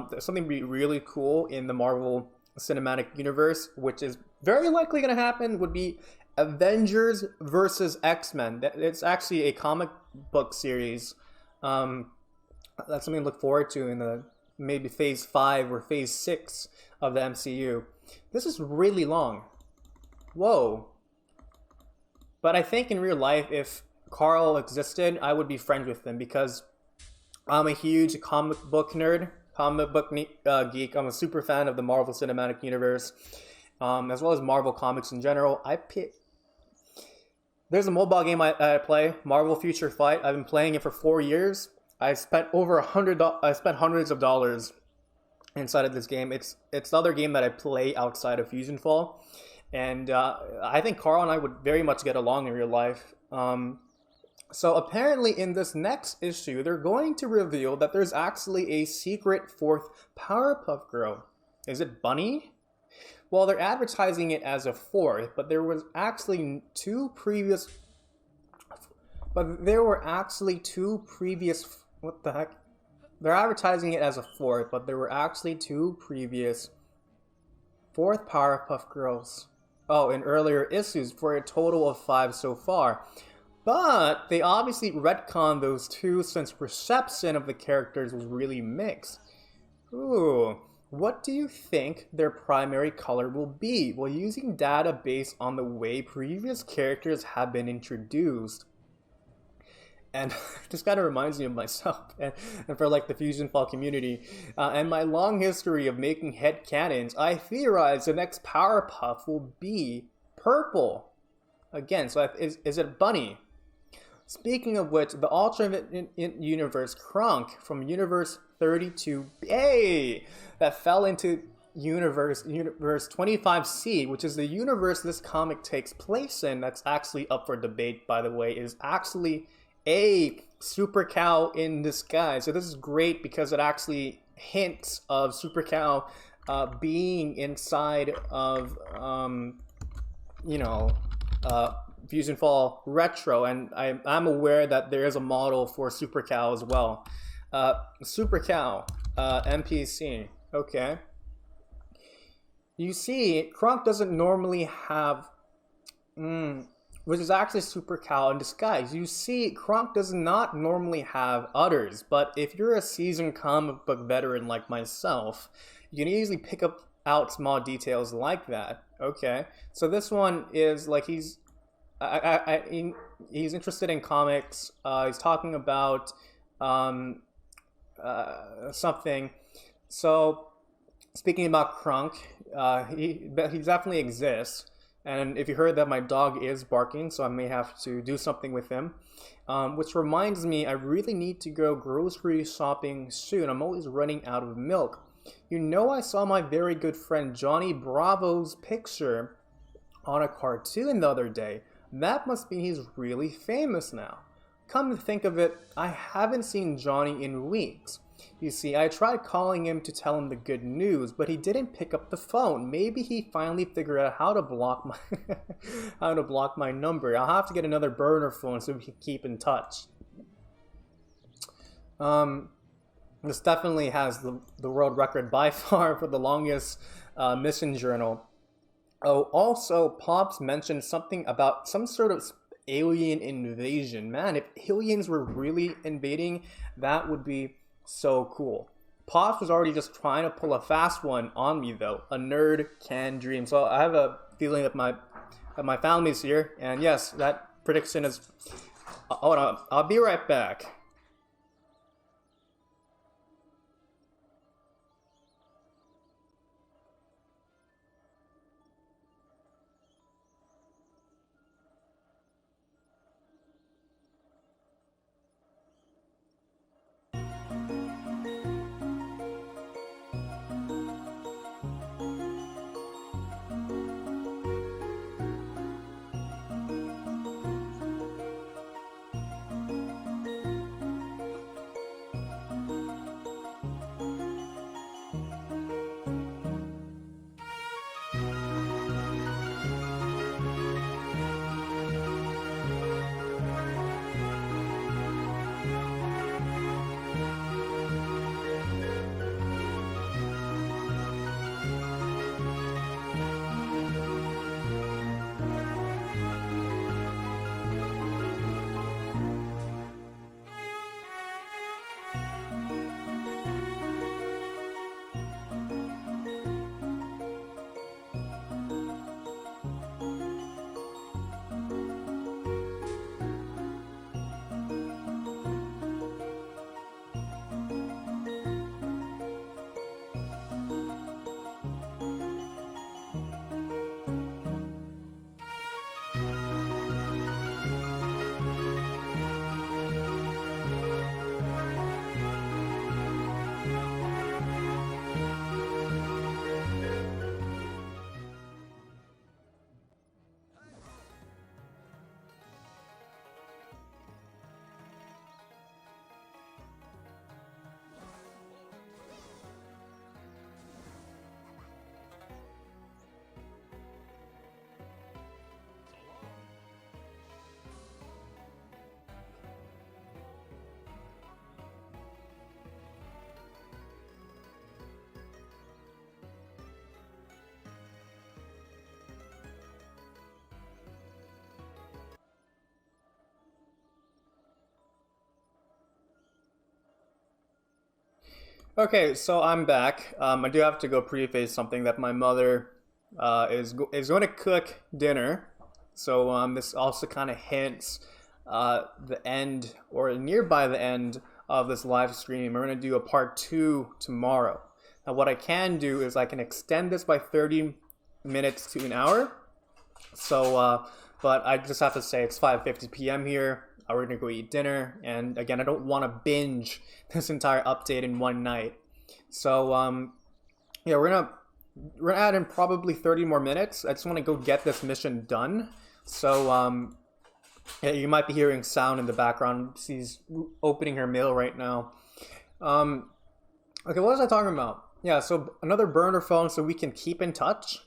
There's something really cool in the Marvel Cinematic Universe, which is very likely going to happen, would be Avengers versus X-Men. It's actually a comic book series. That's something to look forward to in the maybe Phase 5 or Phase 6 of the MCU. This is really long. Whoa. But I think in real life, if Carl existed, I would be friends with him because I'm a huge comic book nerd, comic book geek. I'm a super fan of the Marvel Cinematic Universe, as well as Marvel Comics in general. There's a mobile game I play, Marvel Future Fight. I've been playing it for 4 years. I spent hundreds of dollars inside of this game. It's the other game that I play outside of FusionFall, and I think Carl and I would very much get along in real life. So apparently in this next issue, they're going to reveal that there's actually a secret fourth Powerpuff Girl. Is it Bunny? Well, they're advertising it as a fourth, but there were actually two previous... What the heck? They're advertising it as a fourth, but there were actually two previous fourth Powerpuff Girls. Oh, in earlier issues, for a total of 5 so far. But they obviously retconned those two since reception of the characters was really mixed. Ooh, what do you think their primary color will be? Well, using data based on the way previous characters have been introduced. And this kind of reminds me of myself and for like the FusionFall community. And my long history of making headcanons, I theorize the next Powerpuff will be purple. Again, so is it Bunny? Speaking of which, the alternate universe Kronk from Universe 32A that fell into Universe 25C, which is the universe this comic takes place in, that's actually up for debate, by the way, is actually a Super Cow in disguise. So this is great because it actually hints of Super Cow being inside of, FusionFall Retro, and I'm aware that there is a model for Super Cow as well. Super Cow, NPC, okay. You see, Kronk doesn't normally have, which is actually Super Cow in disguise. You see, Kronk does not normally have udders, but if you're a seasoned comic book veteran like myself, you can easily pick up out small details like that. Okay, so this one is like he's he's interested in comics. He's talking about um, something. So speaking about Crunk, he definitely exists. And if you heard that, my dog is barking, so I may have to do something with him. Which reminds me, I really need to go grocery shopping soon. I'm always running out of milk. You know, I saw my very good friend Johnny Bravo's picture on a cartoon the other day. That must mean he's really famous now. Come to think of it, I haven't seen Johnny in weeks. You see, I tried calling him to tell him the good news, but he didn't pick up the phone. Maybe he finally figured out how to block my how to block my number. I'll have to get another burner phone so we can keep in touch. This definitely has the world record by far for the longest mission journal. Oh, also, Pops mentioned something about some sort of alien invasion. Man, if aliens were really invading, that would be so cool. Pops was already just trying to pull a fast one on me, though. A nerd can dream. So I have a feeling that my family's here, and yes, that prediction is. Hold on, I'll be right back. Okay, so I'm back. I do have to go preface something that my mother is going to cook dinner. So this also kind of hints the end or nearby the end of this live stream. We're going to do a part 2 tomorrow. Now, what I can do is I can extend this by 30 minutes to an hour. So, but I just have to say it's 5:50 p.m. here. We're gonna go eat dinner, and again, I don't want to binge this entire update in one night. So, yeah, we're gonna add in probably 30 more minutes. I just want to go get this mission done. So, yeah, you might be hearing sound in the background. She's opening her mail right now. Okay, what was I talking about? Yeah, so another burner phone so we can keep in touch.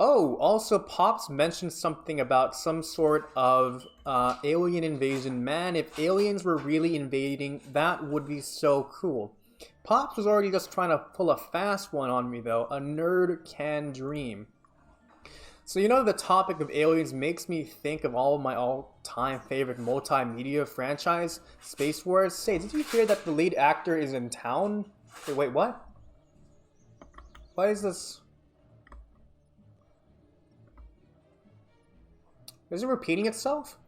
Oh, also Pops mentioned something about some sort of alien invasion. Man, if aliens were really invading, that would be so cool. Pops was already just trying to pull a fast one on me, though. A nerd can dream. So, you know, the topic of aliens makes me think of all of my all-time favorite multimedia franchise, Space Wars. Say, did you hear that the lead actor is in town? Wait, what? Why is this... Is it repeating itself?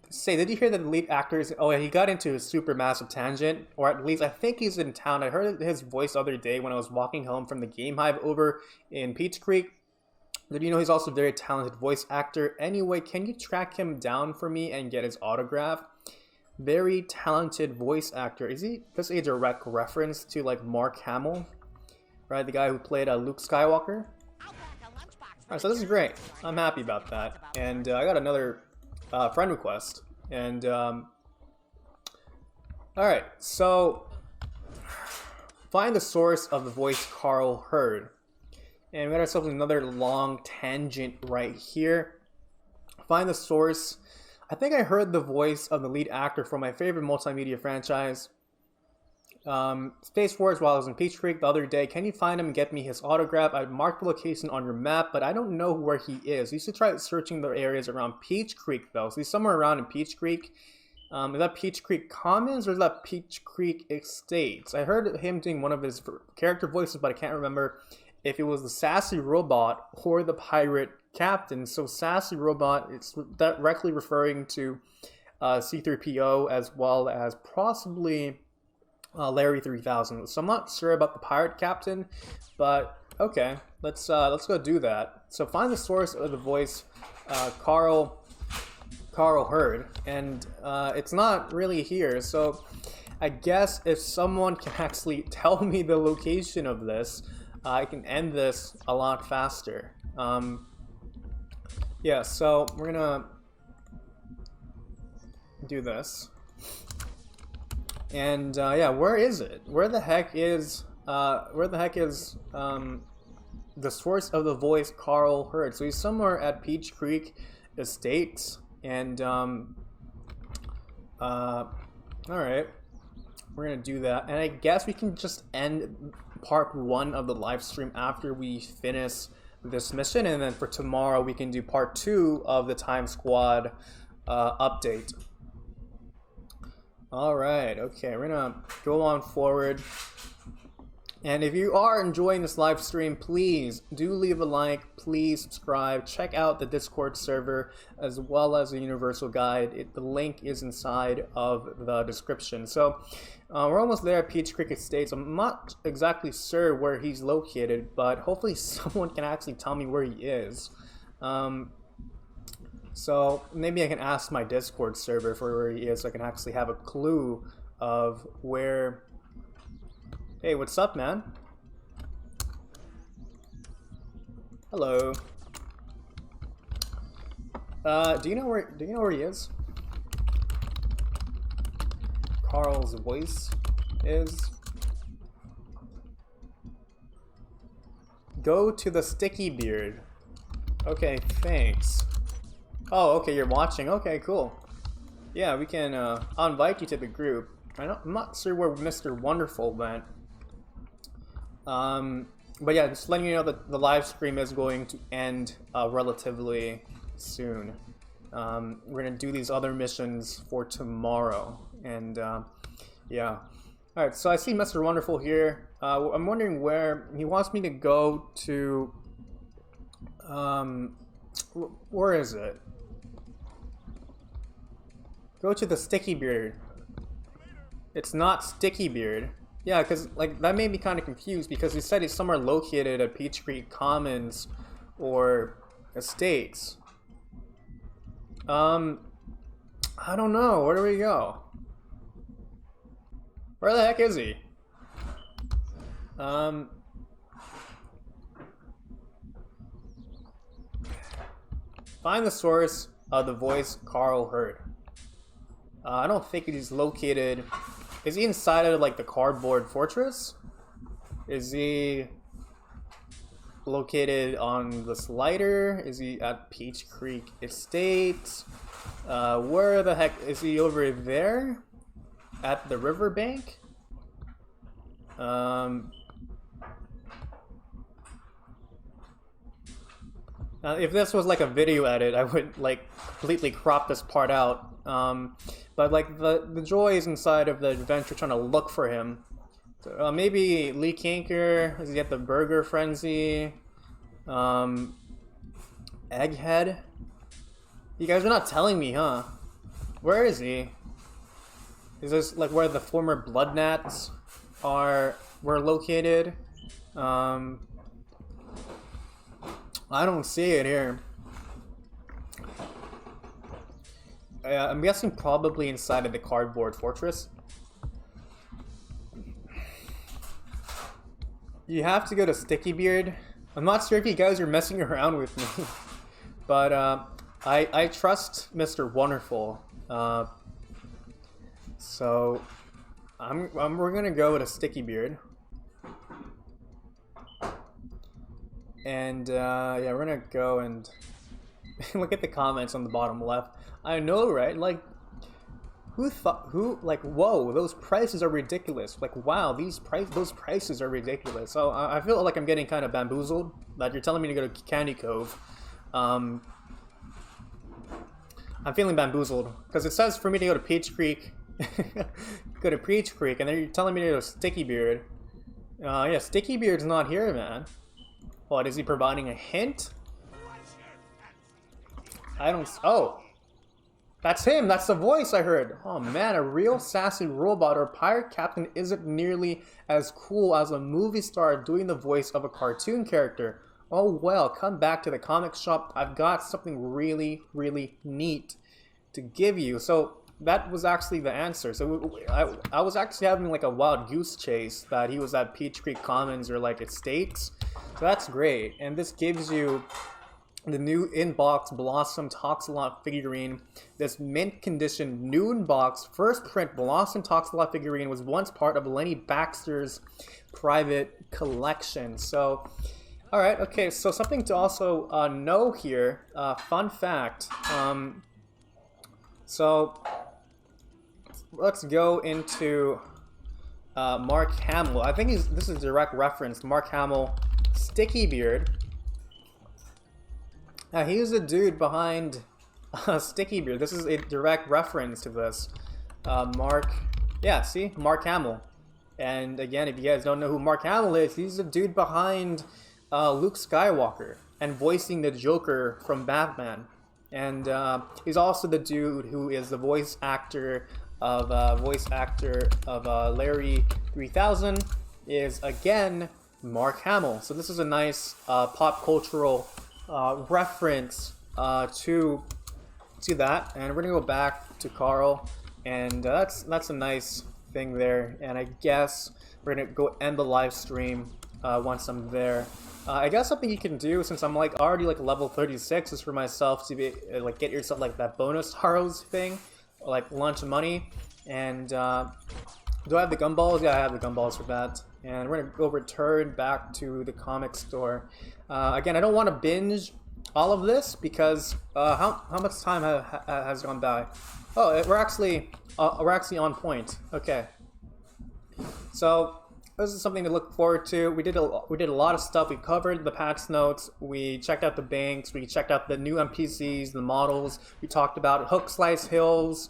Say, did you hear that the lead actor is... Oh, yeah, he got into a super massive tangent. Or at least, I think he's in town. I heard his voice the other day when I was walking home from the Game Hive over in Peach Creek. Did you know he's also a very talented voice actor? Anyway, can you track him down for me and get his autograph? Very talented voice actor. Is he this a direct reference to like Mark Hamill? Right, the guy who played Luke Skywalker? Alright, so this is great. I'm happy about that. And I got another friend request. And alright, so find the source of the voice Carl heard. And we got ourselves another long tangent right here. Find the source. I think I heard the voice of the lead actor from my favorite multimedia franchise, Space Force, while I was in Peach Creek the other day. Can you find him and get me his autograph? I marked the location on your map, but I don't know where he is. You should try searching the areas around Peach Creek, though. So he's somewhere around in Peach Creek. Is that Peach Creek Commons or is that Peach Creek Estates? I heard him doing one of his character voices, but I can't remember if it was the sassy robot or the pirate captain. So sassy robot, it's directly referring to C-3PO as well as possibly Larry 3000. So I'm not sure about the pirate captain, but okay, let's go do that. So find the source of the voice Carl heard, and it's not really here. So I guess if someone can actually tell me the location of this, I can end this a lot faster. Yeah, so we're gonna do this. And yeah, where is it? Where the heck is the source of the voice Carl heard? So he's somewhere at Peach Creek Estates, and all right, we're gonna do that. And I guess we can just end part 1 of the live stream after we finish this mission, and then for tomorrow we can do part 2 of the Time Squad update. Alright, okay, we're gonna go on forward. And if you are enjoying this live stream, please do leave a like, please subscribe, check out the Discord server as well as the Universal Guide. The link is inside of the description. So we're almost there at Peach Creek Estates. I'm not exactly sure where he's located, but hopefully someone can actually tell me where he is. So maybe I can ask my Discord server for where he is so I can actually have a clue of where... Hey, what's up, man? Hello. Do you know where he is? Carl's voice is... Go to the Sticky Beard. Okay, thanks. Oh, okay, you're watching. Okay, cool. Yeah, we can, I'll invite you to the group. I'm not sure where Mr. Wonderful went. But yeah, just letting you know that the live stream is going to end relatively soon. We're gonna do these other missions for tomorrow, and yeah. All right, so I see Mr. Wonderful here. I'm wondering where he wants me to go to. Where is it? Go to the Sticky Beard. It's not Sticky Beard. Yeah, because like that made me kind of confused because he said he's somewhere located at Peach Creek Commons or Estates. I don't know. Where do we go? Where the heck is he? Find the source of the voice Carl heard. I don't think he's located. Is he inside of like the cardboard fortress? Is he located on the slider? Is he at Peach Creek Estate? Where the heck is he? Over there at the riverbank? If this was like a video edit, I would like completely crop this part out. But like the joy is inside of the adventure trying to look for him. So, maybe Lee Kinker, does he get the Burger Frenzy? Egghead? You guys are not telling me, huh? Where is he? Is this like where the former blood gnats were located? I don't see it here. I'm guessing probably inside of the cardboard fortress. You have to go to Sticky Beard. I'm not sure if you guys are messing around with me, but I trust Mr. Wonderful. So we're gonna go with a Sticky Beard, and yeah, we're gonna go and look at the comments on the bottom left. I know, right? Like, like, whoa, those prices are ridiculous. Like, wow, those prices are ridiculous. So I feel like I'm getting kind of bamboozled. That you're telling me to go to Candy Cove. I'm feeling bamboozled because it says for me to go to Peach Creek. Go to Peach Creek, and then you're telling me to go to Sticky Beard. Yeah, Sticky Beard's not here, man. What, is he providing a hint? I don't. Oh, that's him. That's the voice I heard. Oh man, a real sassy robot or pirate captain isn't nearly as cool as a movie star doing the voice of a cartoon character. Oh well, come back to the comic shop. I've got something really, really neat to give you. So that was actually the answer. So I was actually having like a wild goose chase that he was at Peach Creek Commons or like Estates. So that's great. And this gives you the new in-box Blossom Toxalot figurine. This mint condition Noon box first print Blossom Toxalot figurine was once part of Lenny Baxter's private collection. So, all right, okay. So something to also know here. Fun fact. So let's go into Mark Hamill. I think this is a direct reference to Mark Hamill, Sticky Beard. Now, he's the dude behind Sticky Beard. This is a direct reference to this. Mark Hamill. And again, if you guys don't know who Mark Hamill is, he's the dude behind Luke Skywalker and voicing the Joker from Batman. And he's also the dude who is the voice actor of Larry 3000. Is again Mark Hamill. So this is a nice pop cultural reference to that, and we're gonna go back to Carl, and that's a nice thing there. And I guess we're gonna go end the live stream once I'm there. I guess something you can do, since I'm like already like level 36, is for myself to be like get yourself like that bonus Haros thing, like lunch money. And do I have the gumballs? Yeah, I have the gumballs for that. And we're gonna go return back to the comic store. Again, I don't want to binge all of this because how much time has gone by? Oh, we're actually on point. Okay, so this is something to look forward to. We did a lot of stuff. We covered the patch notes. We checked out the banks. We checked out the new NPCs, the models. We talked about Hook Slice Hills.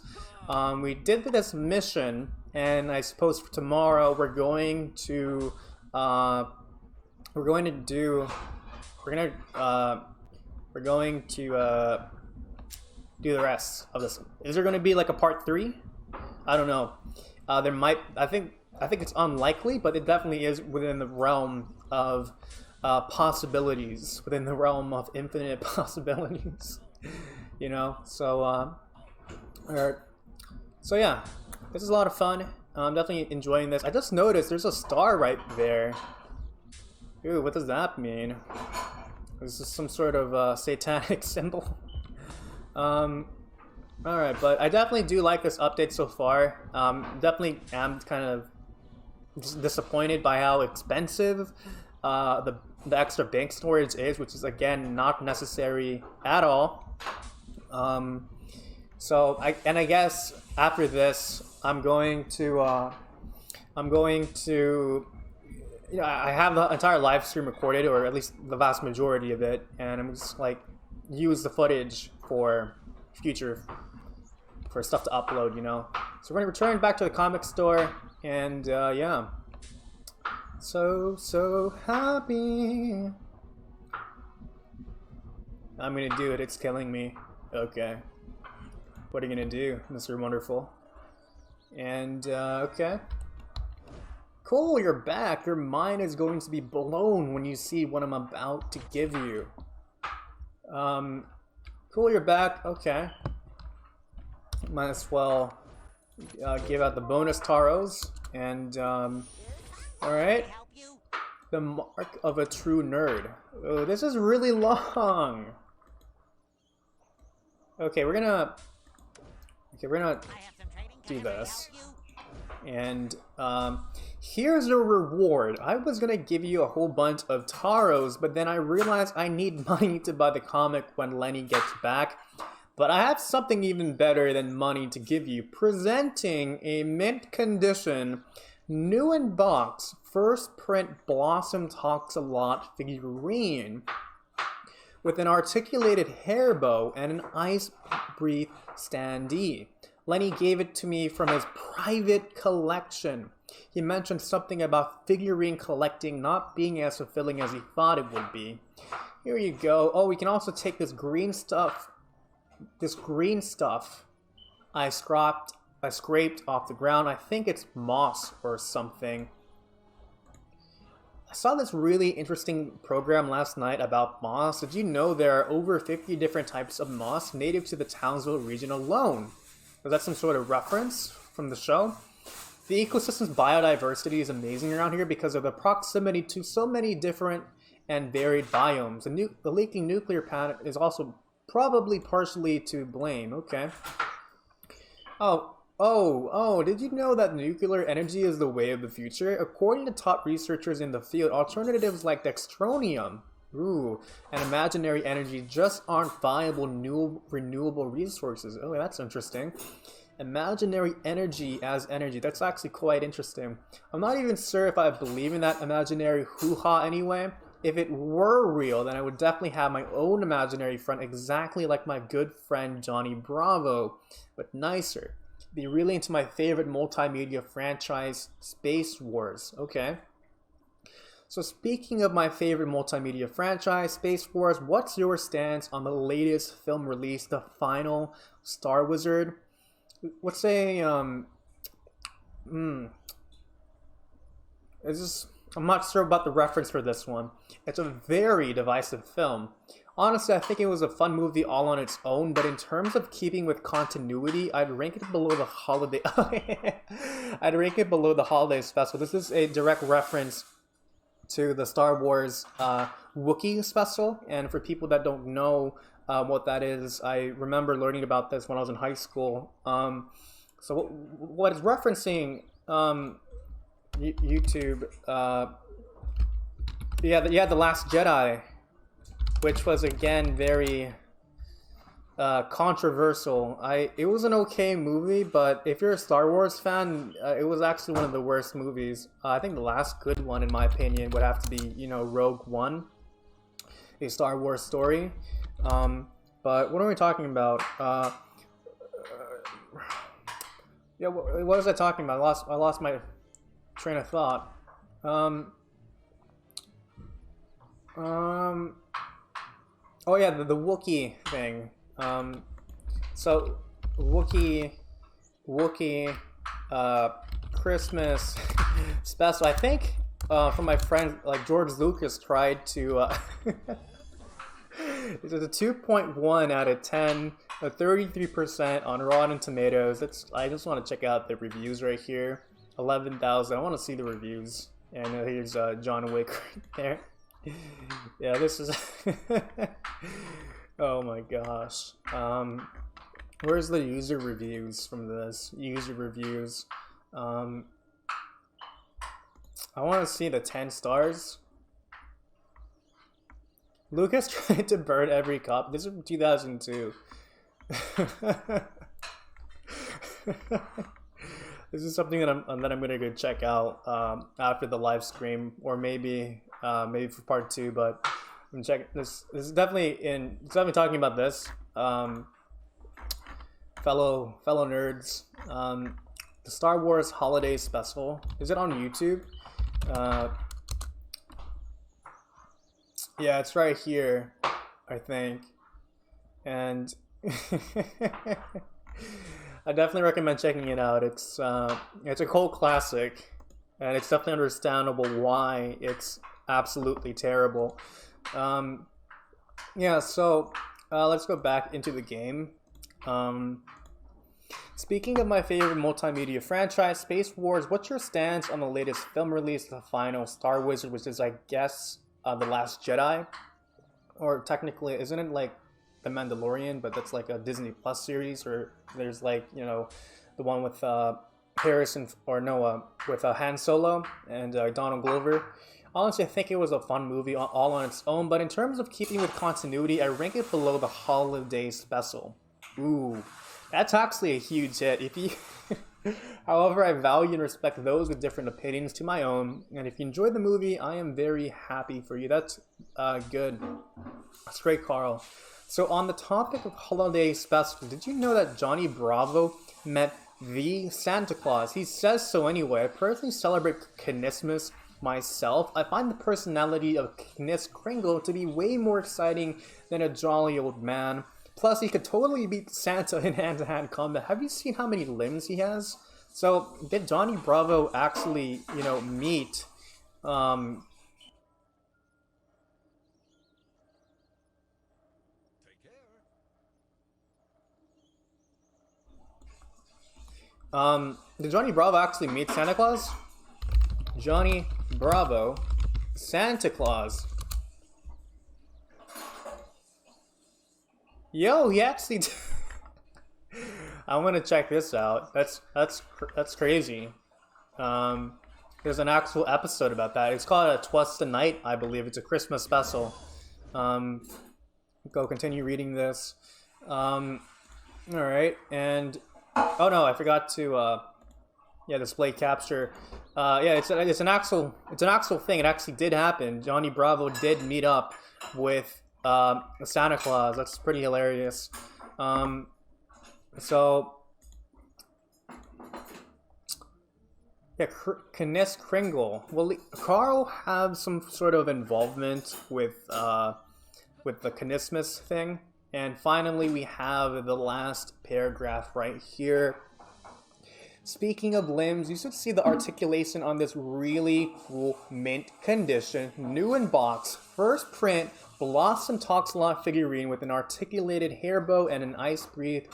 We did this mission, and I suppose for tomorrow we're going to do the rest of this. Is there going to be like a part 3? I don't know. There might. I think it's unlikely, but it definitely is within the realm of possibilities, within the realm of infinite possibilities. You know. So so yeah, this is a lot of fun. I'm definitely enjoying this. I just noticed there's a star right there. Ooh, what does that mean? Is this some sort of satanic symbol? Alright, but I definitely do like this update so far. Definitely am kind of disappointed by how expensive the extra bank storage is, which is again not necessary at all. So I guess after this I'm going to you know, I have the entire live stream recorded, or at least the vast majority of it, and I'm just like use the footage for stuff to upload, you know. So we're gonna return back to the comic store, and yeah, so happy. I'm gonna do it. It's killing me. Okay. What are you gonna do, Mr. Wonderful? And, okay. Cool, you're back. Your mind is going to be blown when you see what I'm about to give you. Cool, you're back. Okay. Might as well give out the bonus taros. And, alright. The mark of a true nerd. Oh, this is really long. Okay, we're gonna do this. And here's a reward. I was gonna give you a whole bunch of taros, but then I realized I need money to buy the comic when Lenny gets back. But I have something even better than money to give you. Presenting a mint condition, new in box, first print Blossom Talks a Lot figurine with an articulated hair bow and an ice breath standee. Lenny gave it to me from his private collection. He mentioned something about figurine collecting not being as fulfilling as he thought it would be. Here you go. Oh, we can also take this green stuff. This green stuff I scraped off the ground. I think it's moss or something. I saw this really interesting program last night about moss. Did you know there are over 50 different types of moss native to the Townsville region alone? Was that some sort of reference from the show? The ecosystem's biodiversity is amazing around here because of the proximity to so many different and varied biomes. The leaking nuclear plant is also probably partially to blame. Okay. Oh, did you know that nuclear energy is the way of the future? According to top researchers in the field, alternatives like dextronium, and imaginary energy just aren't viable renewable resources. Oh, that's interesting. Imaginary energy as energy. That's actually quite interesting. I'm not even sure if I believe in that imaginary hoo-ha anyway. If it were real, then I would definitely have my own imaginary friend exactly like my good friend Johnny Bravo, but nicer. Be really into my favorite multimedia franchise, Space Wars. Okay. So speaking of my favorite multimedia franchise, Space Wars, what's your stance on the latest film release, the final Star Wizard? Let's say, I'm not sure about the reference for this one. It's a very divisive film. Honestly, I think it was a fun movie all on its own, but in terms of keeping with continuity, I'd rank it below the holiday. I'd rank it below the holiday special. This is a direct reference to the Star Wars Wookiee special, and for people that don't know what that is, I remember learning about this when I was in high school. So what it's referencing, YouTube, The Last Jedi, which was again very controversial. It was an okay movie, but if you're a Star Wars fan, it was actually one of the worst movies. I think the last good one, in my opinion, would have to be, Rogue One, a Star Wars story. But what are we talking about? What was I talking about? I lost my train of thought. Oh yeah, the Wookiee thing. So Wookiee Christmas special. I think from my friend, like George Lucas tried to. It's a 2.1 out of 10, a 33% on Rotten Tomatoes. I just want to check out the reviews right here. 11,000. I want to see the reviews. And here's John Wick right there. Yeah, this is. Oh my gosh. Where's the user reviews from this? User reviews. I want to see the 10 stars. Lucas tried to burn every copy. This is from 2002. This is something that I'm gonna go check out after the live stream, or maybe for part 2. But I'm checking this. This is definitely talking about this. Fellow nerds. The Star Wars Holiday Special. Is it on YouTube? Yeah, it's right here, I think. And I definitely recommend checking it out. It's a cult classic, and it's definitely understandable why it's absolutely terrible. Yeah, so let's go back into the game. Speaking of my favorite multimedia franchise, Space Wars, what's your stance on the latest film release, the final Star Wars, which is, I guess, The Last Jedi? Or technically, isn't it like The Mandalorian, but that's like a Disney Plus series, or there's like, you know, the one with Harrison, or Noah, with Han Solo and Donald Glover. Honestly, I think it was a fun movie all on its own, but in terms of keeping with continuity, I rank it below the holiday special. Ooh, that's actually a huge hit. If you, however, I value and respect those with different opinions to my own, and if you enjoyed the movie, I am very happy for you. That's good. That's great, Carl. So on the topic of holiday special, did you know that Johnny Bravo met the Santa Claus? He says so anyway. I personally celebrate Christmas myself. I find the personality of Knis Kringle to be way more exciting than a jolly old man. Plus, he could totally beat Santa in hand-to-hand combat. Have you seen how many limbs he has? So, did Johnny Bravo actually, you know, meet the did Johnny Bravo actually meet Santa Claus? Johnny Bravo, Santa Claus. Yo, he actually. I'm gonna check this out. That's crazy. There's an actual episode about that. It's called "Twas the Night," I believe. It's a Christmas special. Go continue reading this. All right, and oh no, I forgot to display capture. Yeah, it's an actual thing. It actually did happen. Johnny Bravo did meet up with Santa Claus. That's pretty hilarious. So yeah, Knis Kringle. Will Carl have some sort of involvement with the Knismas thing? And finally, we have the last paragraph right here. Speaking of limbs, you should see the articulation on this really cool mint condition, new in box, first print, Blossom Talks a Lot figurine with an articulated hair bow and an ice breathe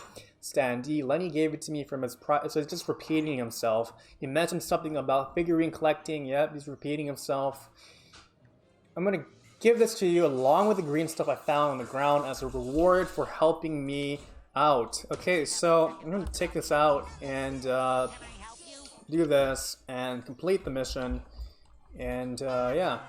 standee. Lenny gave it to me from his so he's just repeating himself. He mentioned something about figurine collecting. Yep, he's repeating himself. I'm gonna give this to you along with the green stuff I found on the ground as a reward for helping me out. Okay, so I'm gonna take this out and do this and complete the mission, and yeah,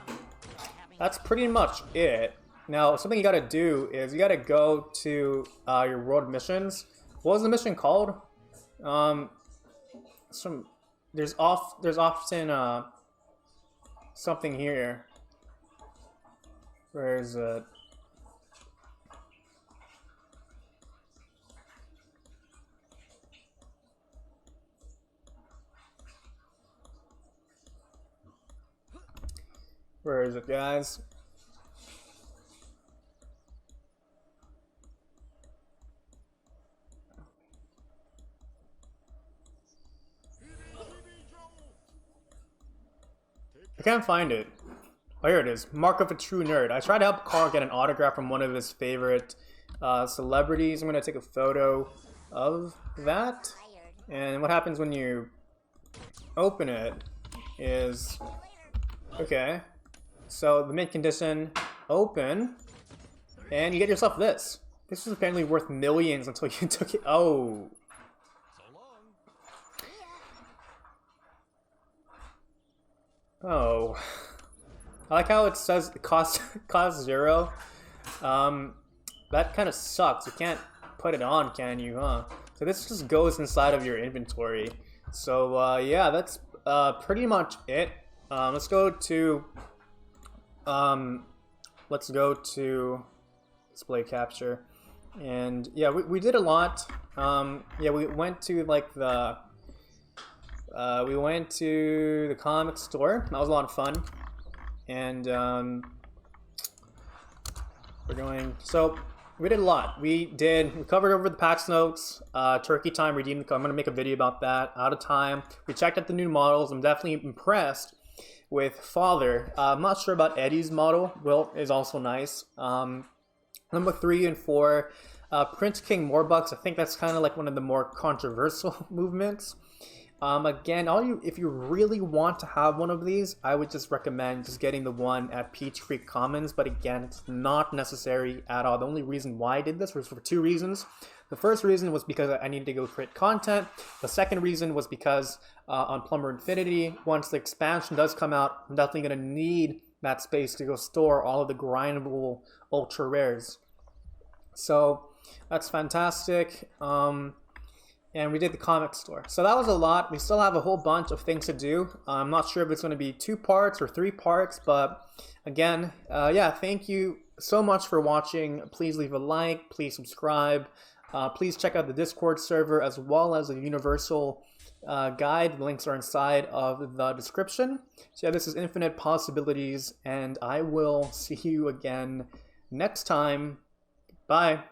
that's pretty much it. Now, something you gotta do is you gotta go to your world missions. What was the mission called? There's often something here. Where is it? Where is it, guys? I can't find it. Oh, here it is. Mark of a True Nerd. I tried to help Carl get an autograph from one of his favorite celebrities. I'm going to take a photo of that. And what happens when you open it is... Okay. So, the mint condition, open, and you get yourself this. This was apparently worth millions until you took it. Oh. Oh. I like how it says it cost 0. That kind of sucks. You can't put it on, can you, huh? So this just goes inside of your inventory. So, yeah, that's pretty much it. Let's go to display capture, and yeah, we did a lot. Yeah, we went to like the comic store. That was a lot of fun, and we're going. So we did a lot. We covered over the patch notes, Turkey Time redeemed. I'm going to make a video about that. Out of time. We checked out the new models. I'm definitely impressed with Father. I'm not sure about Eddie's model. Wilt is also nice. Number 3 and 4, Prince King Morbucks. I think that's kind of like one of the more controversial movements. Again, if you really want to have one of these, I would just recommend just getting the one at Peach Creek Commons, but again, it's not necessary at all. The only reason why I did this was for 2 reasons. The first reason was because I needed to go create content. The second reason was because on Plumber Infinity, once the expansion does come out, I'm definitely going to need that space to go store all of the grindable ultra rares. So that's fantastic. And we did the comic store. So that was a lot. We still have a whole bunch of things to do. I'm not sure if it's going to be 2 parts or 3 parts, but again, yeah, thank you so much for watching. Please leave a like, please subscribe. Please check out the Discord server as well as the Universal guide. The links are inside of the description. So yeah, this is Infinite Possibilities, and I will see you again next time. Bye.